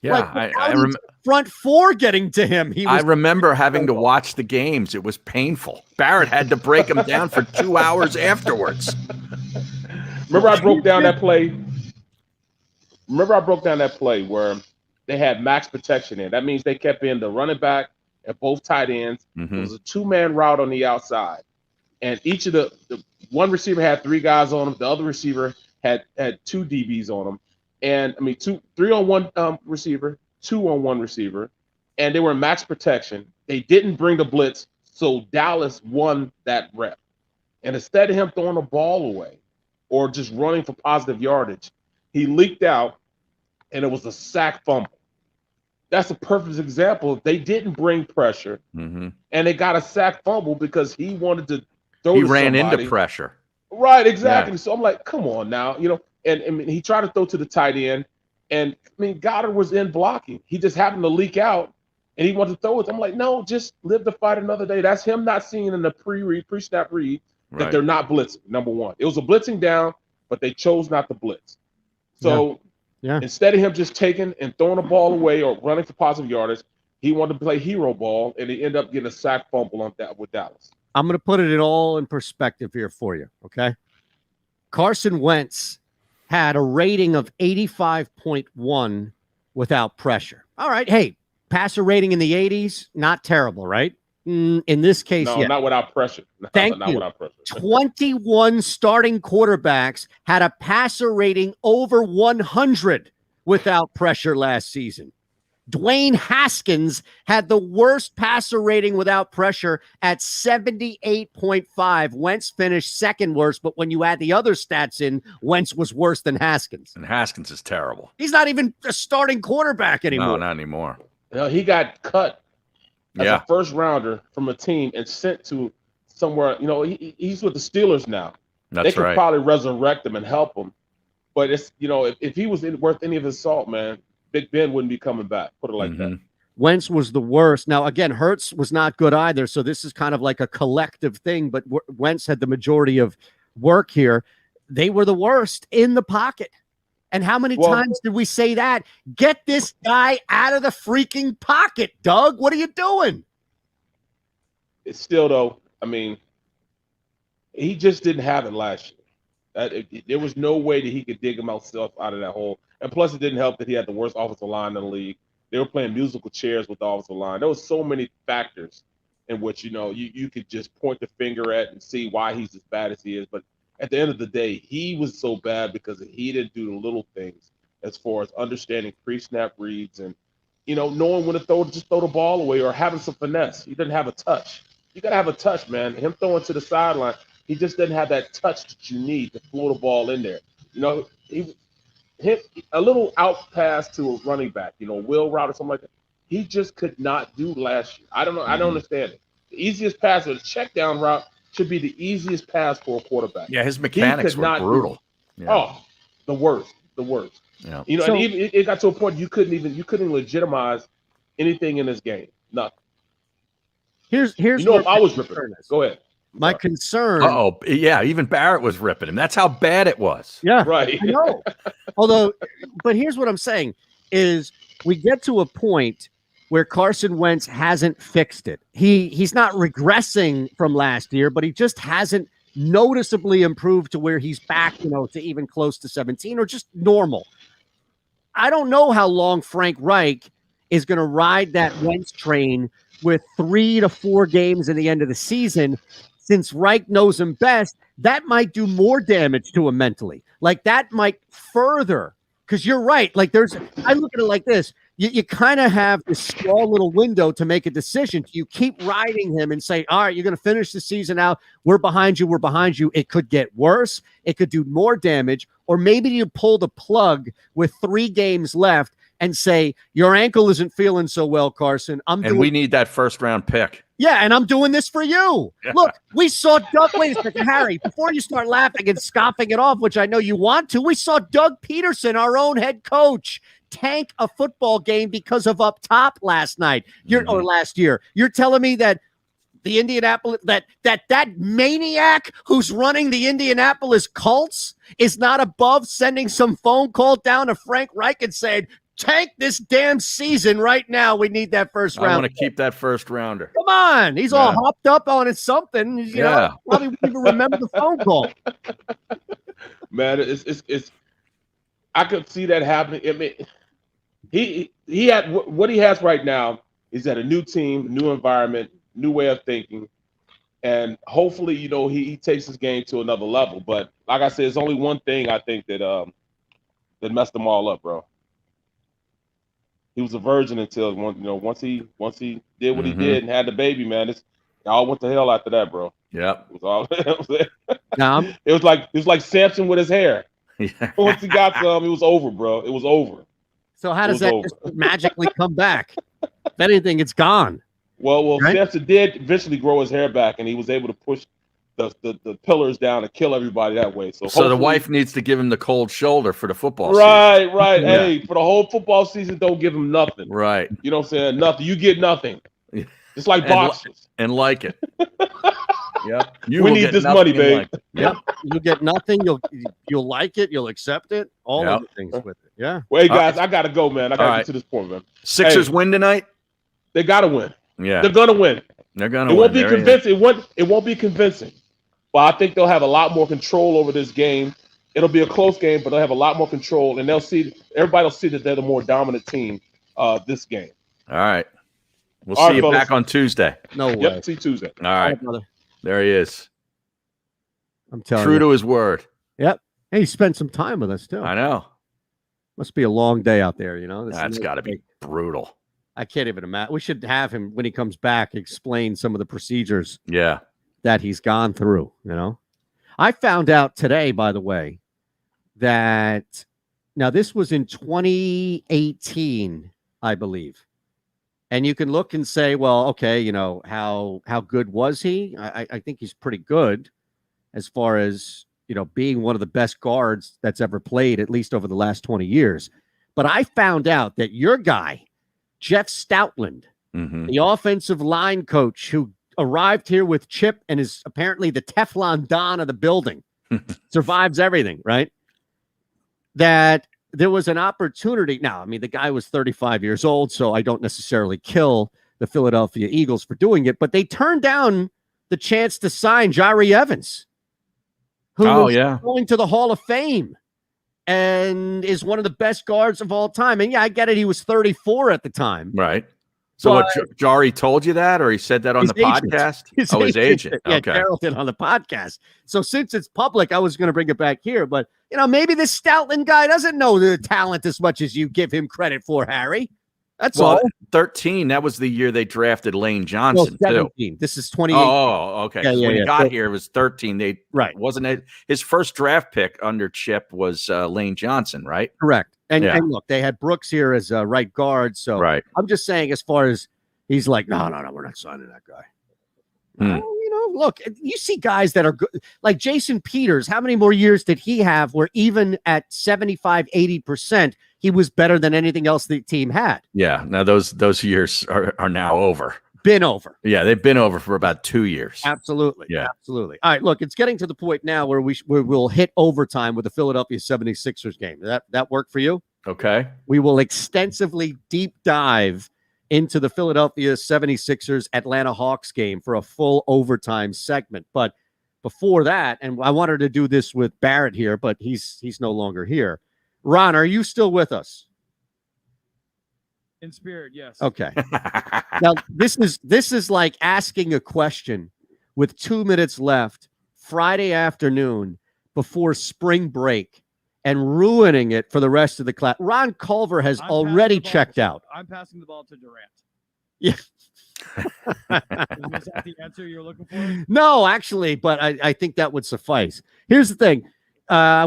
S2: Yeah, I remember.
S1: Front four getting to him.
S2: I remember having to watch the games. It was painful. Barrett had to break him down for 2 hours afterwards.
S14: Remember I broke down that play? Where they had max protection in. That means they kept in the running back and both tight ends.
S2: Mm-hmm.
S14: It was a 2-man route on the outside. And each of the one receiver had 3 guys on him. The other receiver had 2 DBs on him. And 3 on one receiver, 2 on one receiver, and they were in max protection. They didn't bring the blitz, so Dallas won that rep. And instead of him throwing the ball away or just running for positive yardage, he leaked out, and it was a sack fumble. That's a perfect example. They didn't bring pressure, and they got a sack fumble because he wanted to throw.
S2: He
S14: to
S2: ran
S14: somebody.
S2: Into pressure.
S14: Right, exactly.
S2: Yeah.
S14: So I'm like, come on now, and he tried to throw to the tight end. And Goddard was in blocking. He just happened to leak out, and he wanted to throw it. I'm like, no, just live to fight another day. That's him not seeing in the pre-snap read that they're not blitzing. Number one, it was a blitzing down, but they chose not to blitz. So instead of him just taking and throwing the ball away or running for positive yardage, he wanted to play hero ball, and he ended up getting a sack fumble on that with Dallas.
S1: I'm going to put it all in perspective here for you, okay? Carson Wentz had a rating of 85.1 without pressure. All right. Hey, passer rating in the 80s, not terrible, right? In this case,
S14: no, not without pressure.
S1: Thank you.
S14: Without pressure.
S1: 21 starting quarterbacks had a passer rating over 100 without pressure last season. Dwayne Haskins had the worst passer rating without pressure at 78.5. Wentz finished second worst, but when you add the other stats in, Wentz was worse than Haskins.
S2: And Haskins is terrible.
S1: He's not even a starting quarterback anymore.
S2: No, not anymore.
S14: He got cut as
S2: Yeah.
S14: a first rounder from a team and sent to somewhere. He's with the Steelers now.
S2: That's
S14: they could
S2: right.
S14: probably resurrect him and help him. But it's if he was worth any of his salt, man, Big Ben wouldn't be coming back. Put it like that.
S1: Wentz was the worst. Now, again, Hurts was not good either, so this is kind of like a collective thing, but Wentz had the majority of work here. They were the worst in the pocket. And how many times did we say that? Get this guy out of the freaking pocket, Doug. What are you doing?
S14: It's still, though, he just didn't have it last year. There was no way that he could dig himself out of that hole. And plus, it didn't help that he had the worst offensive line in the league. They were playing musical chairs with the offensive line. There was so many factors in which, you could just point the finger at and see why he's as bad as he is. But at the end of the day, he was so bad because he didn't do the little things as far as understanding pre-snap reads and knowing when to throw the ball away or having some finesse. He didn't have a touch. You got to have a touch, man. Him throwing to the sideline, he just didn't have that touch that you need to float the ball in there. He hit a little out pass to a running back, wheel route or something like that. He just could not do last year. I don't know. I don't understand it. The easiest pass or the check down route should be the easiest pass for a quarterback.
S2: Yeah, his mechanics were brutal.
S14: Yeah. Oh, the worst.
S2: Yeah.
S14: And even it got to a point you couldn't legitimize anything in this game. Nothing.
S1: Here's
S14: if I was ripping. Go ahead.
S1: My concern.
S2: Yeah, even Barrett was ripping him. That's how bad it was.
S1: Yeah,
S14: right.
S1: I know. But here's what I'm saying is we get to a point where Carson Wentz hasn't fixed it. He's not regressing from last year, but he just hasn't noticeably improved to where he's back, to even close to 17 or just normal. I don't know how long Frank Reich is going to ride that Wentz train with 3 to 4 games at the end of the season. Since Reich knows him best, that might do more damage to him mentally. Like that might further, because you're right. Like I look at it like this. You kind of have this small little window to make a decision. You keep riding him and say, all right, you're going to finish the season out. We're behind you. It could get worse. It could do more damage. Or maybe you pull the plug with 3 games left and say, your ankle isn't feeling so well, Carson.
S2: We need that first-round pick.
S1: Yeah, and I'm doing this for you.
S2: Yeah.
S1: Look, we saw Doug. Wait a second, Harry. Before you start laughing and scoffing it off, which I know you want to, we saw Doug Peterson, our own head coach, tank a football game because of up top last night. Or last year. You're telling me that the Indianapolis that maniac who's running the Indianapolis Colts is not above sending some phone call down to Frank Reich and saying, tank this damn season right now. We need that first round.
S2: I want to keep that first rounder.
S1: Come on. He's all hopped up on it something. Probably wouldn't even remember the phone call.
S14: Man, it's I could see that happening. I mean, he had what he has right now is at a new team, new environment, new way of thinking. And hopefully, he takes his game to another level. But like I said, it's only one thing I think that messed them all up, bro. He was a virgin until once he did what he did and had the baby, man. It all went to hell after that, bro.
S2: Yep.
S14: It was like Samson with his hair.
S2: Yeah.
S14: Once he got some, it was over, bro. It was over.
S1: So how does that just magically come back? If anything, it's gone.
S14: Well,
S1: right?
S14: Samson did eventually grow his hair back, and he was able to push the pillars down and kill everybody that way. So
S2: the wife needs to give him the cold shoulder for the football
S14: season. Right.
S2: Yeah.
S14: Hey, for the whole football season, don't give him nothing.
S2: Right.
S14: You know what I'm saying? Nothing. You get nothing. It's like boxers.
S2: And like it. Yep.
S14: We need this money, babe.
S2: Like
S1: yep. You get nothing. You'll like it. You'll accept it. All of the things with it. Yeah.
S14: Well, hey, guys, I got to go, man. I got to get to this point, man.
S2: Sixers win tonight?
S14: They got to win.
S2: Yeah.
S14: They're going to win.
S2: They're going to
S14: win. It won't be
S2: There
S14: convincing. It won't be convincing. But I think they'll have a lot more control over this game. It'll be a close game, but they'll have a lot more control, and everybody will see that they're the more dominant team this game.
S2: All right. We'll see you back on Tuesday.
S1: No way.
S14: Yep, see you Tuesday.
S2: All right. There he is.
S1: I'm telling
S2: you.
S1: True
S2: to his word.
S1: Yep. Hey, he spent some time with us, too.
S2: I know.
S1: Must be a long day out there,
S2: That's got to be brutal.
S1: I can't even imagine. We should have him, when he comes back, explain some of the procedures.
S2: Yeah.
S1: That he's gone through, I found out today, by the way, that now this was in 2018, I believe. And you can look and say, well, okay, how good was he? I think he's pretty good as far as, being one of the best guards that's ever played, at least over the last 20 years. But I found out that your guy, Jeff Stoutland, the offensive line coach who arrived here with Chip and is apparently the Teflon Don of the building, survives everything, right? That there was an opportunity. Now, I mean, the guy was 35 years old, so I don't necessarily kill the Philadelphia Eagles for doing it, but they turned down the chance to sign Jari Evans, who was going to the Hall of Fame and is one of the best guards of all time. And yeah, I get it. He was 34 at the time.
S2: Right. So what, Jari told you that, or he said that on the podcast? His agent.
S1: Yeah,
S2: Okay.
S1: Carroll did on the podcast. So since it's public, I was going to bring it back here. But, maybe this Stoutland guy doesn't know the talent as much as you give him credit for, Harry. That's all.
S2: 13. That was the year they drafted Lane
S1: No,
S2: Johnson,
S1: 17.
S2: too.
S1: This is 28.
S2: Oh, okay.
S1: Yeah,
S2: When he got
S1: So-
S2: here, it was 13.
S1: Right.
S2: Wasn't it? His first draft pick under Chip was Lane Johnson, right?
S1: Correct. And,
S2: Yeah.
S1: and look, they had Brooks here as a right guard. So
S2: Right.
S1: I'm just saying, as far as he's like, no, we're not signing that guy. Look, you see guys that are good, like Jason Peters. How many more years did he have where even at 75, 80%, he was better than anything else the team had?
S2: Yeah. Now those years are now over.
S1: Been over.
S2: Yeah, they've been over for about 2 years.
S1: Absolutely.
S2: Yeah.
S1: Absolutely. All right, look, it's getting to the point now where we'll hit overtime with the Philadelphia 76ers game. That work for you?
S2: Okay.
S1: We will extensively deep dive into the Philadelphia 76ers Atlanta Hawks game for a full overtime segment. But before that, and I wanted to do this with Barrett here, but he's no longer here. Ron, are you still with us?
S13: In spirit, yes.
S1: Okay. Now this is like asking a question with 2 minutes left Friday afternoon before spring break and ruining it for the rest of the class. Ron Culver has already checked out.
S13: I'm passing the ball to Durant.
S1: Yeah.
S13: Was that the answer you're looking for?
S1: No, actually, but I think that would suffice. Here's the thing.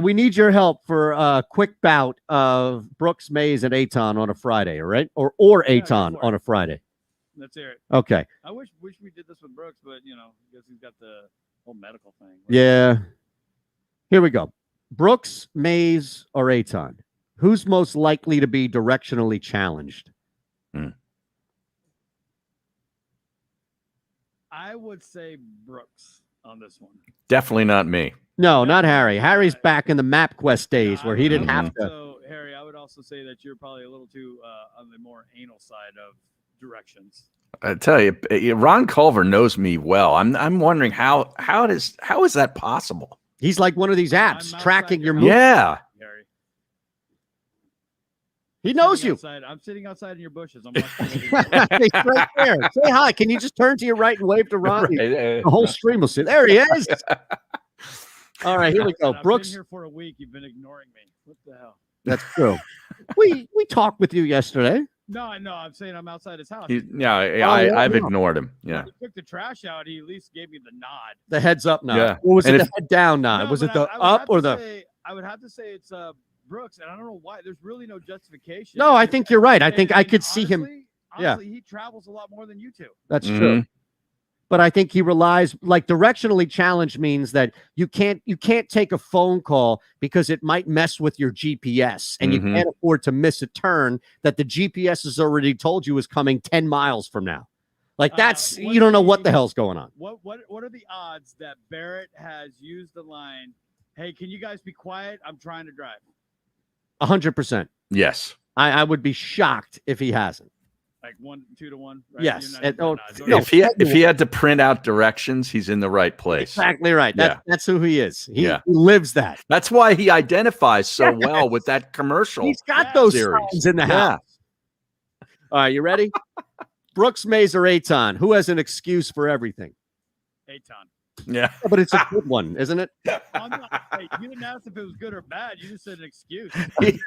S1: We need your help for a quick bout of Brooks, Mays, and Eytan on a Friday, all right? Or Eytan on a Friday.
S13: Let's hear it.
S1: Okay.
S13: I wish we did this with Brooks, but, I guess he's got the whole medical thing.
S1: Yeah. Here we go. Brooks, Mays, or Eytan? Who's most likely to be directionally challenged?
S13: I would say Brooks on this one.
S2: Definitely not me.
S1: No, not Harry. Harry's back in the MapQuest days where he didn't have to.
S13: So, Harry, I would also say that you're probably a little too on the more anal side of directions.
S2: I tell you, Ron Culver knows me well. I'm wondering how is that possible?
S1: He's like one of these apps tracking your movement.
S2: Yeah.
S13: Harry.
S1: He knows you.
S13: I'm sitting outside in your bushes. I'm watching
S1: He's right there. Say hi. Can you just turn to your right and wave to Ron?
S2: Right.
S1: The whole stream will see. There he is. All right, here we go.
S13: I've
S1: Brooks.
S13: been here for a week. You've been ignoring me. What the hell?
S1: That's true. We talked with you yesterday.
S13: No, I know. I'm saying I'm outside his house.
S2: I've ignored him. Yeah.
S13: When he took the trash out, he at least gave me the nod.
S1: The heads up nod.
S2: Yeah.
S1: Or was
S2: And
S1: it
S2: if-
S1: the head down nod?
S13: No,
S1: Was it
S13: but
S1: the
S13: I would
S1: up
S13: have
S1: or
S13: to
S1: the?
S13: say- I would have to say it's Brooks, and I don't know why. There's really no justification.
S1: No, I think you're right. I think I
S13: And
S1: could see him. Yeah.
S13: Honestly, he travels a lot more than you two.
S1: That's true. But I think he relies, like, directionally challenged means that you can't take a phone call because it might mess with your GPS, and you can't afford to miss a turn that the GPS has already told you is coming 10 miles from now. Like, that's you don't know what the hell's going on.
S13: What are the odds that Barrett has used the line, "Hey, can you guys be quiet? I'm trying to drive."
S1: 100%.
S2: Yes.
S1: I would be shocked if he hasn't.
S13: Like 2 to 1. Right?
S1: Yes.
S13: You're
S1: And-
S13: not-
S1: oh,
S13: no,
S1: no,
S2: If he had to print out directions, he's in the right place.
S1: Exactly right. That's who he is. He
S2: Yeah.
S1: lives that.
S2: That's why he identifies so well with that commercial.
S1: He's got those
S2: series.
S1: signs in the house. All right, you ready? Brooks, Mays, or Eytan? Who has an excuse for everything?
S13: Eytan.
S2: Yeah.
S1: But it's a good one, isn't it?
S13: Hey, you didn't ask if it was good or bad. You just said an excuse.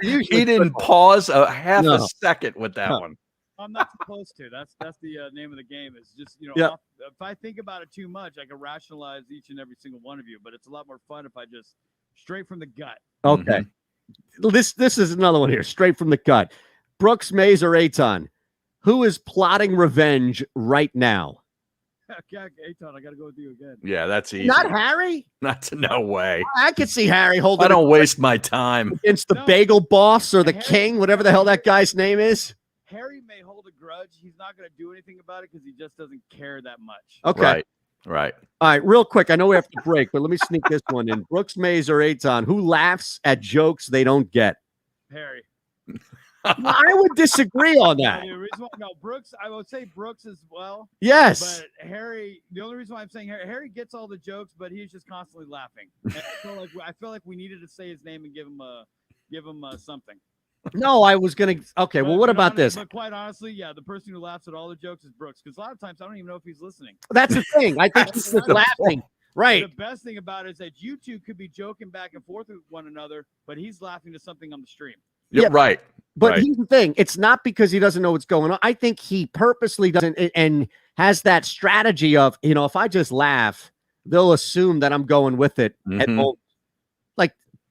S2: He didn't pause a half a second with that one.
S13: I'm not supposed to. That's the name of the game. Is just
S1: Yeah.
S13: if I think about it too much, I can rationalize each and every single one of you. But it's a lot more fun if I just straight from the gut.
S1: Okay. This is another one here, straight from the gut. Brooks, Mays, or Eytan? Who is plotting revenge right now?
S13: Eytan, I got to go with you again.
S2: Yeah, that's easy.
S1: Not Harry?
S2: No way.
S1: I could see Harry holding
S2: I don't
S1: it
S2: waste my time.
S1: against the bagel boss or the king, whatever the hell that guy's name is.
S13: Harry may hold a grudge. He's not going to do anything about it because he just doesn't care that much.
S1: Okay.
S2: Right.
S1: All right, real quick. I know we have to break, but let me sneak this one in. Brooks, Mays, or Eytan? Who laughs at jokes they don't get?
S13: Harry.
S1: Well, I would disagree on that.
S13: The reason why, no, Brooks, I would say Brooks as well.
S1: Yes.
S13: But Harry, the only reason why I'm saying Harry gets all the jokes, but he's just constantly laughing. And I feel like we needed to say his name and give him something.
S1: No, I was going to. Okay, well, what about this?
S13: But quite honestly, yeah, the person who laughs at all the jokes is Brooks. Because a lot of times I don't even know if he's listening.
S1: That's the thing. I think he's just laughing. Right.
S13: The best thing about it is that you two could be joking back and forth with one another, but he's laughing to something on the stream.
S2: You're right.
S1: But
S2: right.
S1: here's the thing. It's not because he doesn't know what's going on. I think he purposely doesn't and has that strategy of, if I just laugh, they'll assume that I'm going with it and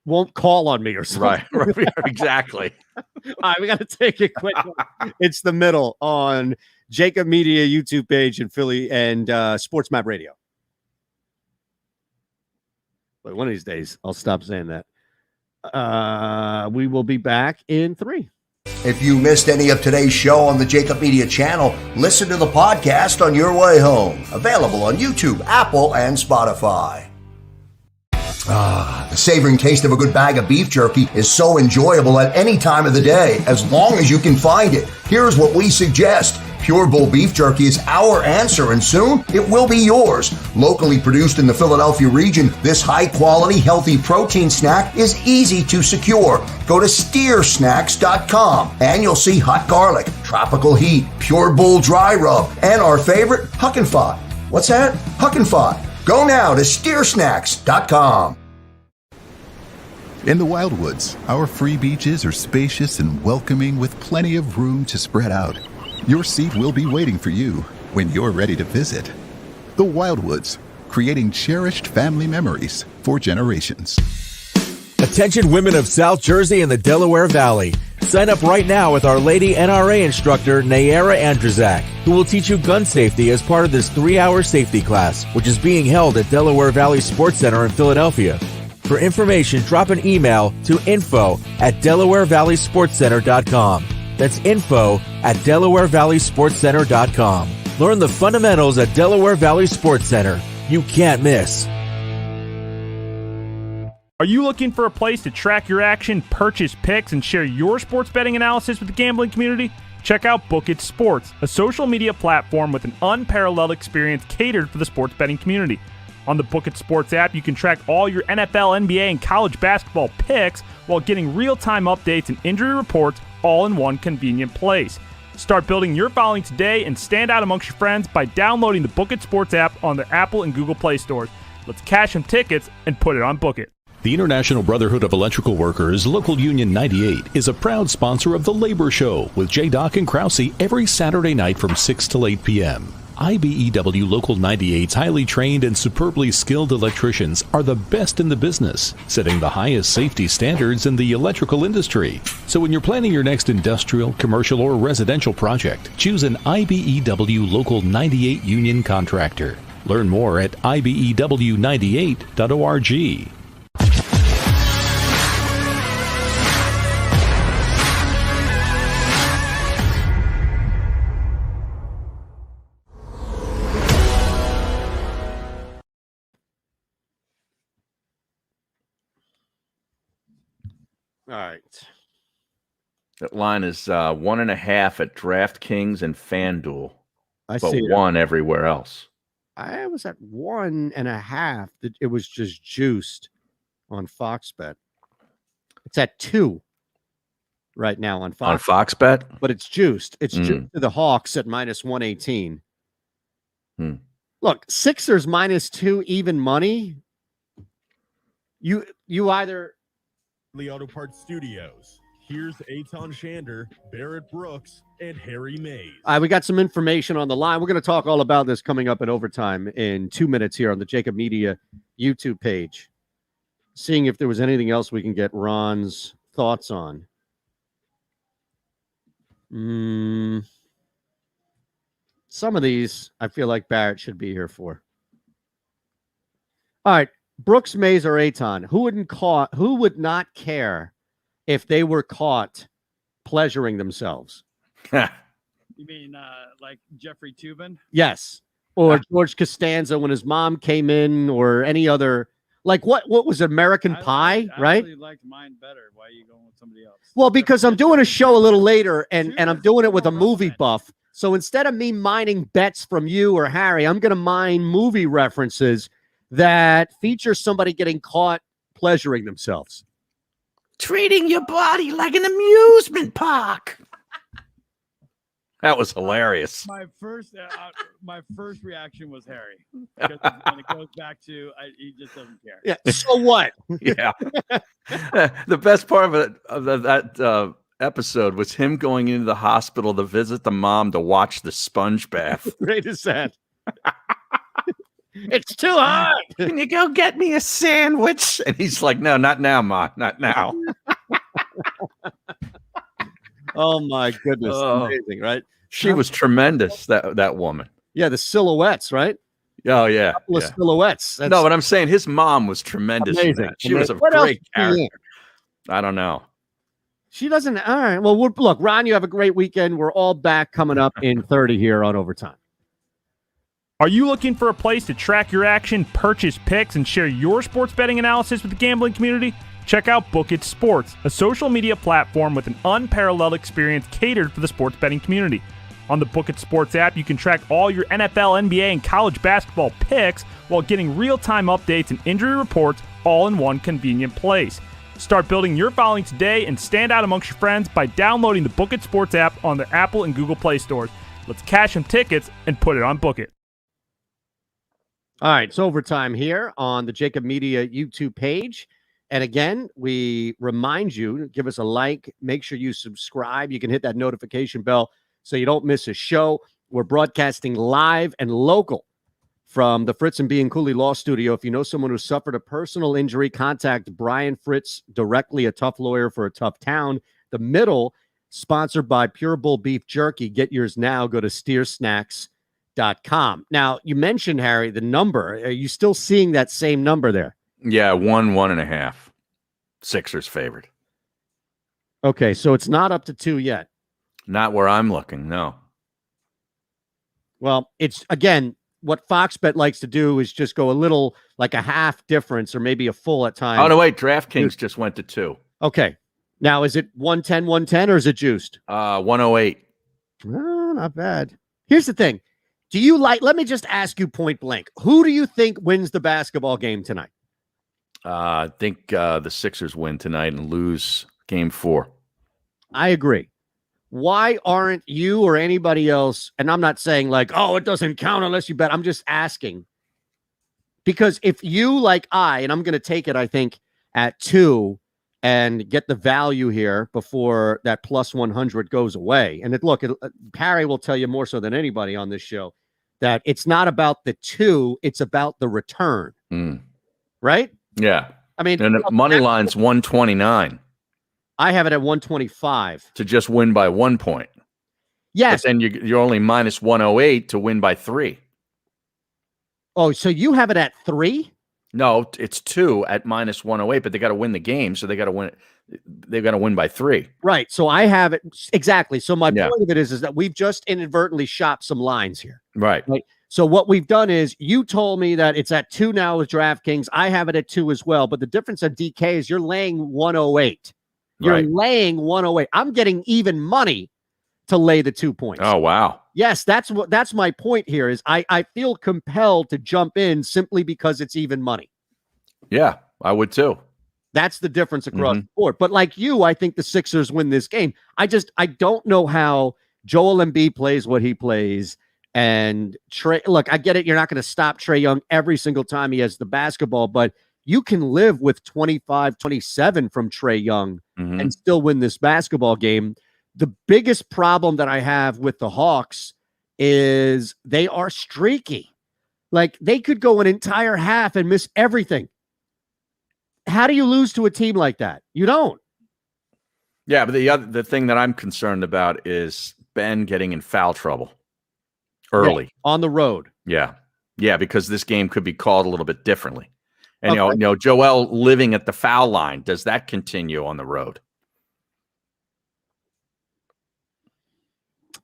S1: won't call on me or something.
S2: Right. Exactly.
S1: All right, we got to take a quick one. It's the middle on JAKIB Media YouTube page in Philly and Sports Map Radio. But one of these days, I'll stop saying that. We will be back in 3.
S8: If you missed any of today's show on the JAKIB Media channel, listen to the podcast on your way home. Available on YouTube, Apple, and Spotify. The savoring taste of a good bag of beef jerky is so enjoyable at any time of the day, as long as you can find it. Here's what we suggest. Pure Bull Beef Jerky is our answer, and soon it will be yours. Locally produced in the Philadelphia region, this high-quality, healthy protein snack is easy to secure. Go to steersnacks.com, and you'll see hot garlic, tropical heat, Pure Bull dry rub, and our favorite, Huck and Fod. What's that? Huck and Fod. Go now to steersnacks.com.
S9: In the Wildwoods, our free beaches are spacious and welcoming with plenty of room to spread out. Your seat will be waiting for you when you're ready to visit. The Wildwoods, creating cherished family memories for generations.
S10: Attention women of South Jersey and the Delaware Valley. Sign up right now with Our Lady NRA instructor Nayara Andrzak, who will teach you gun safety as part of this 3-hour safety class, which is being held at Delaware Valley Sports Center in Philadelphia. For information, drop an email to info@DelawareValleySportsCenter.com. That's info@DelawareValleySportsCenter.com. Learn the fundamentals at Delaware Valley Sports Center. You can't miss.
S11: Are you looking for a place to track your action, purchase picks, and share your sports betting analysis with the gambling community? Check out JAKIB Sports, a social media platform with an unparalleled experience catered for the sports betting community. On the JAKIB Sports app, you can track all your NFL, NBA, and college basketball picks while getting real-time updates and injury reports all in one convenient place. Start building your following today and stand out amongst your friends by downloading the JAKIB Sports app on the Apple and Google Play stores. Let's cash some tickets and put it on Book It.
S12: The International Brotherhood of Electrical Workers, Local Union 98, is a proud sponsor of The Labor Show with J. and Krause every Saturday night from 6 till 8 p.m. IBEW Local 98's highly trained and superbly skilled electricians are the best in the business, setting the highest safety standards in the electrical industry. So when you're planning your next industrial, commercial, or residential project, choose an IBEW Local 98 union contractor. Learn more at IBEW98.org.
S1: All right.
S2: That line is 1.5 at DraftKings and FanDuel,
S1: I
S2: but
S1: see it.
S2: 1 everywhere else.
S1: I was at 1.5. It was just juiced on Fox Bet. It's at 2 right now on Fox.
S2: On Fox Bet?
S1: But it's juiced. It's juiced to the Hawks at -118. Look, Sixers -2 even money. You either
S5: Lee Auto Parts Studios. Here's Eytan Shander, Barrett Brooks, and Harry Mays.
S1: we got some information on the line. We're going to talk all about this coming up in overtime in 2 minutes here on the JAKIB Media YouTube page. Seeing if there was anything else we can get Ron's thoughts on. Some of these I feel like Barrett should be here for. All right. Brooks, Mays, or Eytan, who would not care if they were caught pleasuring themselves?
S13: You mean like Jeffrey Toobin?
S1: Yes. Or George Costanza when his mom came in, or any other, like what was it, American Pie, right?
S13: I really liked mine better. Why are you going with somebody else?
S1: Well, because I'm doing a show a little later and I'm doing it with a movie buff. So instead of me mining bets from you or Harry, I'm going to mine movie references that feature somebody getting caught pleasuring themselves.
S2: Treating your body like an amusement park. That was hilarious.
S13: My first reaction was Harry, because when it goes back to he just doesn't care.
S1: Yeah. So what?
S2: Yeah. The best part of that episode was him going into the hospital to visit the mom to watch the sponge bath.
S1: Great is that? It's too hot.
S2: Can you go get me a sandwich? And he's like, no, not now, Ma, not now.
S1: Oh my goodness. Amazing, right?
S2: She was tremendous, that woman.
S1: Yeah, the silhouettes, right?
S2: Oh, yeah.
S1: Silhouettes.
S2: No, but I'm saying his mom was tremendous. In that. She was a great character. I don't know.
S1: She doesn't. All right. Well, look, Ron, you have a great weekend. We're all back coming up in 30 here on Overtime.
S11: Are you looking for a place to track your action, purchase picks, and share your sports betting analysis with the gambling community? Check out JAKIB Sports, a social media platform with an unparalleled experience catered for the sports betting community. On the JAKIB Sports app, you can track all your NFL, NBA, and college basketball picks while getting real-time updates and injury reports all in one convenient place. Start building your following today and stand out amongst your friends by downloading the JAKIB Sports app on the Apple and Google Play stores. Let's cash some tickets and put it on Book It.
S1: All right, it's Overtime here on the JAKIB Media YouTube page. And again, we remind you, give us a like, make sure you subscribe. You can hit that notification bell so you don't miss a show. We're broadcasting live and local from the Fritz and B. and Cooley Law Studio. If you know someone who suffered a personal injury, contact Brian Fritz directly, a tough lawyer for a tough town. The Middle, sponsored by Pure Bull Beef Jerky. Get yours now. Go to steersnacks.com. Now, you mentioned, Harry, the number. Are you still seeing that same number there?
S2: Yeah, 1.5. Sixers favored.
S1: Okay, so it's not up to 2 yet.
S2: Not where I'm looking, no.
S1: Well, it's, again, what Fox Bet likes to do is just go a little, like a half difference or maybe a full at times.
S2: Oh, no, wait, DraftKings just went to 2.
S1: Okay. Now, is it 110, or is it juiced?
S2: 108.
S1: Oh, not bad. Here's the thing. Do you like, let me just ask you point blank, who do you think wins the basketball game tonight?
S2: I think the Sixers win tonight and lose game 4.
S1: I agree. Why aren't you or anybody else, and I'm not saying like, oh, it doesn't count unless you bet. I'm just asking. Because if you, like and I'm going to take it, I think, at 2 and get the value here before that plus 100 goes away. And Harry will tell you more so than anybody on this show that it's not about the 2, it's about the return. Right?
S2: Yeah.
S1: I mean,
S2: and the money line's 129.
S1: I have it at 125
S2: to just win by 1 point.
S1: Yes.
S2: But then you're only minus 108 to win by 3.
S1: Oh, so you have it at 3?
S2: No, it's 2 at minus 108, but they got to win the game, so they got to win. They've got to win by 3.
S1: Right. So I have it exactly. So my point of it is that we've just inadvertently shopped some lines here.
S2: Right.
S1: So what we've done is you told me that it's at 2 now with DraftKings. I have it at 2 as well. But the difference at DK is you're laying 108. You're laying 108. I'm getting even money to lay the 2 points.
S2: Oh, wow.
S1: Yes, that's my point here is I feel compelled to jump in simply because it's even money.
S2: Yeah, I would too.
S1: That's the difference across the board. But like you, I think the Sixers win this game. I don't know how Joel Embiid plays what he plays. And Trey, look, I get it. You're not going to stop Trae Young every single time he has the basketball, but you can live with 25, 27 from Trae Young and still win this basketball game. The biggest problem that I have with the Hawks is they are streaky. Like they could go an entire half and miss everything. How do you lose to a team like that? You don't.
S2: Yeah, but the thing that I'm concerned about is Ben getting in foul trouble early
S1: on the road.
S2: Yeah, because this game could be called a little bit differently. And you know, Joel living at the foul line, does that continue on the road?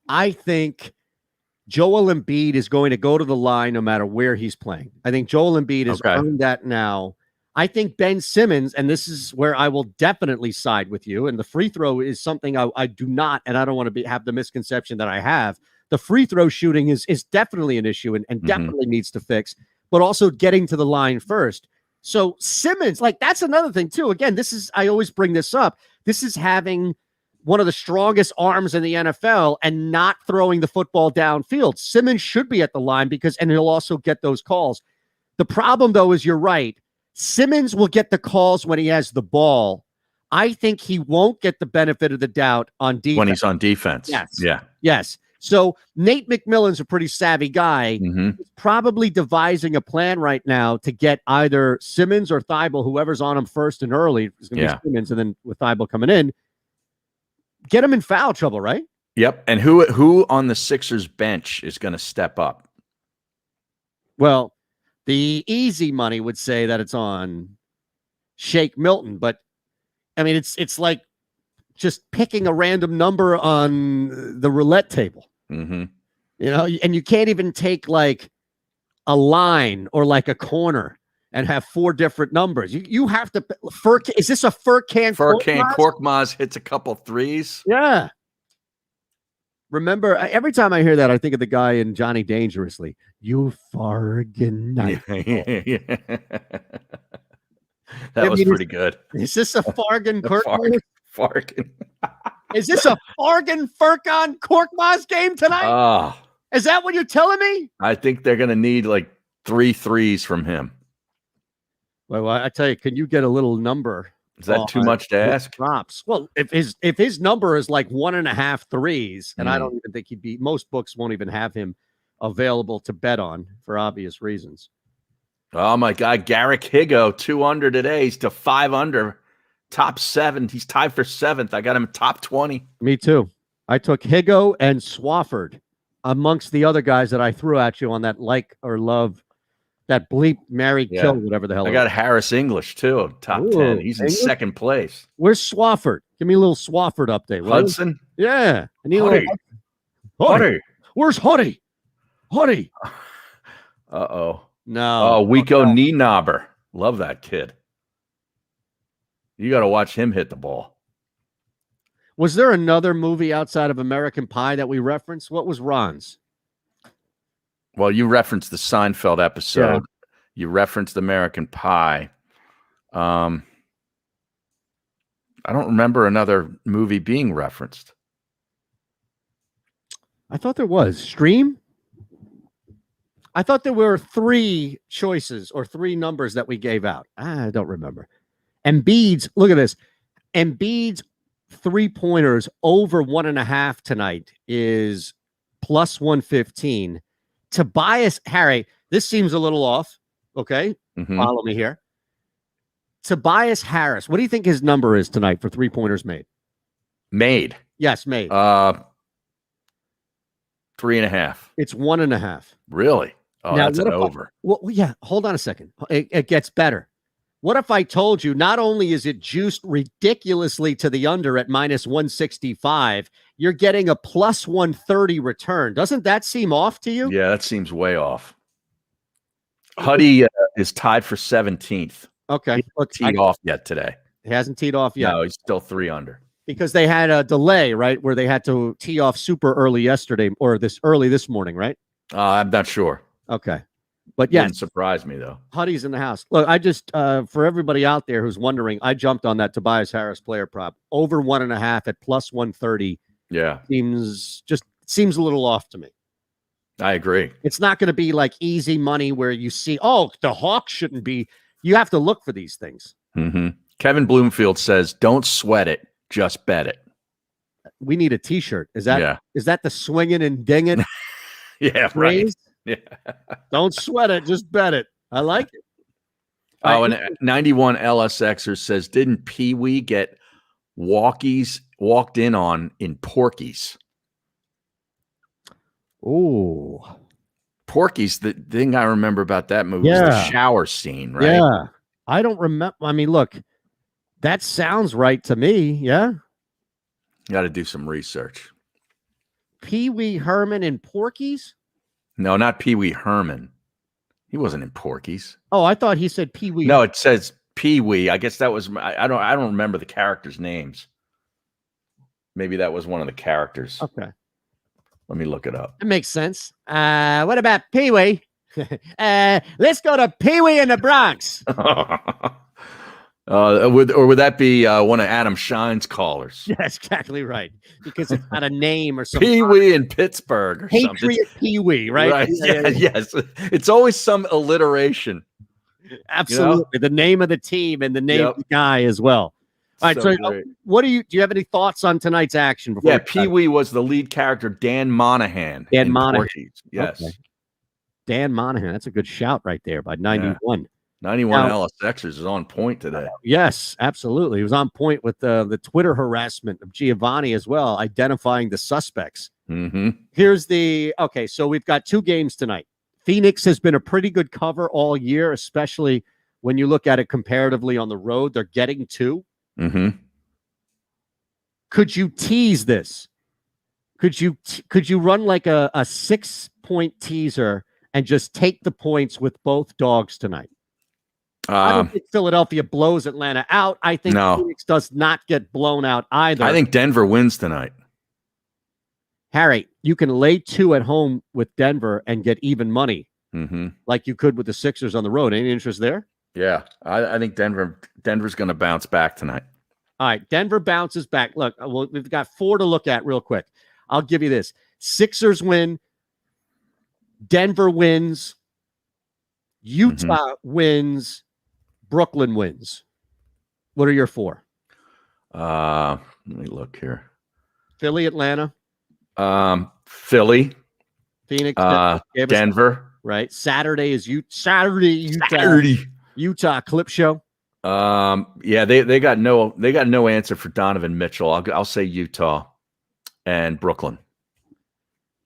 S1: I think Joel Embiid is going to go to the line no matter where he's playing. I think Joel Embiid is earned that now. I think Ben Simmons, and this is where I will definitely side with you, and the free throw is something I do not, and I don't want to have the misconception that I have. The free throw shooting is definitely an issue and definitely needs to fix, but also getting to the line first. So Simmons, like that's another thing too. Again, I always bring this up. This is having one of the strongest arms in the NFL and not throwing the football downfield. Simmons should be at the line and he'll also get those calls. The problem, though, is you're right. Simmons will get the calls when he has the ball. I think he won't get the benefit of the doubt on defense.
S2: When he's on defense.
S1: Yes.
S2: Yeah.
S1: Yes. So Nate McMillan's a pretty savvy guy.
S2: Mm-hmm.
S1: He's probably devising a plan right now to get either Simmons or Thibault, whoever's on him first and early. It's going to be Simmons, and then with Thibault coming in, get him in foul trouble, right?
S2: Yep. And who on the Sixers bench is going to step up?
S1: Well, the easy money would say that it's on Shake Milton, but I mean, it's like just picking a random number on the roulette table.
S2: Mm-hmm.
S1: You know, and you can't even take like a line or like a corner and have 4 different numbers. You have to. Is this a Furkan?
S2: Korkmaz hits a couple threes.
S1: Yeah. Remember, every time I hear that, I think of the guy in Johnny Dangerously. You fargan night.
S2: That was pretty good.
S1: Is this a Fargan Korkmaz?
S2: Fargan.
S1: Is this a Fargan Furkan Korkmaz game tonight?
S2: Oh.
S1: Is that what you're telling me?
S2: I think they're going to need like 3 threes from him.
S1: Well, I tell you, can you get a little number?
S2: Is that too much to ask?
S1: Drops. Well, if his number is like 1.5 threes, and I don't even think most books won't even have him available to bet on for obvious reasons.
S2: Oh my God, Garrick Higo 2 under today. He's to 5 under, top 7. He's tied for 7th. I got him top 20.
S1: Me too. I took Higo and Swafford amongst the other guys that I threw at you on that like or love, that bleep, marry, kill, whatever the hell.
S2: I got Harris English too, top 10. He's in
S1: English?
S2: 2nd place.
S1: Where's Swafford? Give me a little Swafford update.
S2: Hudson?
S1: Yeah. I need
S2: Huddy.
S1: Huddy. Where's Huddy? Huddy.
S2: Uh-oh.
S1: No.
S2: Oh, Wico Nienauber. Love that kid. You got to watch him hit the ball.
S1: Was there another movie outside of American Pie that we referenced? What was Ron's?
S2: Well, you referenced the Seinfeld episode.
S1: Yeah.
S2: You referenced American Pie. I don't remember another movie being referenced.
S1: I thought there was. Stream? I thought there were 3 choices or 3 numbers that we gave out. I don't remember. Embiid's, look at this. Embiid's 3-pointers over 1.5 tonight is plus 115. Tobias Harry, this seems a little off. Okay.
S2: Mm-hmm.
S1: Follow me here. Tobias Harris, what do you think his number is tonight for 3-pointers made?
S2: Made.
S1: Yes, made.
S2: 3.5.
S1: It's 1.5.
S2: Really? Oh,
S1: Now,
S2: that's an
S1: what if
S2: over.
S1: Well, yeah, hold on a second. It gets better. What if I told you not only is it juiced ridiculously to the under at minus 165, you're getting a plus 130 return? Doesn't that seem off to you?
S2: Yeah, that seems way off. Huddy is tied for 17th.
S1: Okay.
S2: Look, teed off yet today.
S1: He hasn't teed off yet.
S2: No, he's still 3 under.
S1: Because they had a delay, right, where they had to tee off super early yesterday or this morning, right?
S2: I'm not sure.
S1: Okay. But yeah,
S2: Wouldn't surprise me though.
S1: Huddy's in the house. Look, I just for everybody out there who's wondering, I jumped on that Tobias Harris player prop over 1.5 at plus 130.
S2: Yeah,
S1: seems a little off to me.
S2: I agree.
S1: It's not going to be like easy money where you see, oh, the Hawks shouldn't be. You have to look for these things.
S2: Mm-hmm. Kevin Bloomfield says, "Don't sweat it, just bet it."
S1: We need a T-shirt. Is that the swinging and dinging?
S2: Yeah,
S1: phrase?
S2: right. Yeah.
S1: Don't sweat it, just bet it. I like it.
S2: Oh, and 91 LSXer says, didn't Pee Wee get walked in on in Porky's?
S1: Oh,
S2: Porky's, the thing I remember about that movie was the shower scene, right?
S1: Yeah. I don't remember. I mean, look, that sounds right to me. Yeah.
S2: Got to do some research.
S1: Pee Wee Herman and Porky's?
S2: No, not Pee Wee Herman. He wasn't in Porky's.
S1: Oh, I thought he said Pee Wee.
S2: No, it says Pee Wee. I guess that was I don't remember the characters' names. Maybe that was one of the characters.
S1: Okay.
S2: Let me look it up.
S1: That makes sense. What about Pee Wee? Let's go to Pee Wee in the Bronx.
S2: Would that be one of Adam Shine's callers?
S1: Yes, exactly right. Because it's not a name or something.
S2: Pee Wee in Pittsburgh or something.
S1: Patriot Pee Wee, right?
S2: Right. Yeah, yes. It's always some alliteration.
S1: Absolutely. You know? The name of the team and the name of the guy as well. All right. So what do you have any thoughts on tonight's action?
S2: Yeah, Pee Wee was the lead character, Dan Monahan.
S1: Dan Monahan.
S2: Portuguese. Yes. Okay.
S1: Dan Monahan. That's a good shout right there by 91.
S2: Yeah. 91 LSXers is on point today.
S1: Yes, absolutely. He was on point with the Twitter harassment of Giovanni as well, identifying the suspects.
S2: Mm-hmm.
S1: Here's so we've got 2 games tonight. Phoenix has been a pretty good cover all year, especially when you look at it comparatively on the road. They're getting 2.
S2: Mm-hmm.
S1: Could you tease this? Could you run like a 6-point teaser and just take the points with both dogs tonight? I don't think Philadelphia blows Atlanta out. I think Phoenix does not get blown out either.
S2: I think Denver wins tonight.
S1: Harry, you can lay 2 at home with Denver and get even money, like you could with the Sixers on the road. Any interest there?
S2: Yeah, I think Denver's going to bounce back tonight.
S1: All right, Denver bounces back. Look, we've got 4 to look at real quick. I'll give you this. Sixers win. Denver wins. Utah wins. Brooklyn wins. What are your 4?
S2: Let me look here.
S1: Philly, Atlanta.
S2: Philly.
S1: Phoenix.
S2: Denver.
S1: Right. Saturday is Utah clip show.
S2: Yeah, they got no answer for Donovan Mitchell. I'll say Utah and Brooklyn.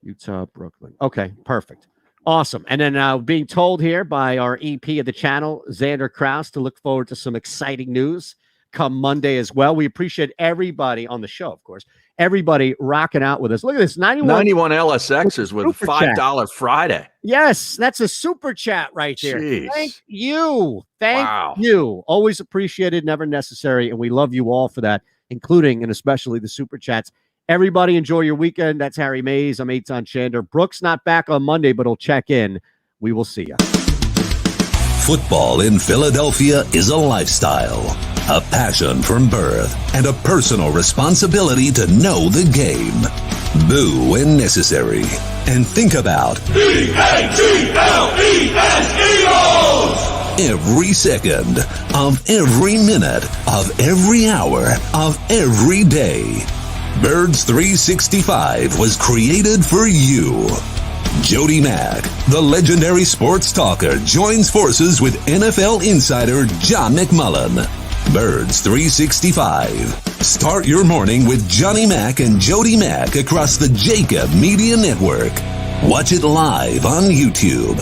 S1: Utah, Brooklyn. Okay, perfect. Awesome. And then being told here by our EP of the channel, Xander Kraus, to look forward to some exciting news come Monday as well. We appreciate everybody on the show, of course. Everybody rocking out with us. Look at this. 91
S2: LSXers with $5 Friday.
S1: Yes, that's a super chat right there.
S2: Jeez.
S1: Thank you. Thank you. Always appreciated, never necessary. And we love you all for that, including and especially the super chats. Everybody enjoy your weekend. That's Harry Mays. I'm Eytan Shander. Brooks not back on Monday, but he'll check in. We will see you.
S15: Football in Philadelphia is a lifestyle, a passion from birth, and a personal responsibility to know the game. Boo when necessary. And think about E-A-G-L-E-S every second of every minute of every hour of every day. Birds 365 was created for you. Jody Mack, the legendary sports talker, joins forces with NFL insider John McMullen. Birds 365. Start your morning with Johnny Mack and Jody Mack across the JAKIB Media Network. Watch it live on YouTube.